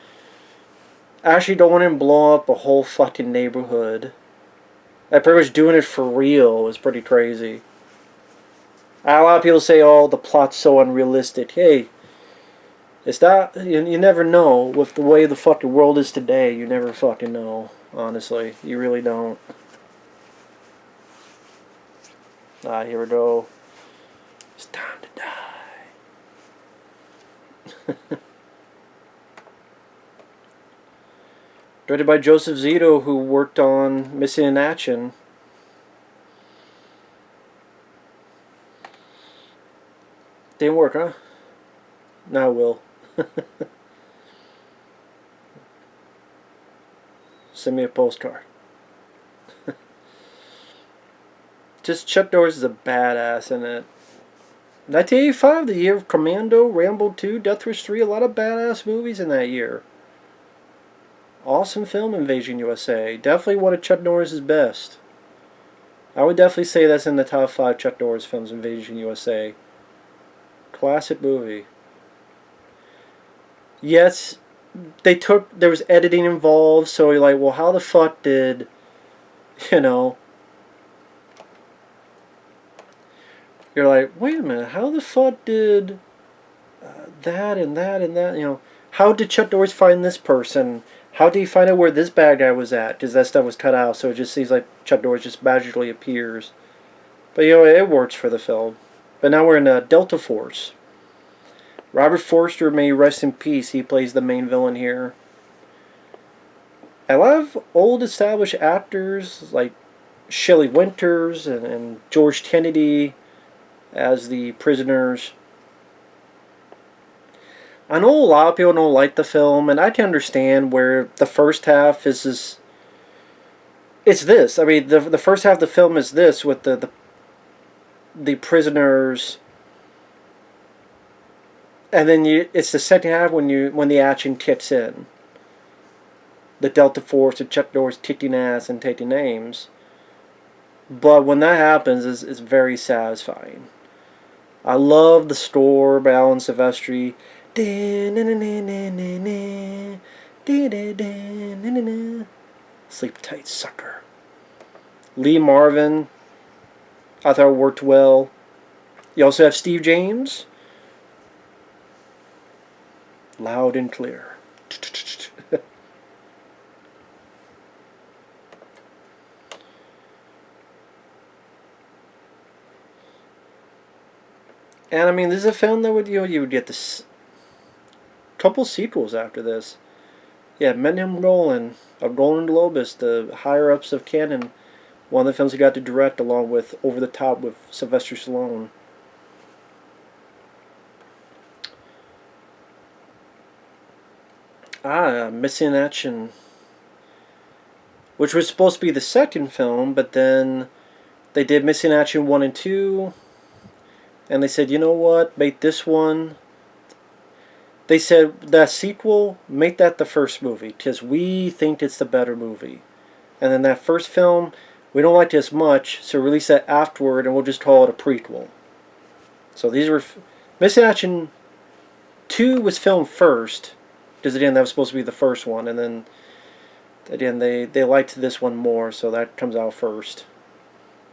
actually don't want to blow up a whole fucking neighborhood. Like, pretty much doing it for real is pretty crazy. A lot of people say, oh, the plot's so unrealistic. Hey, it's not, you never know. With the way the fucking world is today, you never fucking know. Honestly, you really don't. Here we go. It's time to die. Directed by Joseph Zito, who worked on Missing in Action. Didn't work, huh? Now it will. Send me a postcard. Just Chuck Norris is a badass in it. 1985, the year of Commando, Rambo II, Death Wish 3, a lot of badass movies in that year. Awesome film, Invasion USA. Definitely one of Chuck Norris's best. I would definitely say that's in the top 5 Chuck Norris films, Invasion USA. Classic movie. Yes, there was editing involved, so you're like, well, how the fuck did, you're like, wait a minute, how the fuck did that and that and that, how did Chuck Norris find this person? How did he find out where this bad guy was at? Because that stuff was cut out, so it just seems like Chuck Norris just magically appears. But you know, it works for the film. But now we're in Delta Force. Robert Forster, may rest in peace. He plays the main villain here. A lot of old established actors like Shelley Winters and George Kennedy as the prisoners. I know a lot of people don't like the film, and I can understand where the first half is this. It's this. I mean, the first half of the film is this with the prisoners, and then it's the second half when the action kicks in. The Delta Force, the Chuck Norris kicking ass and taking names. But when that happens, it's very satisfying. I love the score by Alan Silvestri. Sleep tight, sucker. Lee Marvin, I thought it worked well. You also have Steve James. Loud and clear. And I mean, this is a film that would you would get this couple sequels after this. Yeah, Menhem Golan of Golan Globus, the higher ups of canon, one of the films he got to direct along with Over the Top with Sylvester Stallone. Missing in Action, which was supposed to be the second film, but then they did Missing in Action 1 and 2. And they said, you know what, make this one. They said, that sequel, make that the first movie, because we think it's the better movie. And then that first film, we don't like it as much, so release that afterward, and we'll just call it a prequel. So these were... Missing Action 2 was filmed first, because again, that was supposed to be the first one, and then, again, they liked this one more, so that comes out first.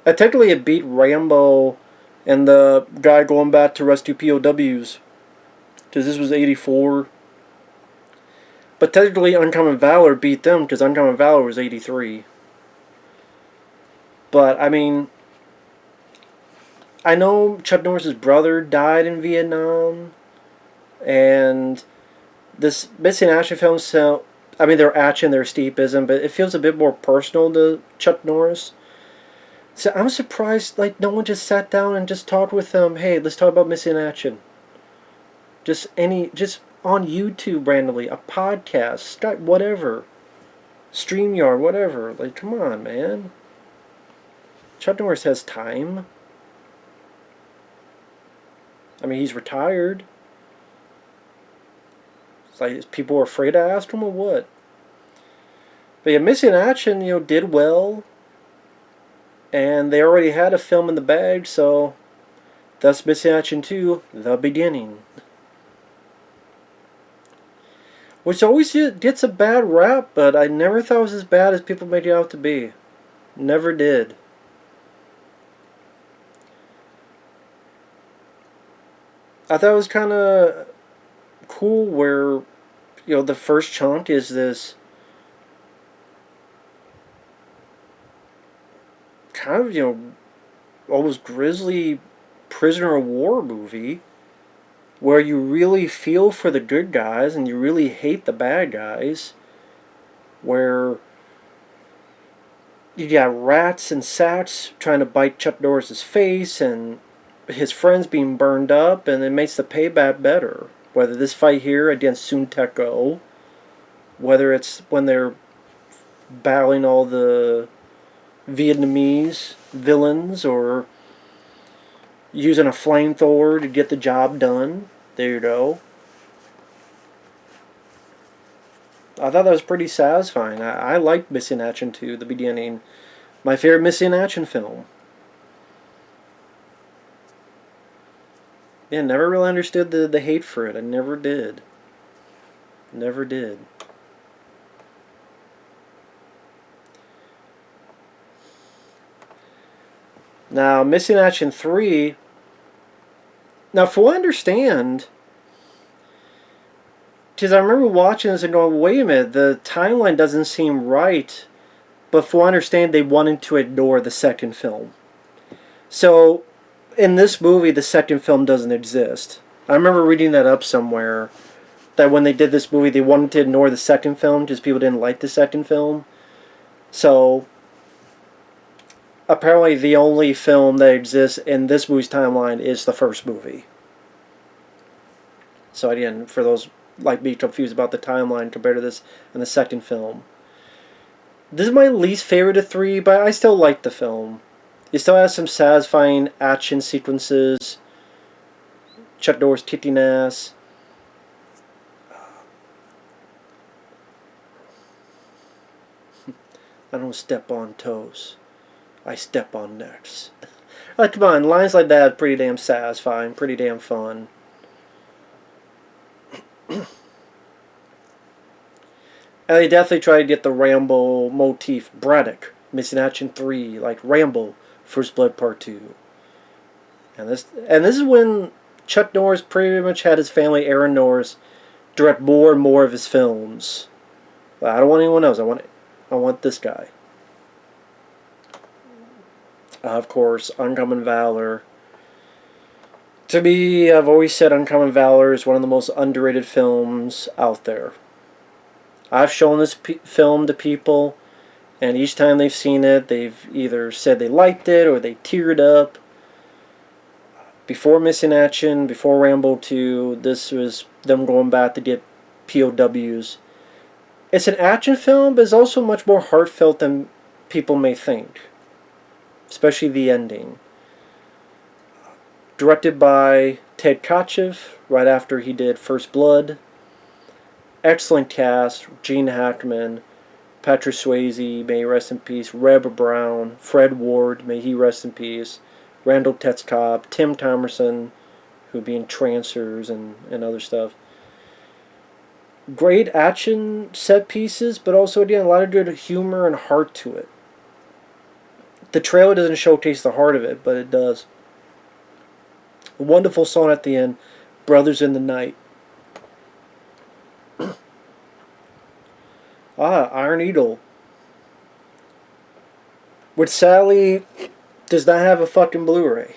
Technically, it beat Rambo and the guy going back to rescue POWs, because this was 84. But technically Uncommon Valor beat them, because Uncommon Valor was 83. But, I mean, I know Chuck Norris' brother died in Vietnam, and this Missing Action film, so, I mean, they're action, they're escapism, but it feels a bit more personal to Chuck Norris. So I'm surprised, like, no one just sat down and just talked with them. Hey, let's talk about Missing Action. Just on YouTube randomly, a podcast, Skype, whatever, StreamYard, whatever. Like, come on, man. Chuck Norris has time. I mean, he's retired. It's like, people are afraid to ask him or what? But yeah, Missing Action, did well. And they already had a film in the bag, so that's Missing Action 2, The Beginning. Which always gets a bad rap, but I never thought it was as bad as people made it out to be. Never did. I thought it was kind of cool where, the first chunk is this kind of, almost grisly prisoner of war movie where you really feel for the good guys and you really hate the bad guys, where you got rats and sacks trying to bite Chuck Norris' face and his friends being burned up, and it makes the payback better. Whether this fight here against Sun Teko, whether it's when they're battling all the Vietnamese villains, or using a flamethrower to get the job done. There you go. I thought that was pretty satisfying. I liked Missing Action 2, The Beginning. My favorite Missing Action film. Yeah, never really understood the hate for it. I never did. Never did. Now, Missing Action 3... Now, from what I understand... Because I remember watching this and going, wait a minute, the timeline doesn't seem right. But from what I understand, they wanted to ignore the second film. So, in this movie, the second film doesn't exist. I remember reading that up somewhere, that when they did this movie, they wanted to ignore the second film because people didn't like the second film. So, apparently the only film that exists in this movie's timeline is the first movie. So again, for those like me confused about the timeline compared to this and the second film. This is my least favorite of three, but I still like the film. It still has some satisfying action sequences. Chuck Norris kicking ass. I don't step on toes. I step on necks. Like, come on, lines like that are pretty damn satisfying, pretty damn fun. And they definitely try to get the Rambo motif, Braddock, Missing Action 3, like Rambo, First Blood Part 2. And this is when Chuck Norris pretty much had his family, Aaron Norris, direct more and more of his films. But I don't want anyone else. I want this guy. Of course, Uncommon Valor. To me, I've always said Uncommon Valor is one of the most underrated films out there. I've shown this film to people, and each time they've seen it, they've either said they liked it or they teared up. Before Missing Action, before Rambo 2, this was them going back to get POWs. It's an action film, but it's also much more heartfelt than people may think. Especially the ending. Directed by Ted Kotcheff, right after he did First Blood. Excellent cast. Gene Hackman, Patrick Swayze, may he rest in peace. Reb Brown, Fred Ward, may he rest in peace. Randall Tetzcobb, Tim Thomerson, who would be in Trancers and other stuff. Great action set pieces, but also, again, a lot of good humor and heart to it. The trailer doesn't showcase the heart of it, but it does. A wonderful song at the end, Brothers in the Night. Iron Eagle. Which sadly does not have a fucking Blu-ray.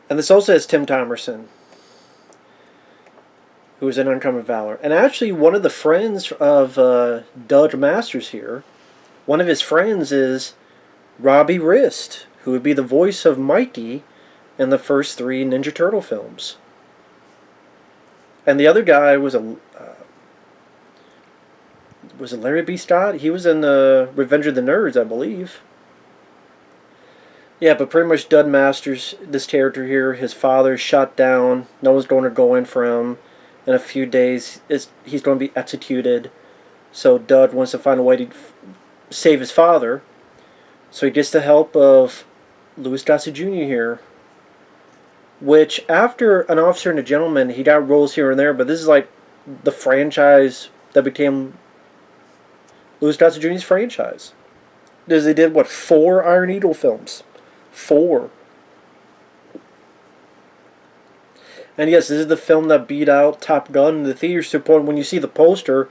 And this also has Tim Thomerson, who was in Uncommon Valor. And actually, one of the friends of Doug Masters here, one of his friends is Robbie Rist, who would be the voice of Mikey in the first 3 Ninja Turtle films. And the other guy was it Larry B. Scott? He was in Revenge of the Nerds, I believe. Yeah, but pretty much Doug Masters, this character here, his father shot down. No one's going to go in for him. In a few days, he's going to be executed. So Doug wants to find a way to save his father. So he gets the help of Louis Gossett Jr. here. Which, after An Officer and a Gentleman, he got roles here and there. But this is like the franchise that became Louis Gossett Jr.'s franchise. Because they did, 4 Iron Eagle films? 4. And yes, this is the film that beat out Top Gun in the theaters to the point when you see the poster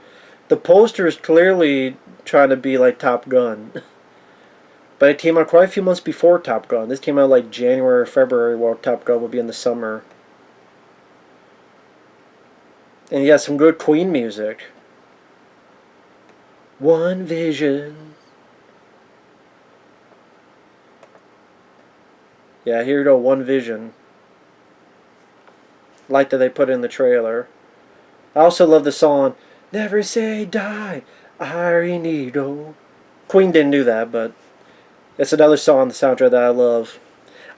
is clearly trying to be like Top Gun. But it came out quite a few months before Top Gun. This came out like January or February, while Top Gun would be in the summer. And yeah, some good Queen music. One Vision. Yeah, here you go, One Vision. Like that they put in the trailer. I also love the song Never Say Die, Iron Eagle. Queen didn't do that, but it's another song on the soundtrack that I love.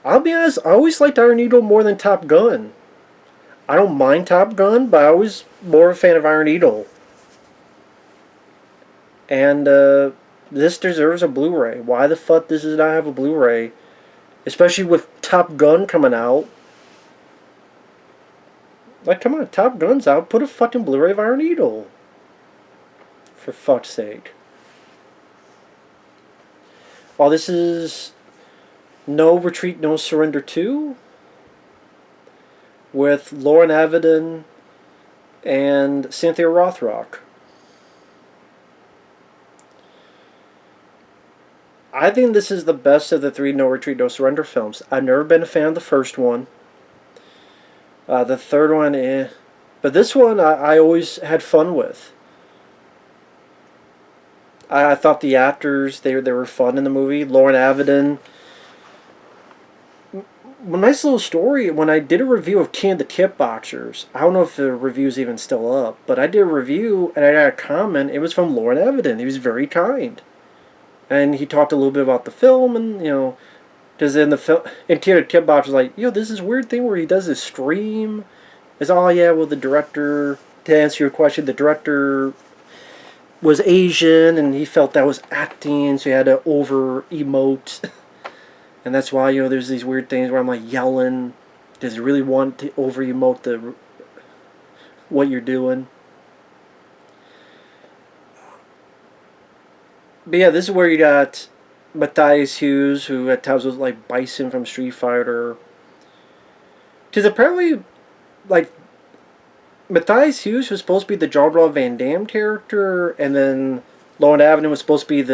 I'll be honest, I always liked Iron Eagle more than Top Gun. I don't mind Top Gun, but I was more a fan of Iron Eagle. And this deserves a Blu-ray. Why the fuck does it not have a Blu-ray? Especially with Top Gun coming out. Like, come on, Top Gun's out. Put a fucking Blu-ray of Iron Eagle. For fuck's sake. Well, this is No Retreat, No Surrender 2. With Lauren Avedon, and Cynthia Rothrock. I think this is the best of the three No Retreat, No Surrender films. I've never been a fan of the first one. The third one, eh. But this one, I always had fun with. I thought the actors, they were fun in the movie. Lauren Avedon. A nice little story. When I did a review of King of the Kickboxers, I don't know if the review's even still up, but I did a review and I got a comment. It was from Lauren Avedon. He was very kind. And he talked a little bit about the film and, because in the film, and King of the Kickboxers was like, this is weird thing where he does this stream. It's, oh yeah, well the director, to answer your question, the director was Asian and he felt that was acting, so he had to over emote. And that's why, there's these weird things where I'm like yelling. Does he really want to over emote what you're doing? But yeah, this is where you got Matthias Hughes, who at times was like Bison from Street Fighter. Because apparently, like, Matthias Hughes was supposed to be the Jean-Claude Van Damme character, and then Lauren Avenue was supposed to be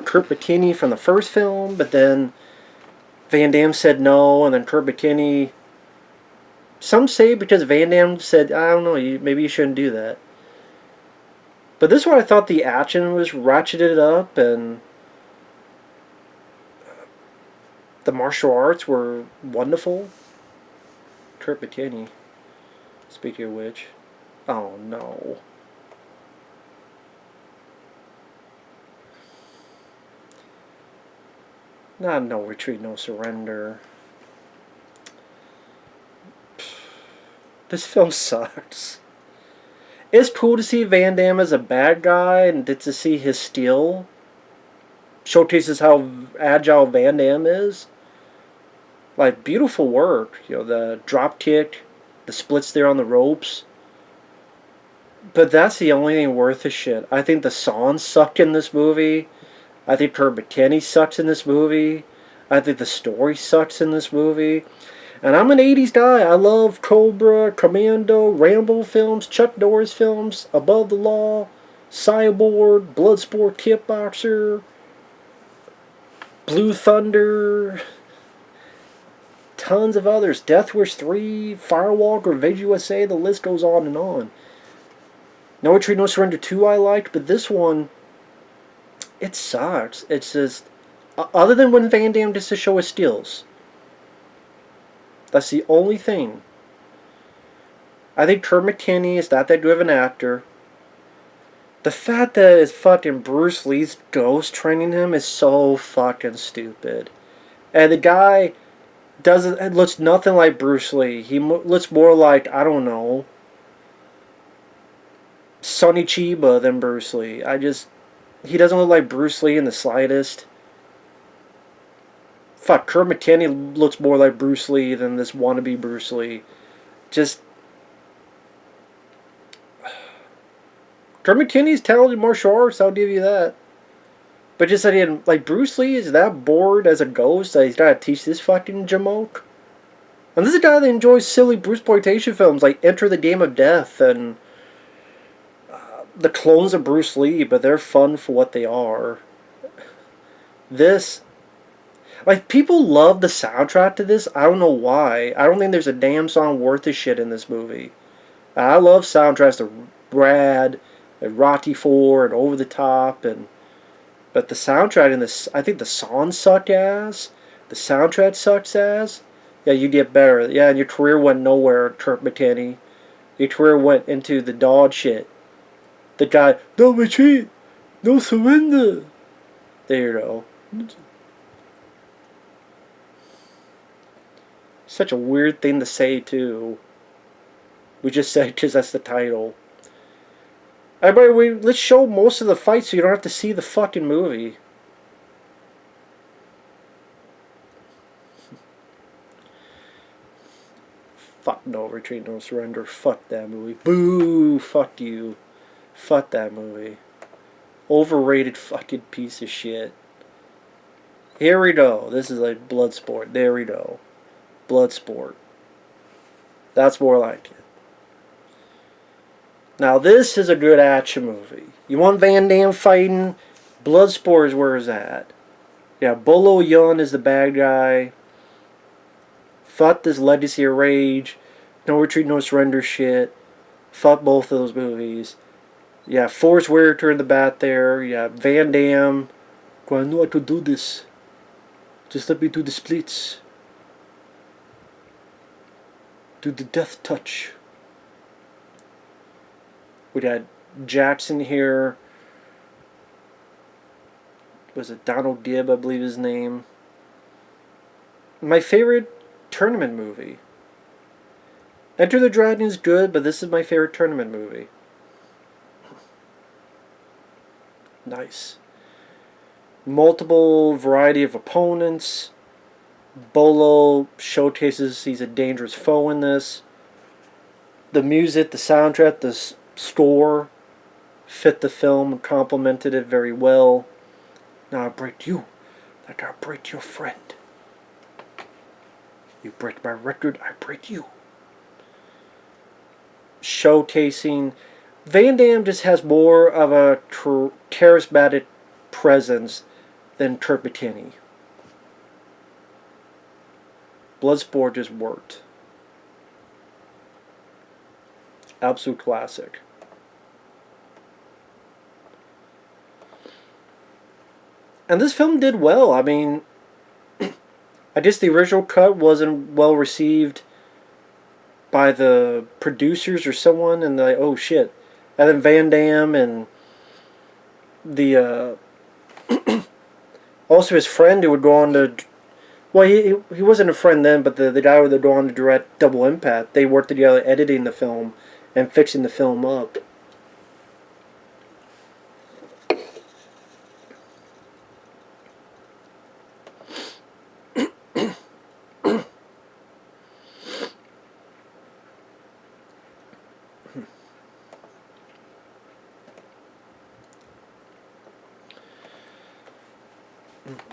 Kurt McKinney from the first film, but then Van Damme said no, and then Kurt McKinney. Some say because Van Damme said, I don't know, maybe you shouldn't do that. But this one I thought the action was ratcheted up, and the martial arts were wonderful. Kurt McKinney. Speaking of which. Oh no. Not No Retreat, No Surrender. This film sucks. It's cool to see Van Damme as a bad guy and to see his skill. Showcases how agile Van Damme is. Like, beautiful work. The drop kick, the splits there on the ropes. But that's the only thing worth a shit. I think the songs suck in this movie. I think Kurt McKinney sucks in this movie. I think the story sucks in this movie. And I'm an 80s guy. I love Cobra, Commando, Rambo films, Chuck Norris films, Above the Law, Cyborg, Bloodsport, Kickboxer, Blue Thunder, tons of others. Death Wish 3, Firewalk, Revenge USA, the list goes on and on. No Retreat, No Surrender 2 I liked, but this one, it sucks. It's just, other than when Van Damme gets to show his skills. That's the only thing. I think Kurt McKinney is not that good of an actor. The fact that it's fucking Bruce Lee's ghost training him is so fucking stupid. And the guy looks nothing like Bruce Lee. He looks more like, I don't know, Sonny Chiba than Bruce Lee. He doesn't look like Bruce Lee in the slightest. Fuck, Kurt McKinney looks more like Bruce Lee than this wannabe Bruce Lee. Kurt McKinney's talented martial arts, I'll give you that. But just that Bruce Lee is that bored as a ghost that he's got to teach this fucking jamoke. And this is a guy that enjoys silly Bruceploitation films like Enter the Game of Death and the clones of Bruce Lee, but they're fun for what they are. People love the soundtrack to this. I don't know why. I don't think there's a damn song worth of shit in this movie. I love soundtracks to Brad and Rocky 4 and Over the Top, but the soundtrack in this, I think the songs suck ass. The soundtrack sucks ass. Yeah, you get better. Yeah, and your career went nowhere, Kurt McKinney. Your career went into the dog shit. The guy, no retreat, no surrender. There you go. Such a weird thing to say, too. We just said because that's the title. Everybody, let's show most of the fights so you don't have to see the fucking movie. Fuck No Retreat, No Surrender. Fuck that movie. Boo! Fuck you. Fuck that movie. Overrated fucking piece of shit. Here we go. This is like Bloodsport. There we go. Bloodsport. That's more like it. Now this is a good action movie. You want Van Damme fighting? Bloodsport is where it's at. Yeah, Bolo Young is the bad guy. Fuck this Legacy of Rage, No Retreat, No Surrender shit. Fuck both of those movies. Yeah, Forrest Whitaker in the bat there. Yeah, Van Damme. I know how to do this. Just let me do the splits. Do the death touch. We got Jackson here. Was it Donald Gibb, I believe his name. My favorite tournament movie. Enter the Dragon is good, but this is my favorite tournament movie. Nice. Multiple variety of opponents. Bolo showcases he's a dangerous foe in this. The music, the soundtrack, the score fit the film and complemented it very well. Now I break you like I break your friend. You break my record, I break you. Showcasing. Van Damme just has more of a charismatic presence than Turpentini. Bloodsport just worked. Absolute classic. And this film did well. I mean, I guess the original cut wasn't well received by the producers or someone, and they're like, oh shit. And then Van Damme and the also his friend who would go on to, well, he wasn't a friend then, but the guy who would go on to direct Double Impact, they worked together editing the film and fixing the film up.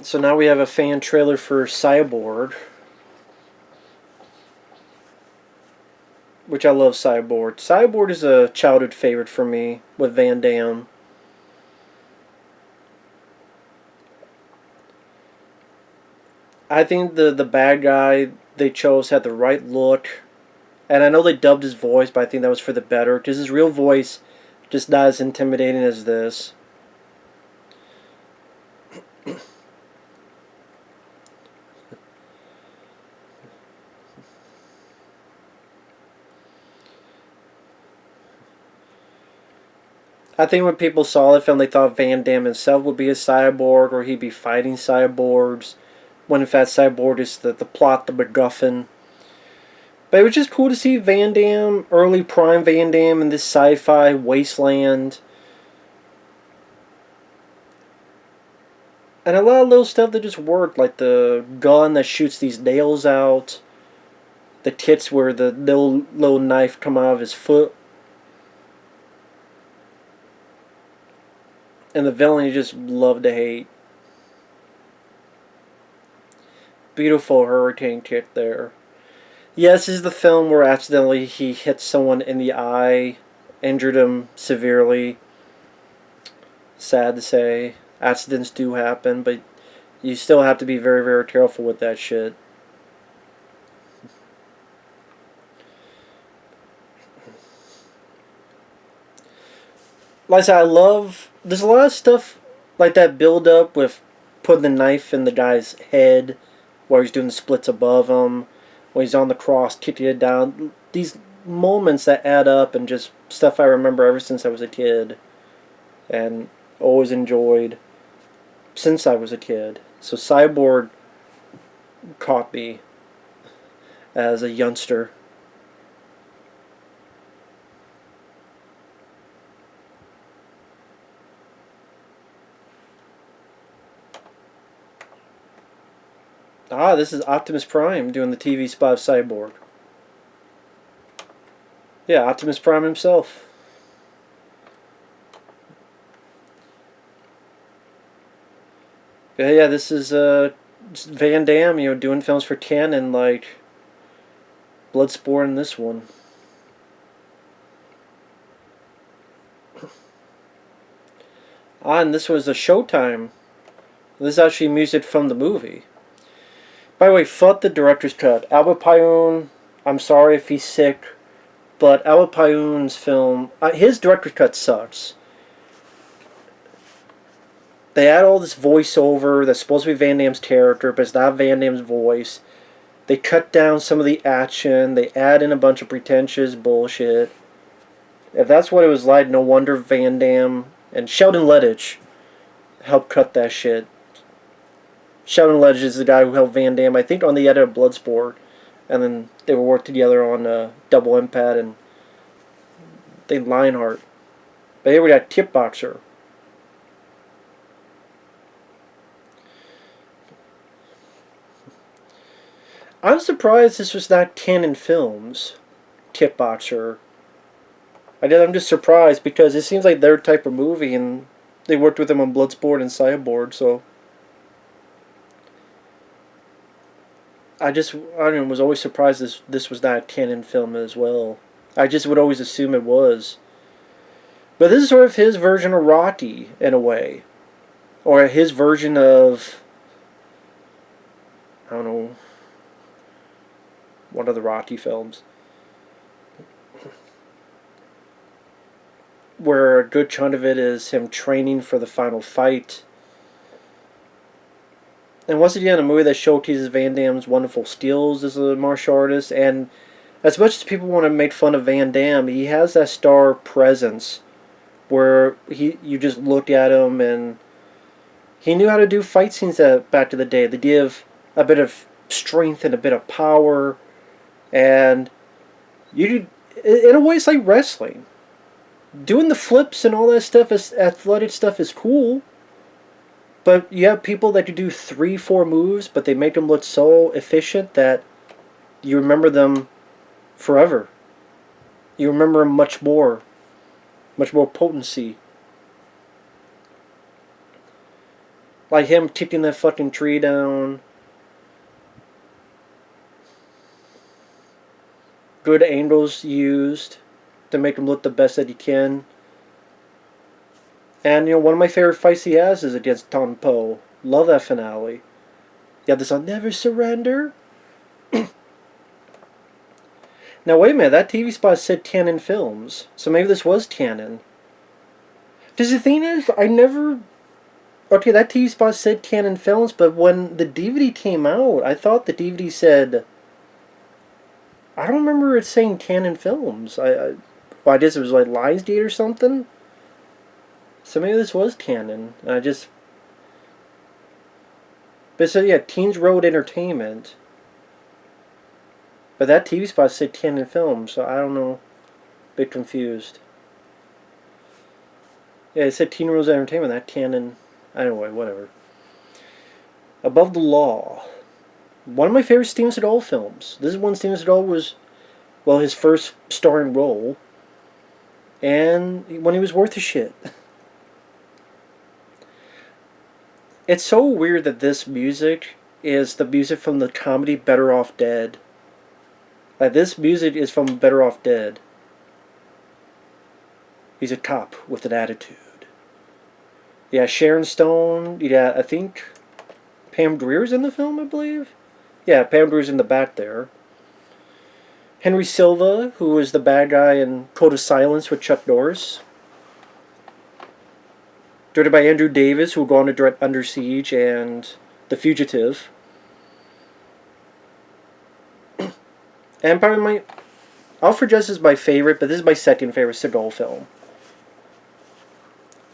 So now we have a fan trailer for Cyborg, which I love. Cyborg. Cyborg is a childhood favorite for me with Van Damme. I think the bad guy they chose had the right look, and I know they dubbed his voice, but I think that was for the better because his real voice just not as intimidating as this. I think when people saw the film, they thought Van Damme himself would be a cyborg, or he'd be fighting cyborgs, when in fact Cyborg is the plot, the MacGuffin. But it was just cool to see Van Damme, early prime Van Damme, in this sci-fi wasteland. And a lot of little stuff that just worked, like the gun that shoots these nails out, the tits where the little knife come out of his foot. And the villain you just love to hate. Beautiful hurricane kick there. Yes, this is the film where accidentally he hit someone in the eye, injured him severely. Sad to say. Accidents do happen, but you still have to be very, very careful with that shit. Like I said, I love... There's a lot of stuff like that build up with putting the knife in the guy's head while he's doing the splits above him, when he's on the cross, kicking it down. These moments that add up and just stuff I remember ever since I was a kid. And always enjoyed since I was a kid. So Cyborg caught me as a youngster. Ah, this is Optimus Prime doing the TV spot of Cyborg. Yeah, Optimus Prime himself. Yeah, this is Van Damme, you know, doing films for Ken, and like Bloodsport in this one. Ah, and this was a Showtime. This is actually music from the movie. By the way, fuck the director's cut. Albert Payun, I'm sorry if he's sick, but Albert Payun's film, his director's cut sucks. They add all this voiceover that's supposed to be Van Damme's character, but it's not Van Damme's voice. They cut down some of the action. They add in a bunch of pretentious bullshit. If that's what it was like, no wonder Van Damme and Sheldon Lettich helped cut that shit. Sheldon Lettich is the guy who helped Van Damme, I think, on the edit of Bloodsport. And then they would work together on Double Impact and they Lionheart. But here we got Kickboxer. I'm surprised this was not Canon Films, Kickboxer. I'm just surprised because it seems like their type of movie, and they worked with them on Bloodsport and Cyborg, so I was always surprised this was not Canon Film as well. I just would always assume it was. But this is sort of his version of Rocky, in a way. Or his version of, I don't know, one of the Rocky films. Where a good chunk of it is him training for the final fight. And once again, a movie that showcases Van Damme's wonderful skills as a martial artist. And as much as people want to make fun of Van Damme, he has that star presence where you just look at him and he knew how to do fight scenes back to the day. They give a bit of strength and a bit of power. And in a way, it's like wrestling. Doing the flips and all that stuff, athletic stuff, is cool. But you have people that can do 3-4 moves, but they make them look so efficient that you remember them forever. You remember them much more potency. Like him kicking that fucking tree down. Good angles used to make him look the best that he can. And, one of my favorite fights he has is against Tom Poe. Love that finale. You have this on Never Surrender. Now, wait a minute. That TV spot said Canon Films. So maybe this was Canon. Because the thing is, okay, that TV spot said Canon Films, but when the DVD came out, I thought the DVD said... I don't remember it saying Canon Films. I guess it was like Lionsgate or something. So maybe this was Canon. But so yeah, Teens Road Entertainment. But that TV spot said Canon Films, so I don't know. Bit confused. Yeah, it said Teen Road Entertainment, that Canon. Anyway, whatever. Above the Law. One of my favorite Steven Seagal films. This is when Steven Seagal was, well, his first starring role. And when he was worth a shit. It's so weird that this music is the music from the comedy Better Off Dead. Like, this music is from Better Off Dead. He's a cop with an attitude. Yeah, Sharon Stone. Yeah, I think Pam Grier's in the film, I believe. Yeah, Pam Grier's in the back there. Henry Silva, who was the bad guy in Code of Silence with Chuck Norris. Directed by Andrew Davis, who would go on to direct Under Siege and The Fugitive. And probably Out for Justice is my favorite, but this is my second favorite Seagal film.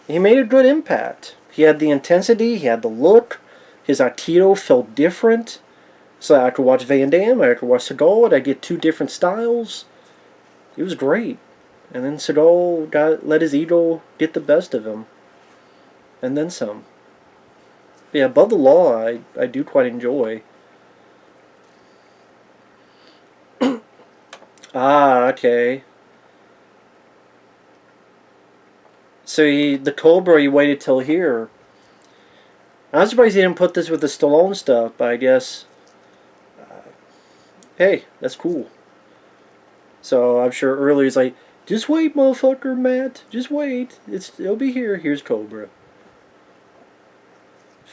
He made a good impact. He had the intensity, he had the look, his Aikido felt different. So I could watch Van Damme, I could watch Seagal, and I get two different styles. It was great. And then Seagal let his ego get the best of him. And then some. But yeah, Above the Law, I do quite enjoy. Ah, okay. So the Cobra, you waited till here. I'm surprised he didn't put this with the Stallone stuff, but I guess... hey, that's cool. So I'm sure earlier he's like, just wait, motherfucker, Matt. Just wait. It'll be here. Here's Cobra.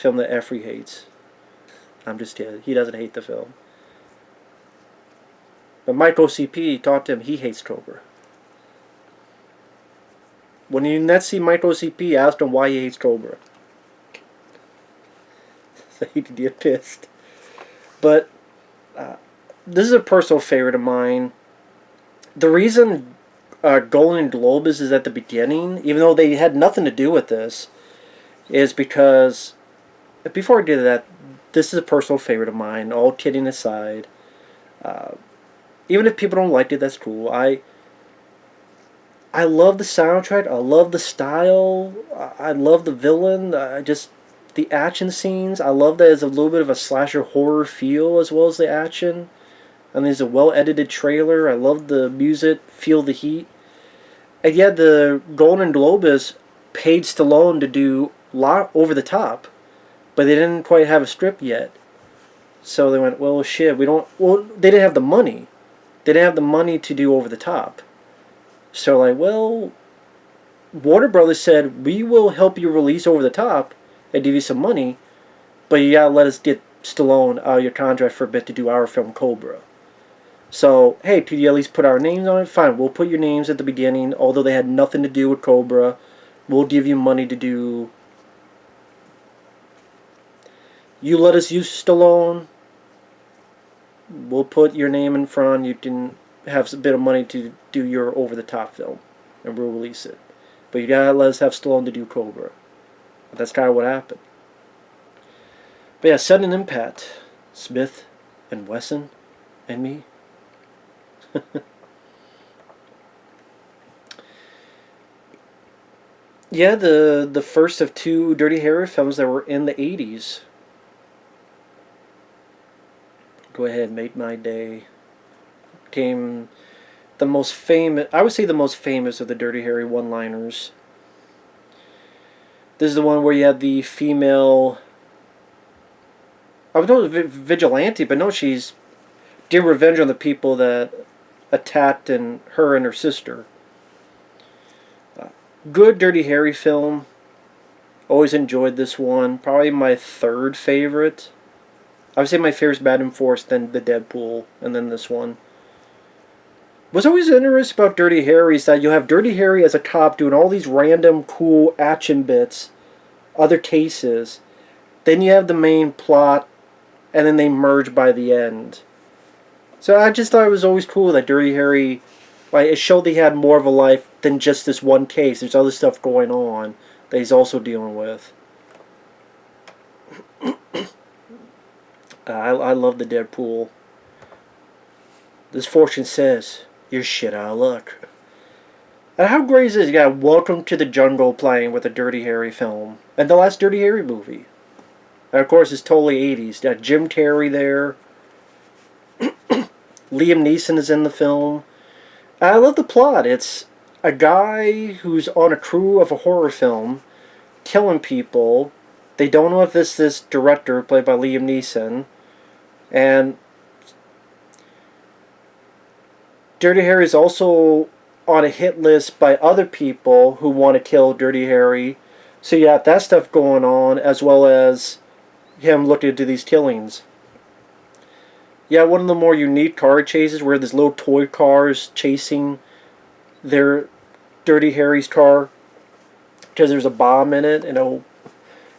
film that Efree hates. I'm just kidding. He doesn't hate the film. But Mike OCP talked to him. He hates Cobra. When you next see Mike OCP, ask him why he hates Cobra. So he'd get pissed. But this is a personal favorite of mine. The reason Golden Globe is at the beginning, even though they had nothing to do with this, is because, before I did that, this is a personal favorite of mine, all kidding aside. Even if people don't like it, that's cool. I love the soundtrack, I love the style, I love the villain, the action scenes. I love that it's a little bit of a slasher horror feel as well as the action. And there's a well-edited trailer. I love the music, Feel the Heat. And yet the Golden Globus paid Stallone to do a lot over the top, but they didn't quite have a script yet. So they went, well, shit, they didn't have the money. They didn't have the money to do over the top. So like, well, Warner Brothers said, we will help you release over the top and give you some money, but you gotta let us get Stallone out of your contract for a bit to do our film Cobra. So, hey, could you at least put our names on it? Fine, we'll put your names at the beginning, although they had nothing to do with Cobra. We'll give you money to do... You let us use Stallone, we'll put your name in front, you can have a bit of money to do your over-the-top film, and we'll release it. But you gotta let us have Stallone to do Cobra. That's kind of what happened. But yeah, sudden impact. Smith and Wesson and me. Yeah, the first of two Dirty Harry films that were in the 80s. Go ahead, make my day. Became the most famous, I would say the most famous of the Dirty Harry one-liners. This is the one where you had the female, I was told it was vigilante, but no, she's getting revenge on the people that attacked her and her sister. Good Dirty Harry film. Always enjoyed this one. Probably my third favorite. I would say my favorite's Bad and Force, then the Deadpool, and then this one. What's always interesting about Dirty Harry is that you have Dirty Harry as a cop doing all these random cool action bits, other cases. Then you have the main plot, and then they merge by the end. So I just thought it was always cool that Dirty Harry, like, it showed he had more of a life than just this one case. There's other stuff going on that he's also dealing with. I love the Deadpool. This fortune says, you're shit out of luck. And how great is this? You got Welcome to the Jungle playing with a Dirty Harry film. And the last Dirty Harry movie. And of course, it's totally 80s. You got Jim Carrey there. Liam Neeson is in the film. And I love the plot. It's a guy who's on a crew of a horror film, killing people. They don't know if it's this director, played by Liam Neeson. And Dirty Harry is also on a hit list by other people who want to kill Dirty Harry. So you got that stuff going on, as well as him looking into these killings. Yeah, one of the more unique car chases where there's little toy cars chasing their Dirty Harry's car because there's a bomb in it, and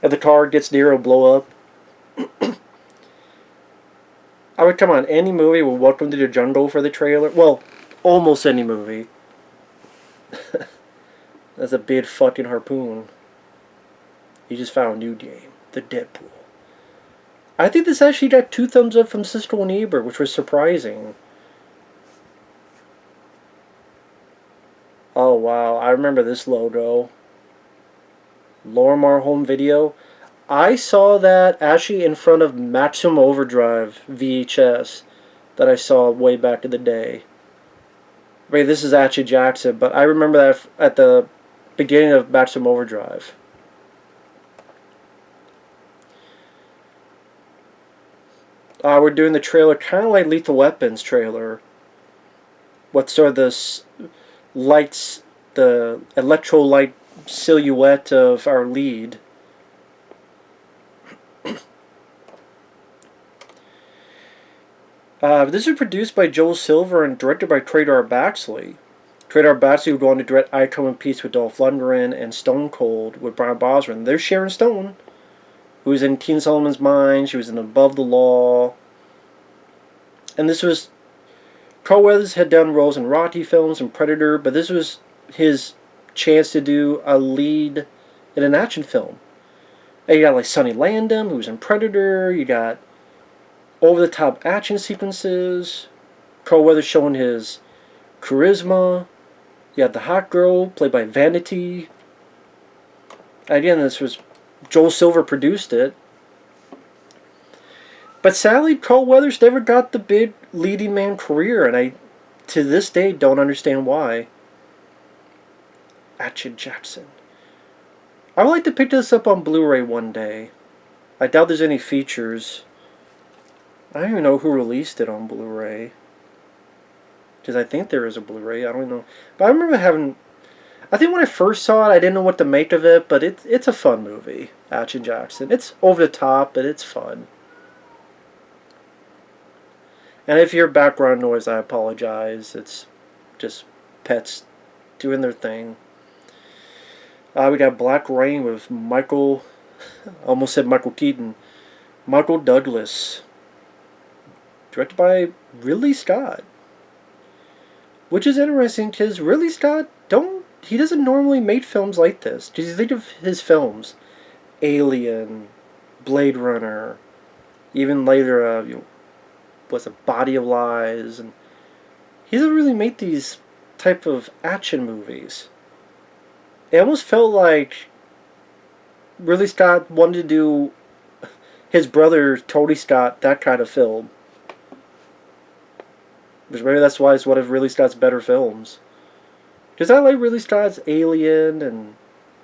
the car gets near, it'll blow up. I would come on any movie with Welcome to the Jungle for the trailer. Well, almost any movie. That's a big fucking harpoon. He just found a new game, the Deadpool. I think this actually got 2 thumbs up from Siskel and Ebert, which was surprising. Oh wow, I remember this logo. Lorimar Home Video. I saw that actually in front of Maximum Overdrive VHS that I saw way back in the day. Wait, this is actually Jackson, but I remember that at the beginning of Maximum Overdrive. We're doing the trailer kind of like Lethal Weapon's trailer. What sort of the lights, the electro light silhouette of our lead. This is produced by Joel Silver and directed by Trader Baxley. Trader Baxley would go on to direct I Come in Peace with Dolph Lundgren and Stone Cold with Brian Bosworth. There's Sharon Stone, who was in Teen Solomon's Mine. She was in Above the Law. And this was... Carl Weathers had done roles in Rocky films and Predator, but this was his chance to do a lead in an action film. And you got like Sonny Landham, who was in Predator. You got over-the-top action sequences. Carl Weathers showing his charisma. You got the hot girl, played by Vanity. Again, this was... Joel Silver produced it. But sadly, Carl Weathers never got the big leading man career, and I, to this day, don't understand why. Action Jackson. I would like to pick this up on Blu-ray one day. I doubt there's any features. I don't even know who released it on Blu-ray. Because I think there is a Blu-ray. I don't know. But I remember having... I think when I first saw it, I didn't know what to make of it, but it's a fun movie, Action Jackson. It's over the top, but it's fun. And if you hear background noise, I apologize. It's just pets doing their thing. We got Black Rain with Michael... I almost said Michael Keaton. Michael Douglas. Directed by Ridley Scott. Which is interesting because Ridley Scott he doesn't normally make films like this. Because you think of his films, Alien, Blade Runner, even later, was a Body of Lies, and he doesn't really make these type of action movies. It almost felt like Ridley Scott wanted to do his brother Tony Scott, that kind of film. Because maybe that's why it's one of Ridley Scott's better films. Because I like Ridley Scott's Alien, and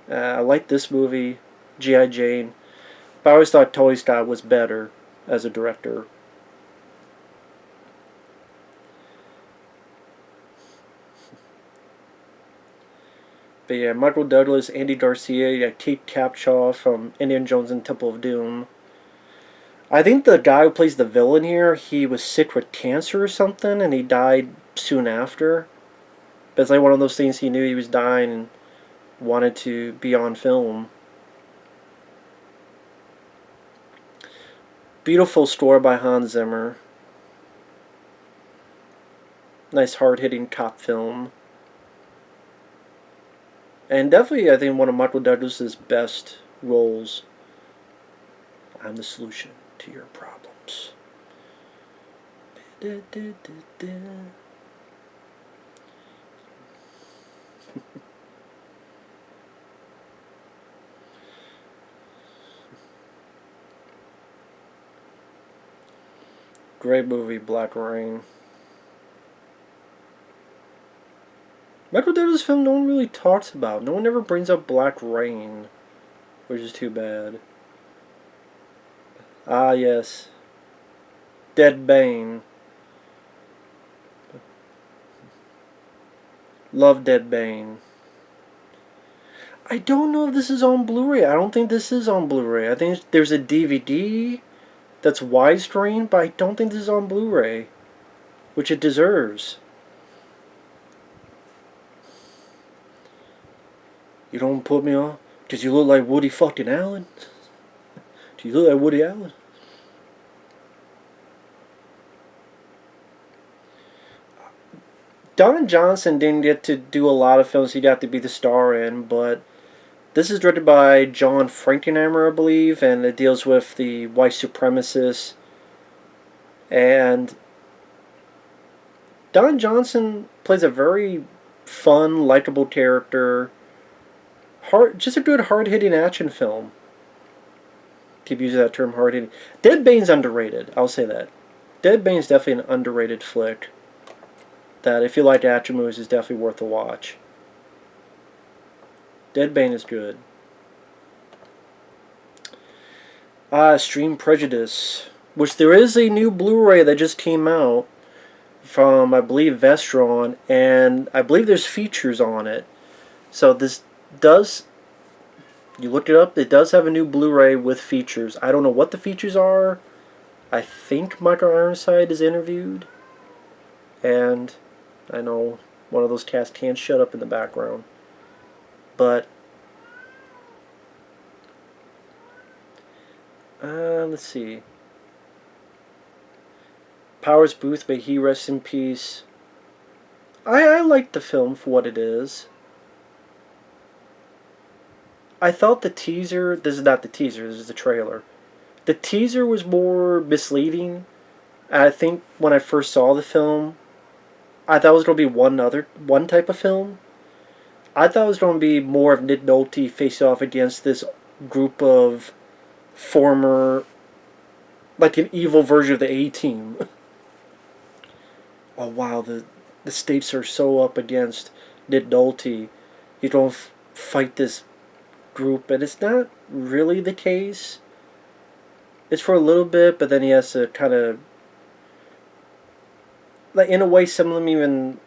I like this movie, G.I. Jane. But I always thought Tony Scott was better as a director. But yeah, Michael Douglas, Andy Garcia, Kate Capshaw from Indiana Jones and Temple of Doom. I think the guy who plays the villain here, he was sick with cancer or something, and he died soon after. But it's like one of those things, he knew he was dying and wanted to be on film. Beautiful score by Hans Zimmer. Nice hard-hitting cop film. And definitely, I think, one of Michael Douglas's best roles. I'm the solution to your problems. Great movie, Black Rain. Michael Douglas' film no one really talks about. No one ever brings up Black Rain, which is too bad. Ah, yes. Dead Bane. Love Dead Bane. I don't know if this is on Blu-ray. I don't think this is on Blu-ray. I think there's a DVD that's widescreen, but I don't think this is on Blu-ray, which it deserves. You don't put me on because you look like Woody fucking Allen. Do you look like Woody Allen? Don Johnson didn't get to do a lot of films he got to be the star in, but this is directed by John Frankenheimer, I believe, and it deals with the white supremacists. And Don Johnson plays a very fun, likable character. Just a good hard-hitting action film. Keep using that term, hard-hitting. Dead Bane's underrated, I'll say that. Dead Bane's definitely an underrated flick. That, if you like action movies, is definitely worth a watch. Dead Bane is good. Extreme Prejudice, which there is a new Blu-ray that just came out from, I believe, Vestron, and I believe there's features on it. So this does, you look it up, it does have a new Blu-ray with features. I don't know what the features are, I think Michael Ironside is interviewed, and I know one of those cats can't shut up in the background. But let's see. Powers Booth, may he rest in peace. I like the film for what it is. I thought the teaser. This is not the teaser. This is the trailer. The teaser was more misleading. I think when I first saw the film, I thought it was going to be one type of film. I thought it was going to be more of Nick Nolte face off against this group of former, like an evil version of the A-Team. Oh wow, the stakes are so up against Nick Nolte. You don't fight this group, and it's not really the case. It's for a little bit, but then he has to kind of, like, in a way, some of them even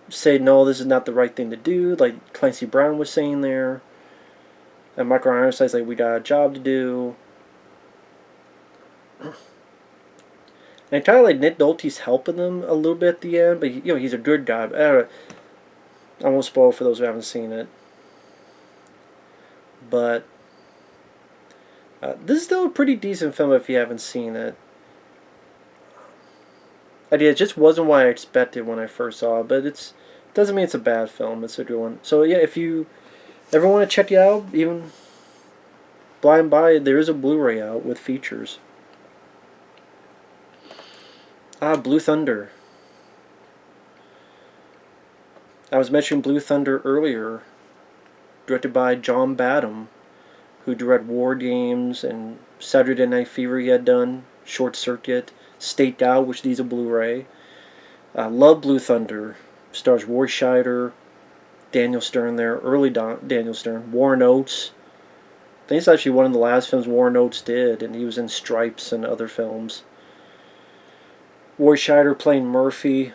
say, no, this is not the right thing to do, like Clancy Brown was saying there. And Michael Ironside's like, we got a job to do. And kind of like Nick Nolte's helping them a little bit at the end, but he's a good guy. I won't spoil for those who haven't seen it. But this is still a pretty decent film if you haven't seen it. It just wasn't what I expected when I first saw it, but it doesn't mean it's a bad film. It's a good one. So yeah, if you ever want to check it out, even blind buy, there is a Blu-ray out with features. Blue Thunder. I was mentioning Blue Thunder earlier, directed by John Badham, who directed War Games and Saturday Night Fever he had done, Short Circuit, Staked Out, which needs a Blu-ray. Love Blue Thunder. Stars Roy Scheider, Daniel Stern there, early Daniel Stern, Warren Oates. I think it's actually one of the last films Warren Oates did, and he was in Stripes and other films. Roy Scheider playing Murphy,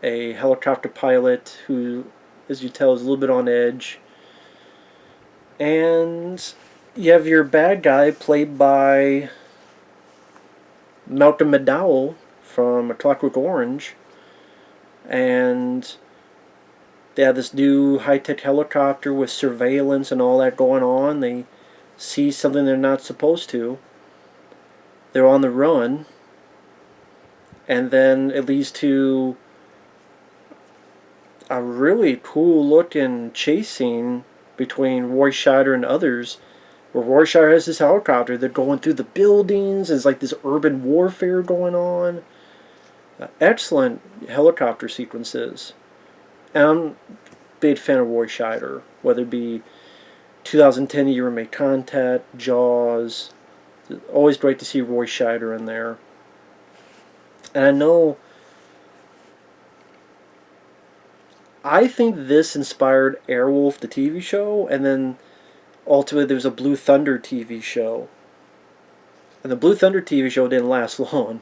a helicopter pilot who, as you tell, is a little bit on edge. And you have your bad guy played by Malcolm McDowell from A Clockwork Orange. And they have this new high-tech helicopter with surveillance and all that going on. They see something they're not supposed to. They're on the run. And then it leads to a really cool-looking chase scene between Roy Scheider and others, where Roy Scheider has this helicopter. They're going through the buildings. There's like this urban warfare going on. Excellent helicopter sequences. And I'm a big fan of Roy Scheider, whether it be 2010 Year Made Contact, Jaws. Always great to see Roy Scheider in there. And I think this inspired Airwolf, the TV show, and then ultimately there was a Blue Thunder TV show. And the Blue Thunder TV show didn't last long.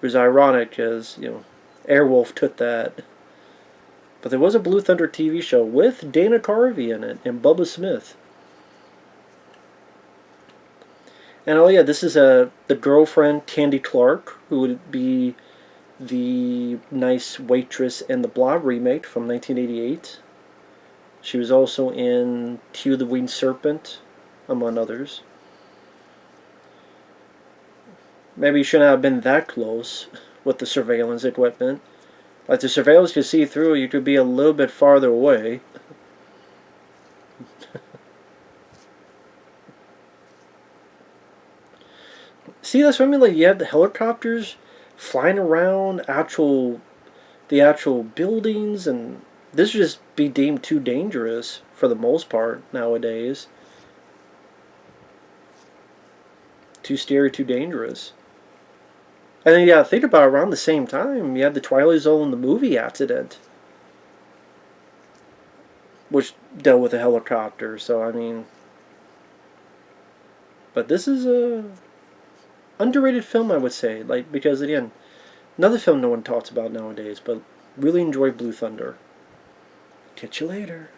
It was ironic because, Airwolf took that. But there was a Blue Thunder TV show with Dana Carvey in it and Bubba Smith. And oh yeah, this is the girlfriend, Candy Clark, who would be the nice waitress in the Blob remake from 1988. She was also in Hugh the Winged Serpent, among others. Maybe you shouldn't have been that close with the surveillance equipment. Like, the surveillance could see through, you could be a little bit farther away. See, that's what I mean. Like, you have the helicopters flying around the actual buildings, and this would just be deemed too dangerous for the most part nowadays. Too scary, too dangerous. And then, yeah, think about it, around the same time, you had the Twilight Zone, the movie accident, which dealt with a helicopter. So, I mean, but this is a underrated film, I would say, like, because again, another film no one talks about nowadays, but really enjoy Blue Thunder. Catch you later.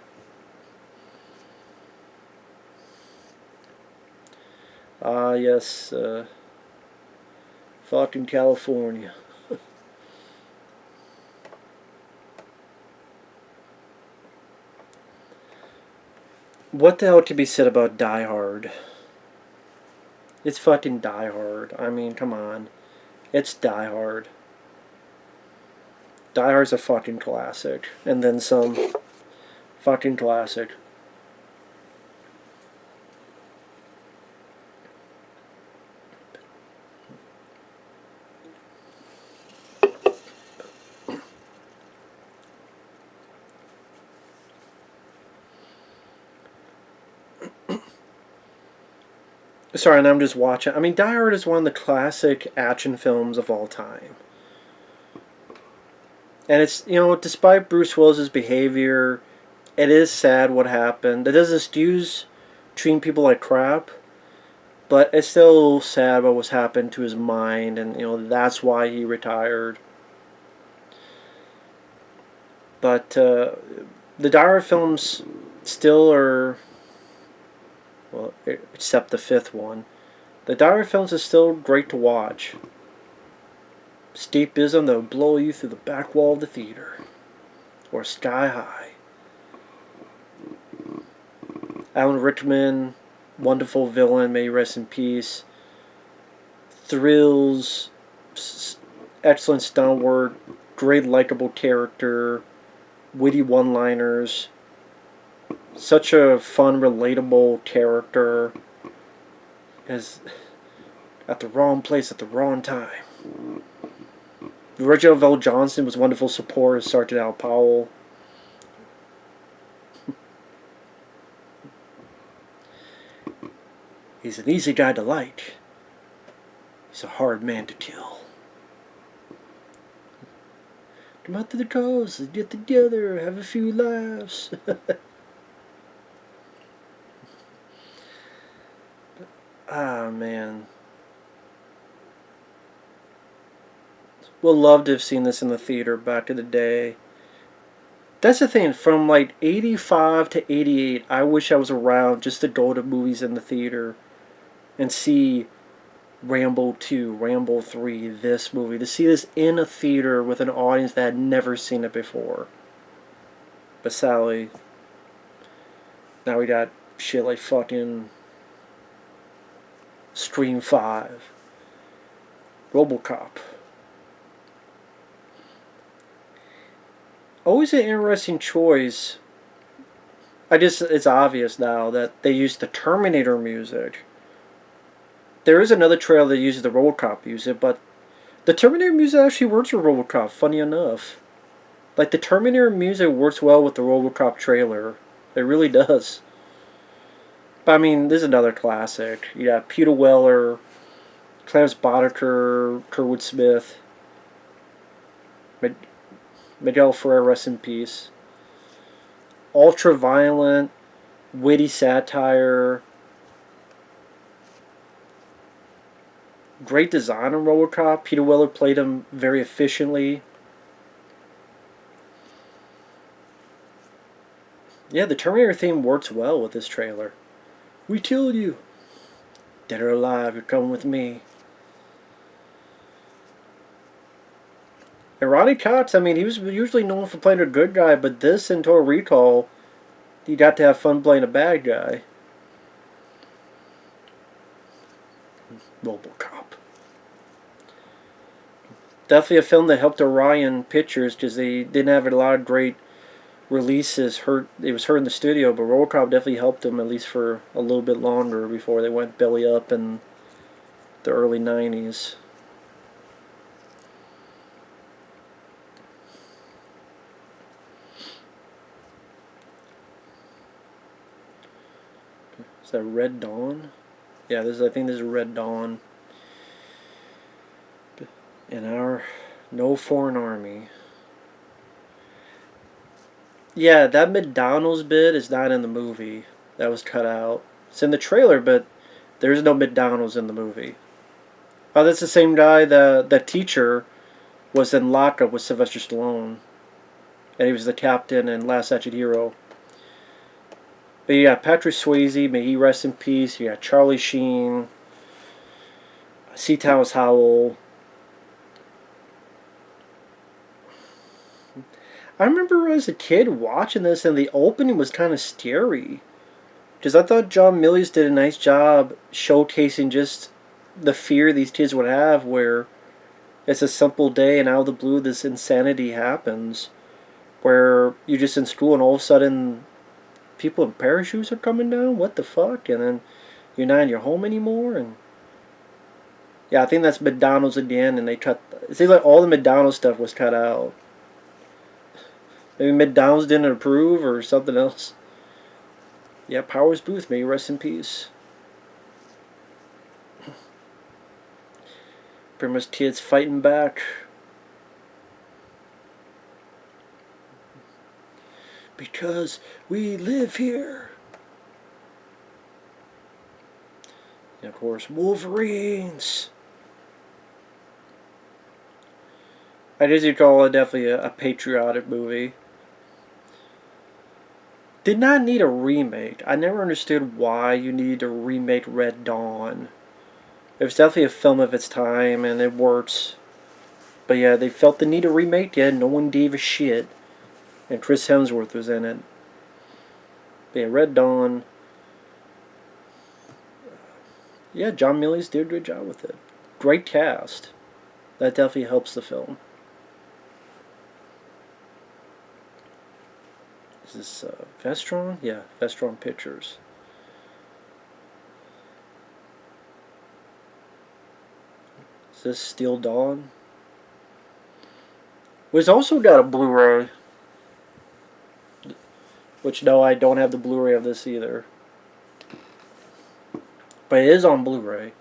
Yes, fucking California. What the hell can be said about Die Hard? It's fucking Die Hard. I mean, come on. It's Die Hard. Die Hard's a fucking classic. And then some. Fucking classic. Sorry, and I'm just watching. I mean, Die Hard is one of the classic action films of all time. And it's, you know, despite Bruce Willis's behavior, it is sad what happened. It does excuse treating people like crap, but it's still sad about what's happened to his mind, and, you know, that's why he retired. But the Die Hard films still are, well, except the fifth one. The Die Hard films are still great to watch. Escapism that will blow you through the back wall of the theater. Or sky high. Alan Rickman, wonderful villain, may he rest in peace. Thrills, excellent stunt work, great likable character, witty one-liners. Such a fun, relatable character. Is at the wrong place at the wrong time. Reginald Vell Johnson was wonderful support as Sergeant Al Powell. He's an easy guy to like. He's a hard man to kill. Come out to the coast, get together, have a few laughs. Ah, man. Would love to have seen this in the theater back in the day. That's the thing, from like 85 to 88, I wish I was around just to go to movies in the theater and see Rambo II, Rambo III, this movie. To see this in a theater with an audience that had never seen it before. But sadly, now we got shit like fucking Scream 5, Robocop. Always an interesting choice. It's obvious now that they used the Terminator music. There is another trailer that uses the Robocop music, but the Terminator music actually works with Robocop, funny enough. Like, the Terminator music works well with the Robocop trailer. It really does. But I mean, this is another classic. You got Peter Weller, Clarence Boddicker, Kurtwood Smith, Miguel Ferrer, rest in peace. Ultra-violent, witty satire. Great design on Robocop. Peter Weller played him very efficiently. Yeah, the Terminator theme works well with this trailer. We killed you. Dead or alive, you're coming with me. And Ronnie Cox, I mean, he was usually known for playing a good guy, but this in Total Recall, he got to have fun playing a bad guy. Robocop. Definitely a film that helped Orion Pictures because they didn't have a lot of great releases. It was hurt in the studio, but Robocop definitely helped them at least for a little bit longer before they went belly up in the early 90s. Is that Red Dawn? Yeah, I think this is Red Dawn. In our No Foreign Army. Yeah, that McDonald's bit is not in the movie. That was cut out. It's in the trailer, but there's no McDonald's in the movie. Oh, that's the same guy. The teacher was in Lockup with Sylvester Stallone. And he was the captain in Last Action Hero. But you got Patrick Swayze, may he rest in peace. You got Charlie Sheen, C. Thomas Howell, I remember as a kid watching this, and the opening was kind of scary. Because I thought John Milius did a nice job showcasing just the fear these kids would have, where it's a simple day and out of the blue this insanity happens, where you're just in school and all of a sudden people in parachutes are coming down. What the fuck? And then you're not in your home anymore. And yeah, I think that's McDonald's again. And they cut. It seems like all the McDonald's stuff was cut out. Maybe McDonald's didn't approve or something else. Yeah, Powers Booth, may you rest in peace. Pretty much kids fighting back. Because we live here. And of course, Wolverines. I guess you'd call it definitely a patriotic movie. Did not need a remake. I never understood why you needed to remake Red Dawn. It was definitely a film of its time and it works. But yeah, they felt the need to remake it. No one gave a shit. And Chris Hemsworth was in it. But yeah, Red Dawn. Yeah, John Milius did a good job with it. Great cast. That definitely helps the film. Is this Vestron? Yeah, Vestron Pictures. Is this Steel Dawn? Which also got a Blu-ray. Which, no, I don't have the Blu-ray of this either. But it is on Blu-ray.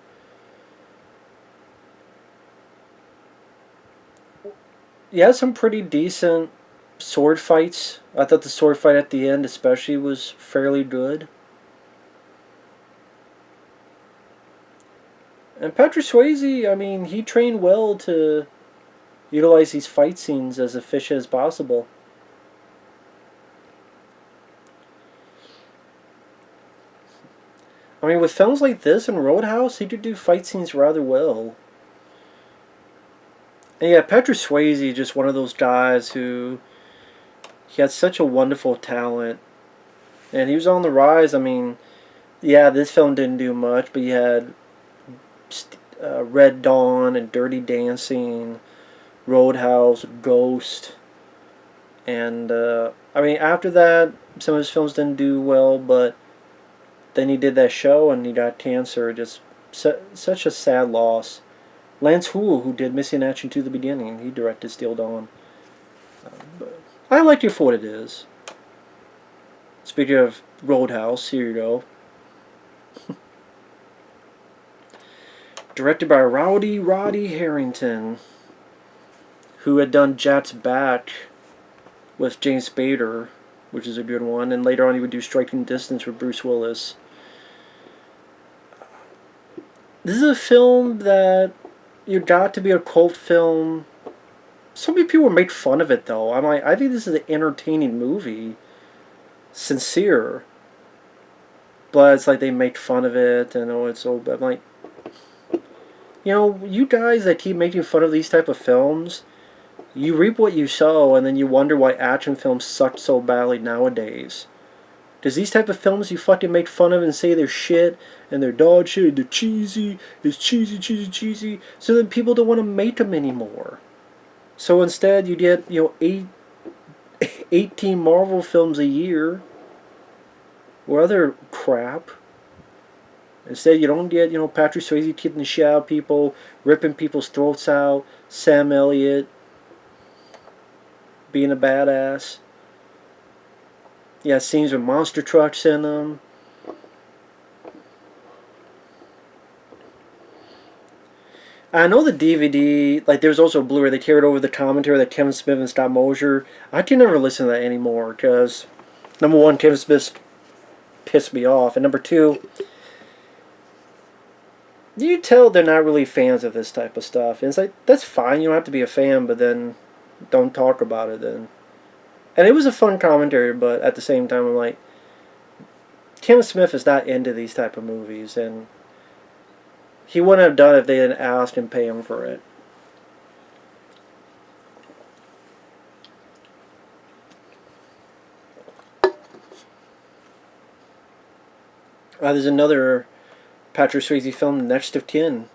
Yeah, some pretty decent sword fights. I thought the sword fight at the end especially was fairly good. And Patrick Swayze, I mean, he trained well to utilize these fight scenes as efficient as possible. I mean, with films like this and Roadhouse, he could do fight scenes rather well. And yeah, Patrick Swayze, just one of those guys who he had such a wonderful talent, and he was on the rise. I mean, yeah, this film didn't do much, but you had Red Dawn and Dirty Dancing, Roadhouse, Ghost, and I mean, after that, some of his films didn't do well, but then he did that show and he got cancer. Just such a sad loss. Lance Hool, who did Missing Action to the Beginning, he directed Steel Dawn. But I liked it for what it is. Speaking of Roadhouse, here you go. Directed by Roddy Harrington, who had done Jat's Back with James Spader, which is a good one, and later on he would do Striking Distance with Bruce Willis. This is a film that you got to be a cult film. So many people make fun of it, though. I'm like, I think this is an entertaining movie. Sincere. But it's like they make fun of it, and oh, it's so bad. I'm like, you know, you guys that keep making fun of these type of films, you reap what you sow, and then you wonder why action films suck so badly nowadays. Does these type of films you fucking make fun of and say they're shit, and they're dog shit, they're cheesy, it's cheesy, so then people don't want to make them anymore. So instead you get, you know, 18 Marvel films a year, or other crap. Instead you don't get, you know, Patrick Swayze kicking the shit out of people, ripping people's throats out, Sam Elliott being a badass. Yeah, scenes with monster trucks in them. I know the DVD, like there's also a Blu-ray, they carried over the commentary that Kevin Smith and Scott Mosier. I can never listen to that anymore because, number one, Kevin Smith pissed me off, and number two, you tell they're not really fans of this type of stuff. And it's like, that's fine, you don't have to be a fan, but then don't talk about it then. And it was a fun commentary, but at the same time, I'm like, Kevin Smith is not into these type of movies, and he wouldn't have done it if they didn't ask and pay him for it. There's another Patrick Swayze film, Next of Kin,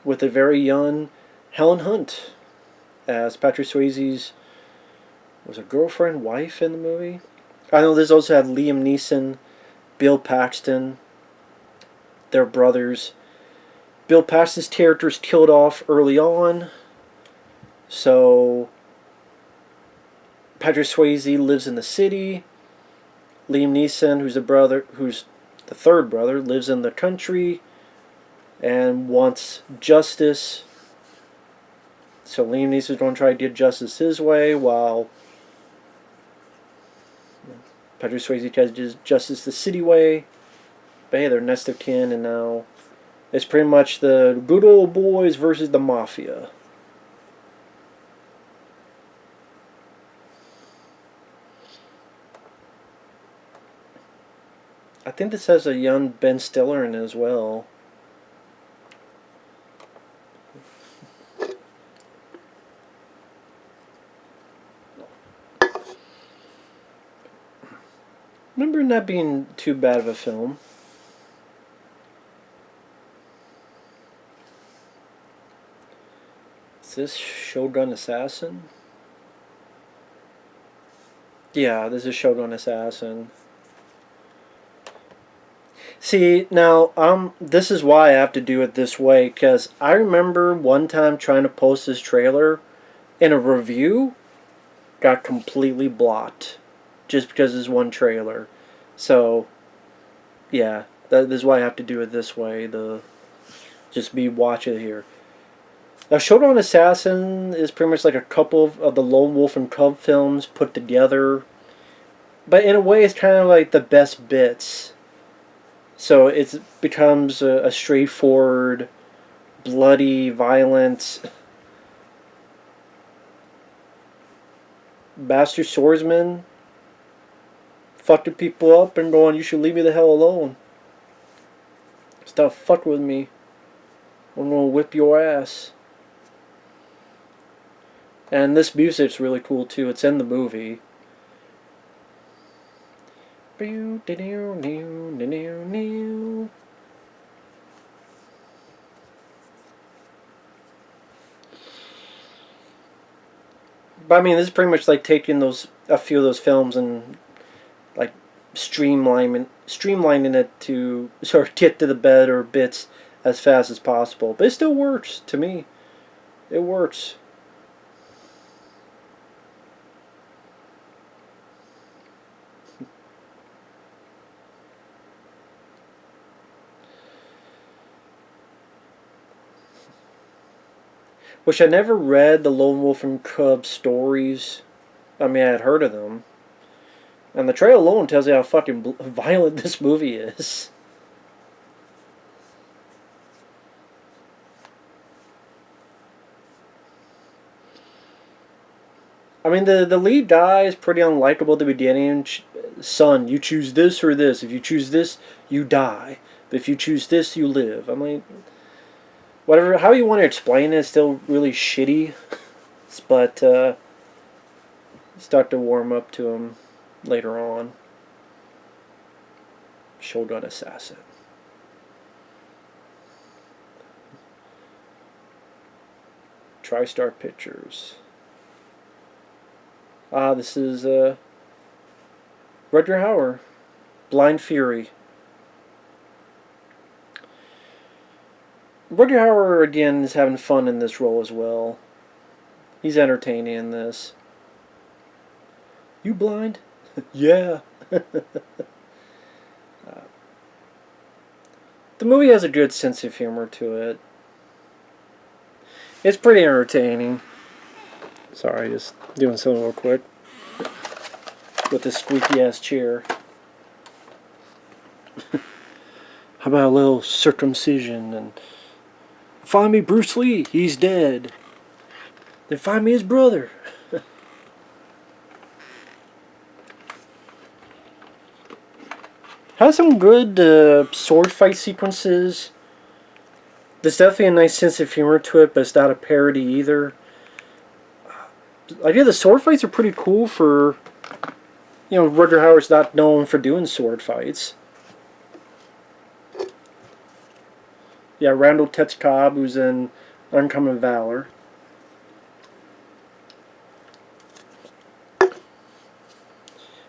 with a very young Helen Hunt as Patrick Swayze's was a girlfriend, wife in the movie. I know this also had Liam Neeson, Bill Paxton, their brothers. Bill Paxton's character is killed off early on, so Patrick Swayze lives in the city. Liam Neeson, who's the third brother, lives in the country and wants justice. So Liam Neeson's going to try to get justice his way, while Patrick Swayze tries to do justice the city way. But hey, they're next of kin, and now it's pretty much the good old boys versus the mafia. I think this has a young Ben Stiller in it as well. Remember not being too bad of a film. Is this Shogun Assassin? Yeah, this is Shogun Assassin. See, now, this is why I have to do it this way, because I remember one time trying to post this trailer, and a review got completely blocked, just because it's one trailer. So, yeah, this is why I have to do it this way, to just be watching it here. Now, Shogun Assassin is pretty much like a couple of the Lone Wolf and Cub films put together, but in a way it's kind of like the best bits. So it becomes a straightforward, bloody, violent bastard swordsman fucking people up and going, "You should leave me the hell alone. Stop fucking with me. I'm gonna whip your ass." And this music's really cool too. It's in the movie. But I mean, this is pretty much like taking a few of those films and like streamlining it to sort of get to the better bits as fast as possible. But it still works to me. It works. Which I never read the Lone Wolf and Cub stories. I mean, I had heard of them. And the trailer alone tells you how fucking violent this movie is. I mean, the lead guy is pretty unlikable at the beginning. Son, you choose this or this. If you choose this, you die. But if you choose this, you live. I'm like, whatever, how you want to explain it, it's still really shitty. But start to warm up to him later on. Shogun Assassin. TriStar Pictures. This is Rutger Hauer, Blind Fury. Rutger Hauer, again, is having fun in this role as well. He's entertaining in this. You blind? Yeah. The movie has a good sense of humor to it. It's pretty entertaining. Sorry, just doing something real quick with this squeaky ass chair. How about a little circumcision and find me Bruce Lee, he's dead. Then find me his brother. Has some good sword fight sequences. There's definitely a nice sense of humor to it, but it's not a parody either. The sword fights are pretty cool for, Rutger Hauer's not known for doing sword fights. Yeah, Randall Cobb, who's in Uncommon Valor.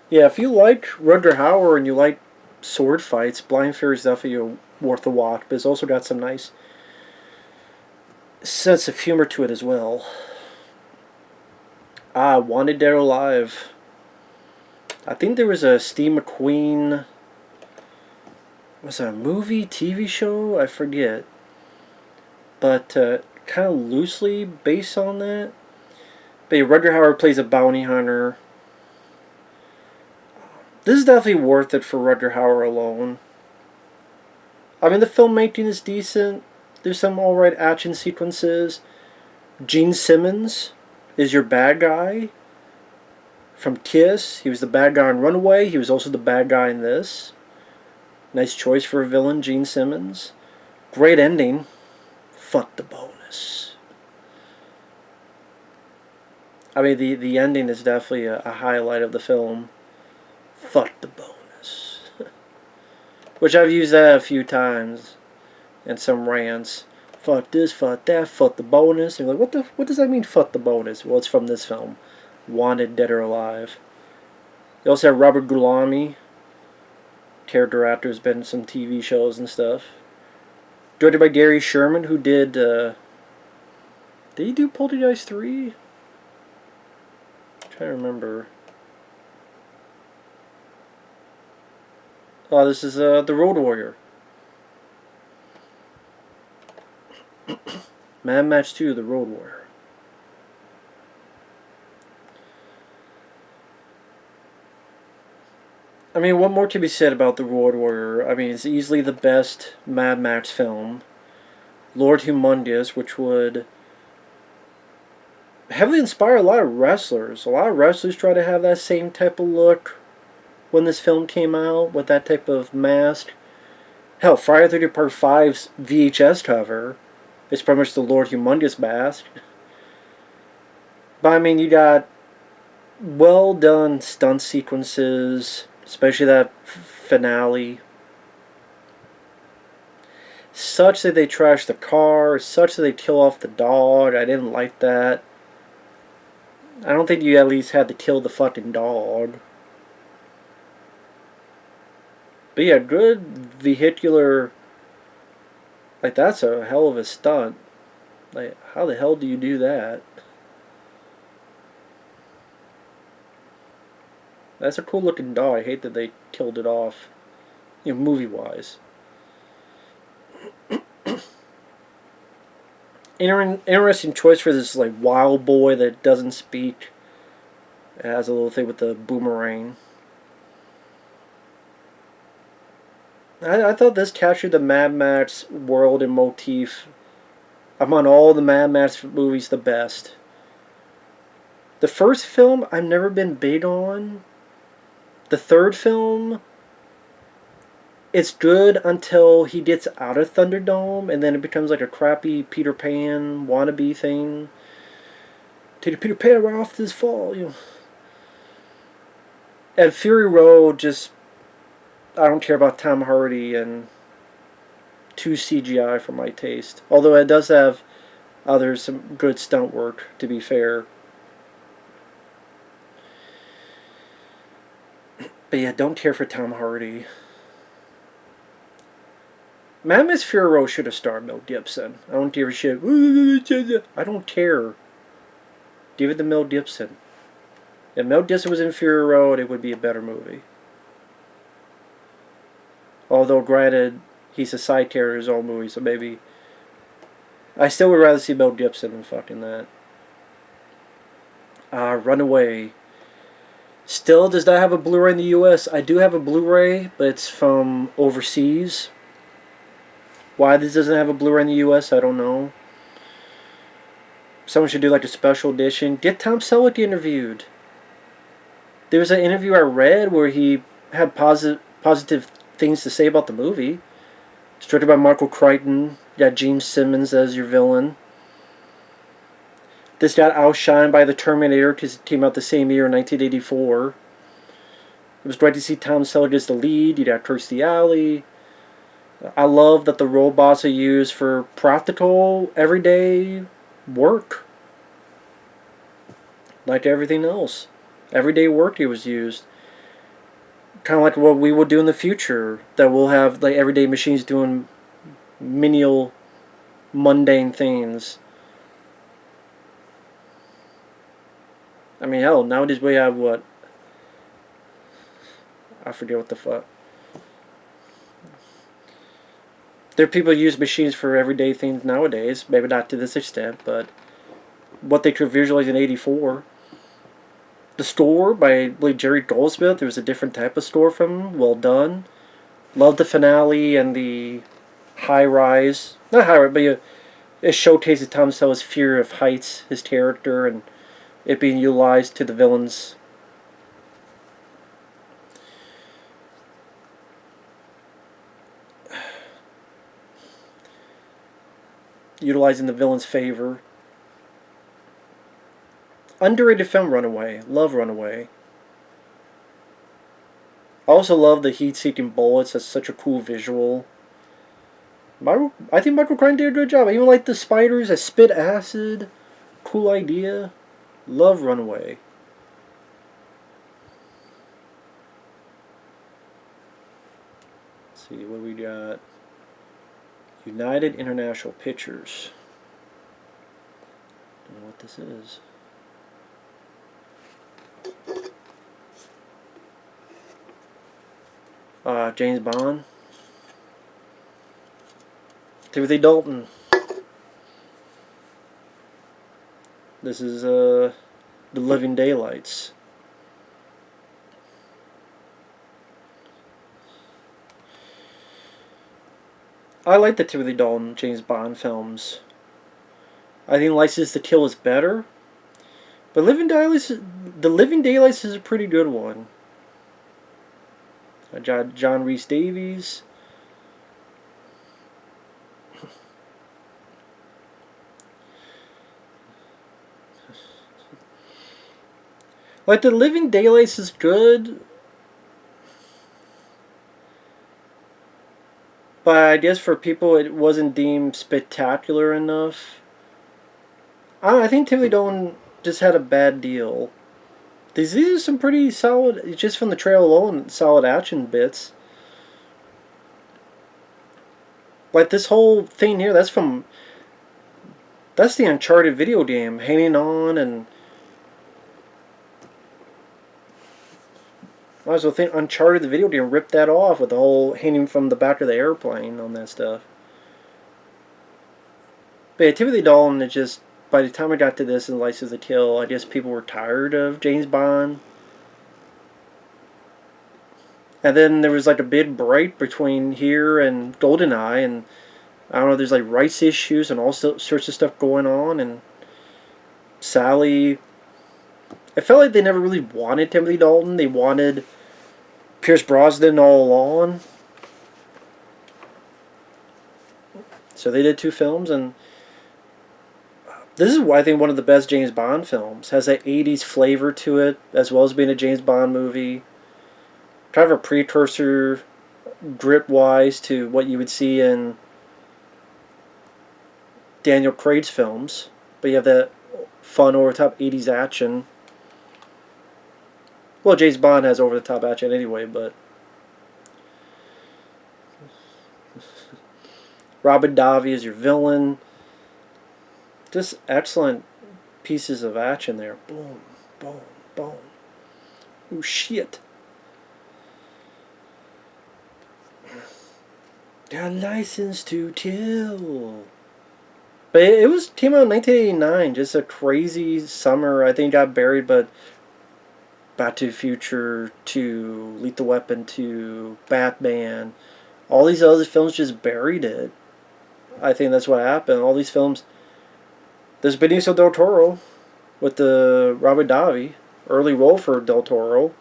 Yeah, if you like Rutger Hauer and you like sword fights, Blind Fury is definitely worth a watch. But it's also got some nice sense of humor to it as well. Wanted Dead or Alive. I think there was a Steve McQueen. Was it a movie, TV show? I forget. But kind of loosely based on that. But yeah, Rutger Hauer plays a bounty hunter. This is definitely worth it for Rutger Hauer alone. I mean, the filmmaking is decent. There's some alright action sequences. Gene Simmons is your bad guy from Kiss. He was the bad guy in Runaway. He was also the bad guy in this. Nice choice for a villain, Gene Simmons. Great ending. Fuck the bonus. I mean, the ending is definitely a highlight of the film. Fuck the bonus. Which I've used that a few times in some rants. Fuck this, fuck that, fuck the bonus. And you're like, what does that mean, fuck the bonus? Well, it's from this film. Wanted Dead or Alive. They also have Robert Gulami. Character actor, has been in some TV shows and stuff. Directed by Gary Sherman, who did he do Poltergeist 3? I'm trying to remember. Oh, this is The Road Warrior. Mad Max 2, The Road Warrior. I mean, what more can be said about The Road Warrior? I mean, it's easily the best Mad Max film. Lord Humongous, which would heavily inspire a lot of wrestlers. A lot of wrestlers try to have that same type of look when this film came out, with that type of mask. Hell, Friday the 13th Part 5's VHS cover is pretty much the Lord Humongous mask. But I mean, you got well done stunt sequences, especially that finale. Such that they trash the car, such that they kill off the dog. I didn't like that. I don't think you at least had to kill the fucking dog. But yeah, good vehicular. Like, that's a hell of a stunt. Like, how the hell do you do that? That's a cool looking dog. I hate that they killed it off, you know, movie wise. Interesting choice for this, like, wild boy that doesn't speak. It has a little thing with the boomerang. I thought this captured the Mad Max world and motif among all the Mad Max movies the best. The first film I've never been big on. The third film, it's good until he gets out of Thunderdome, and then it becomes like a crappy Peter Pan wannabe thing. Take the Peter Pan right off this fall, you know. And Fury Road, just, I don't care about Tom Hardy, and too CGI for my taste. Although it does have some good stunt work, to be fair. But yeah, don't care for Tom Hardy. Mad Max Fury Road should have starred Mel Gibson. I don't give a shit. I don't care. Give it to Mel Gibson. If Mel Gibson was in Fury Road, it would be a better movie. Although, granted, he's a side character in his own movie, so maybe I still would rather see Mel Gibson than fucking that. Runaway. Still does not have a Blu-ray in the US. I do have a Blu-ray, but it's from overseas. Why this doesn't have a Blu-ray in the US, I don't know. Someone should do like a special edition. Get Tom Selleck interviewed. There was an interview I read where he had positive things to say about the movie. It's directed by Michael Crichton. You got Gene Simmons as your villain. This got outshined by The Terminator because it came out the same year in 1984. It was great to see Tom Selleck as the lead. You got Kirstie Alley. I love that the robots are used for practical, everyday work, like everything else. Everyday work it was used. Kind of like what we will do in the future, that we'll have like everyday machines doing menial, mundane things. I mean, hell, nowadays we have what? I forget what the fuck. There are people who use machines for everyday things nowadays. Maybe not to this extent, but what they could visualize in '84. The Store by, I believe, Jerry Goldsmith. There was a different type of score from him. Well done. Love the finale and the high rise. Not high rise, but it showcases Tom Selleck's fear of heights, his character, and it being utilized to the villains. Utilizing the villain's favor. Underrated film, Runaway. Love Runaway. I also love the heat-seeking bullets. That's such a cool visual. I think Michael Crichton did a good job. I even like the spiders that spit acid. Cool idea. Love Runaway. Let's see what we got. United International Pictures. Don't know what this is. James Bond. Timothy Dalton. This is The Living Daylights. I like the Timothy Dalton James Bond films. I think License to Kill is better, but The Living Daylights is a pretty good one. John Rhys Davies. Like, The Living Daylights is good, but I guess for people it wasn't deemed spectacular enough. I think Timothy Dalton just had a bad deal. These are some pretty solid, just from the trail alone, solid action bits. Like this whole thing here, that's the Uncharted video game, Hanging On, and I was think Uncharted the video game ripped that off with the whole hanging from the back of the airplane on that stuff. But yeah, Timothy Dalton, it just, by the time I got to this and License to Kill, I guess people were tired of James Bond. And then there was like a big break between here and GoldenEye, and I don't know, there's like rights issues and all sorts of stuff going on, and Sally, I felt like they never really wanted Timothy Dalton. They wanted Pierce Brosnan all along. So they did 2 films, and this is why I think one of the best James Bond films. Has that 80s flavor to it, as well as being a James Bond movie. Kind of a precursor, grip-wise, to what you would see in Daniel Craig's films. But you have that fun, over-the-top 80s action. Well, James Bond has over-the-top action anyway, but Robin Davi is your villain. Just excellent pieces of action there. Boom, boom, boom. Oh, shit. Got License to Kill. But it came out in 1989. Just a crazy summer. I think it got buried, but Back to the Future 2, Lethal Weapon 2, Batman, all these other films just buried it. I think that's what happened. All these films. There's Benicio del Toro with the Robert Davi, early role for del Toro.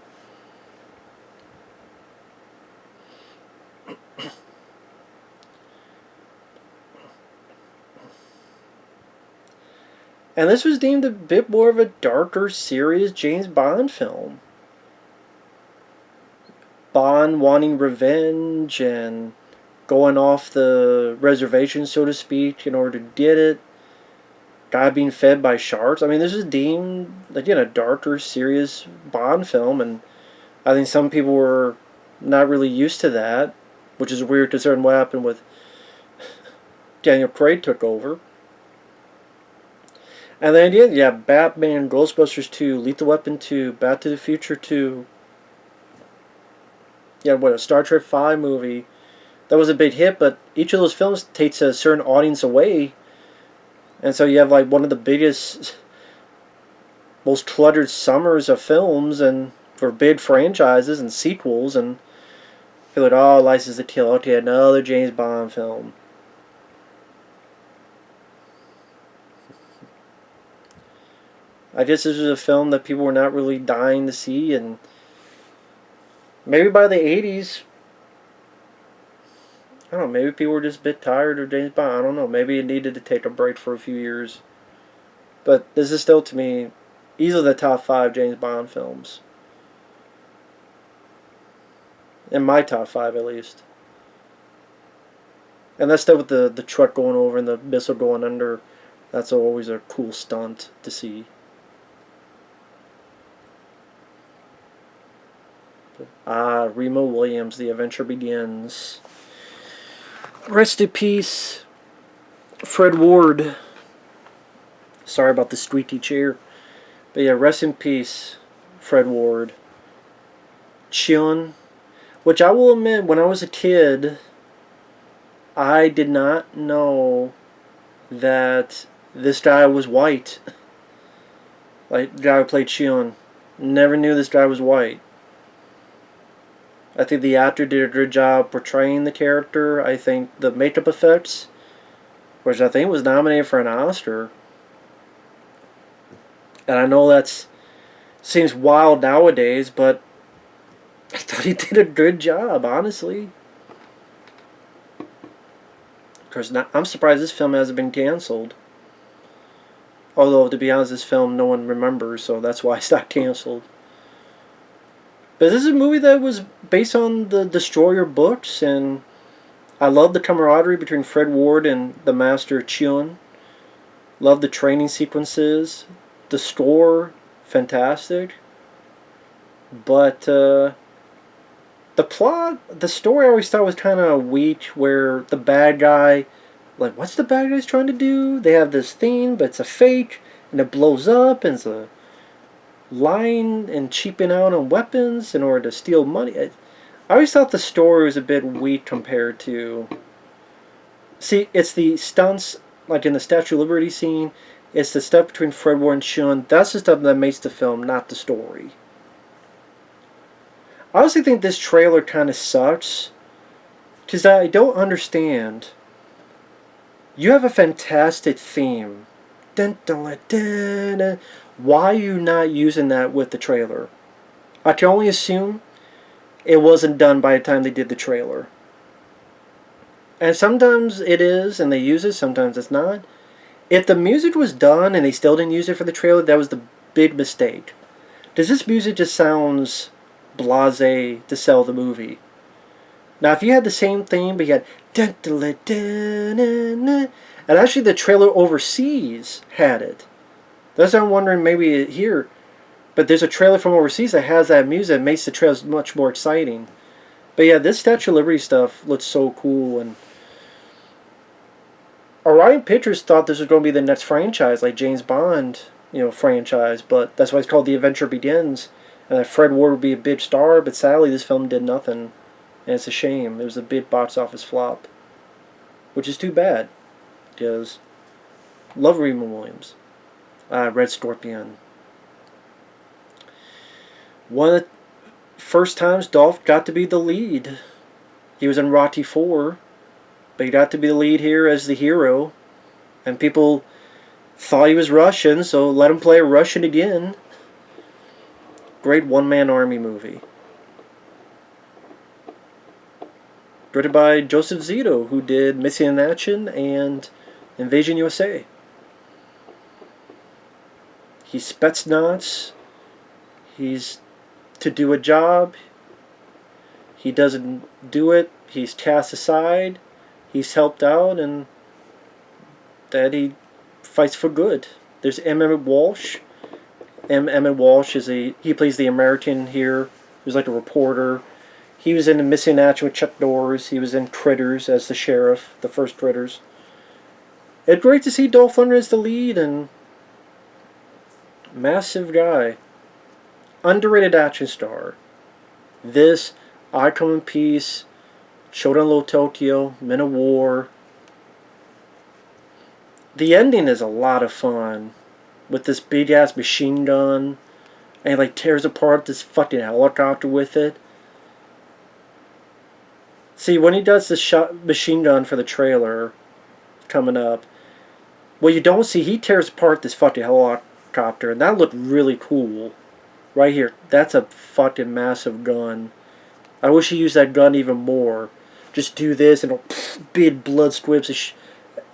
And this was deemed a bit more of a darker, serious James Bond film. Bond wanting revenge and going off the reservation, so to speak, in order to get it. Guy being fed by sharks. I mean, this is deemed, again, a darker, serious Bond film, and I think some people were not really used to that, which is weird considering what happened with Daniel Craig took over. And then, yeah, Batman, Ghostbusters 2, Lethal Weapon 2, Back to the Future 2. Yeah, what, a Star Trek 5 movie. That was a big hit, but each of those films takes a certain audience away. And so you have like one of the biggest, most cluttered summers of films and for big franchises and sequels, and feel like, oh, License to Kill, okay, another James Bond film. I guess this was a film that people were not really dying to see, and maybe by the 80s, I don't know, maybe people were just a bit tired of James Bond. I don't know, maybe it needed to take a break for a few years. But this is still, to me, easily the top 5 James Bond films. In my top 5, at least. And that's still with the truck going over and the missile going under. That's always a cool stunt to see. Remo Williams, The Adventure Begins. Rest in peace, Fred Ward. Sorry about the squeaky chair. But yeah, rest in peace, Fred Ward. Chun, which I will admit, when I was a kid, I did not know that this guy was white. Like, the guy who played Chun. Never knew this guy was white. I think the actor did a good job portraying the character. I think the makeup effects, which I think was nominated for an Oscar. And I know that seems wild nowadays, but I thought he did a good job, honestly. Of course, I'm surprised this film hasn't been canceled. Although, to be honest, this film no one remembers, so that's why it's not canceled. But this is a movie that was based on the Destroyer books, and I love the camaraderie between Fred Ward and the master Chun. Love the training sequences. The score, fantastic. But the plot, the story I always thought was kind of weak, where the bad guy, like, what's the bad guy's trying to do? They have this thing, but it's a fake, and it blows up, and it's a lying and cheaping out on weapons in order to steal money. I always thought the story was a bit weak compared to... See, it's the stunts, like in the Statue of Liberty scene, it's the stuff between Fred Ward and Chun. That's the stuff that makes the film, not the story. I honestly think this trailer kind of sucks, because I don't understand. You have a fantastic theme. Dun, dun, dun, dun. Why are you not using that with the trailer? I can only assume it wasn't done by the time they did the trailer. And sometimes it is, and they use it, sometimes it's not. If the music was done and they still didn't use it for the trailer, that was the big mistake. Because this music just sounds blasé to sell the movie. Now, if you had the same theme, but you had... Dun, dun, dun, dun, dun, dun, and actually the trailer overseas had it. That's why I'm wondering, maybe here, but there's a trailer from overseas that has that music that makes the trailers much more exciting. But yeah, this Statue of Liberty stuff looks so cool, and Orion Pictures thought this was going to be the next franchise, like James Bond, franchise, but that's why it's called The Adventure Begins, and that Fred Ward would be a big star, but sadly this film did nothing, and it's a shame. It was a big box office flop, which is too bad, because love Remo Williams. Red Scorpion. One of the first times Dolph got to be the lead. He was in Rocky IV, but he got to be the lead here as the hero. And people thought he was Russian, so let him play a Russian again. Great one-man army movie. Directed by Joseph Zito, who did Missing in Action and Invasion USA. He's Spetsnaz. He's to do a job. He doesn't do it. he's cast aside, he's helped out, and that he fights for good. There's Emmett Walsh. Emmett Walsh he plays the American here, who's like a reporter. He was in The Missing in Action with Chuck Norris. He was in Critters as the sheriff, the first Critters. It's great to see Dolph Lundgren as the lead, and massive guy. Underrated action star. This, I Come in Peace, Showdown in Little Tokyo, Men of War. The ending is a lot of fun. With this big ass machine gun. And he like tears apart this fucking helicopter with it. See, when he does the machine gun for the trailer coming up, what you don't see, he tears apart this fucking helicopter, and that looked really cool. Right here, that's a fucking massive gun. I wish he used that gun even more. Just do this and big blood squibs.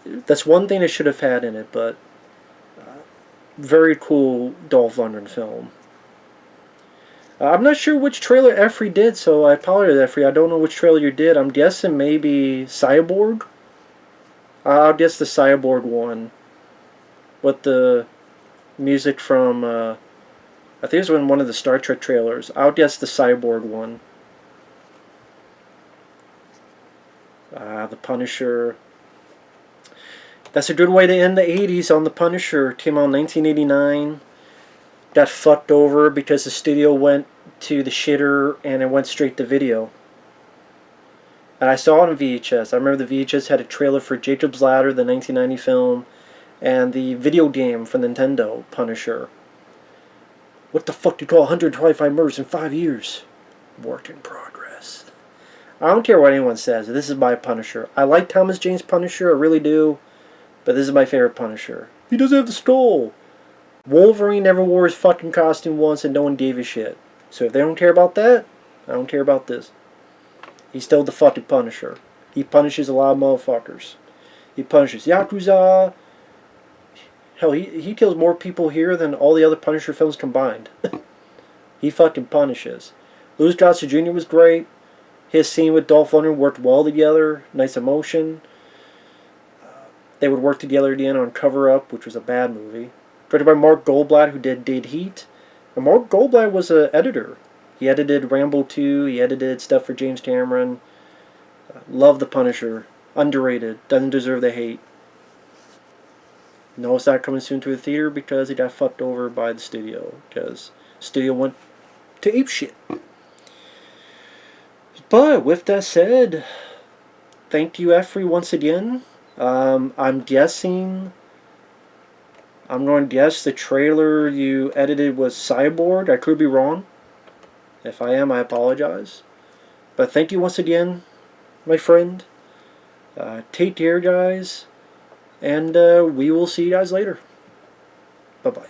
That's one thing it should have had in it, but very cool Dolph Lundgren film. I'm not sure which trailer Efree did, so I apologize, Efree. I don't know which trailer you did. I'm guessing maybe Cyborg? I'll guess the Cyborg one. With the music from, I think it was in one of the Star Trek trailers. I'll guess the Cyborg one. The Punisher. That's a good way to end the 80s on The Punisher. Came out in 1989. Got fucked over because the studio went to the shitter and it went straight to video. And I saw it on VHS. I remember the VHS had a trailer for Jacob's Ladder, the 1990 film, and the video game for Nintendo, Punisher. What the fuck do you call 125 murders in 5 years? Work in progress. I don't care what anyone says. This is my Punisher. I like Thomas Jane's Punisher, I really do. But this is my favorite Punisher. He doesn't have the skull. Wolverine never wore his fucking costume once and no one gave a shit. So if they don't care about that, I don't care about this. He's still the fucking Punisher. He punishes a lot of motherfuckers. He punishes Yakuza. Hell, he kills more people here than all the other Punisher films combined. He fucking punishes. Louis Gossett Jr. was great. His scene with Dolph Lundgren worked well together. Nice emotion. They would work together again on Cover Up, which was a bad movie. Directed by Mark Goldblatt, who did Heat. And Mark Goldblatt was an editor. He edited Rambo II. He edited stuff for James Cameron. Love the Punisher. Underrated. Doesn't deserve the hate. No, it's not coming soon to a theater because it got fucked over by the studio. Because the studio went to apeshit. But with that said, thank you, Efree, once again. I'm guessing... I'm going to guess the trailer you edited was Cyborg. I could be wrong. If I am, I apologize. But thank you once again, my friend. Take care, guys. And we will see you guys later. Bye-bye.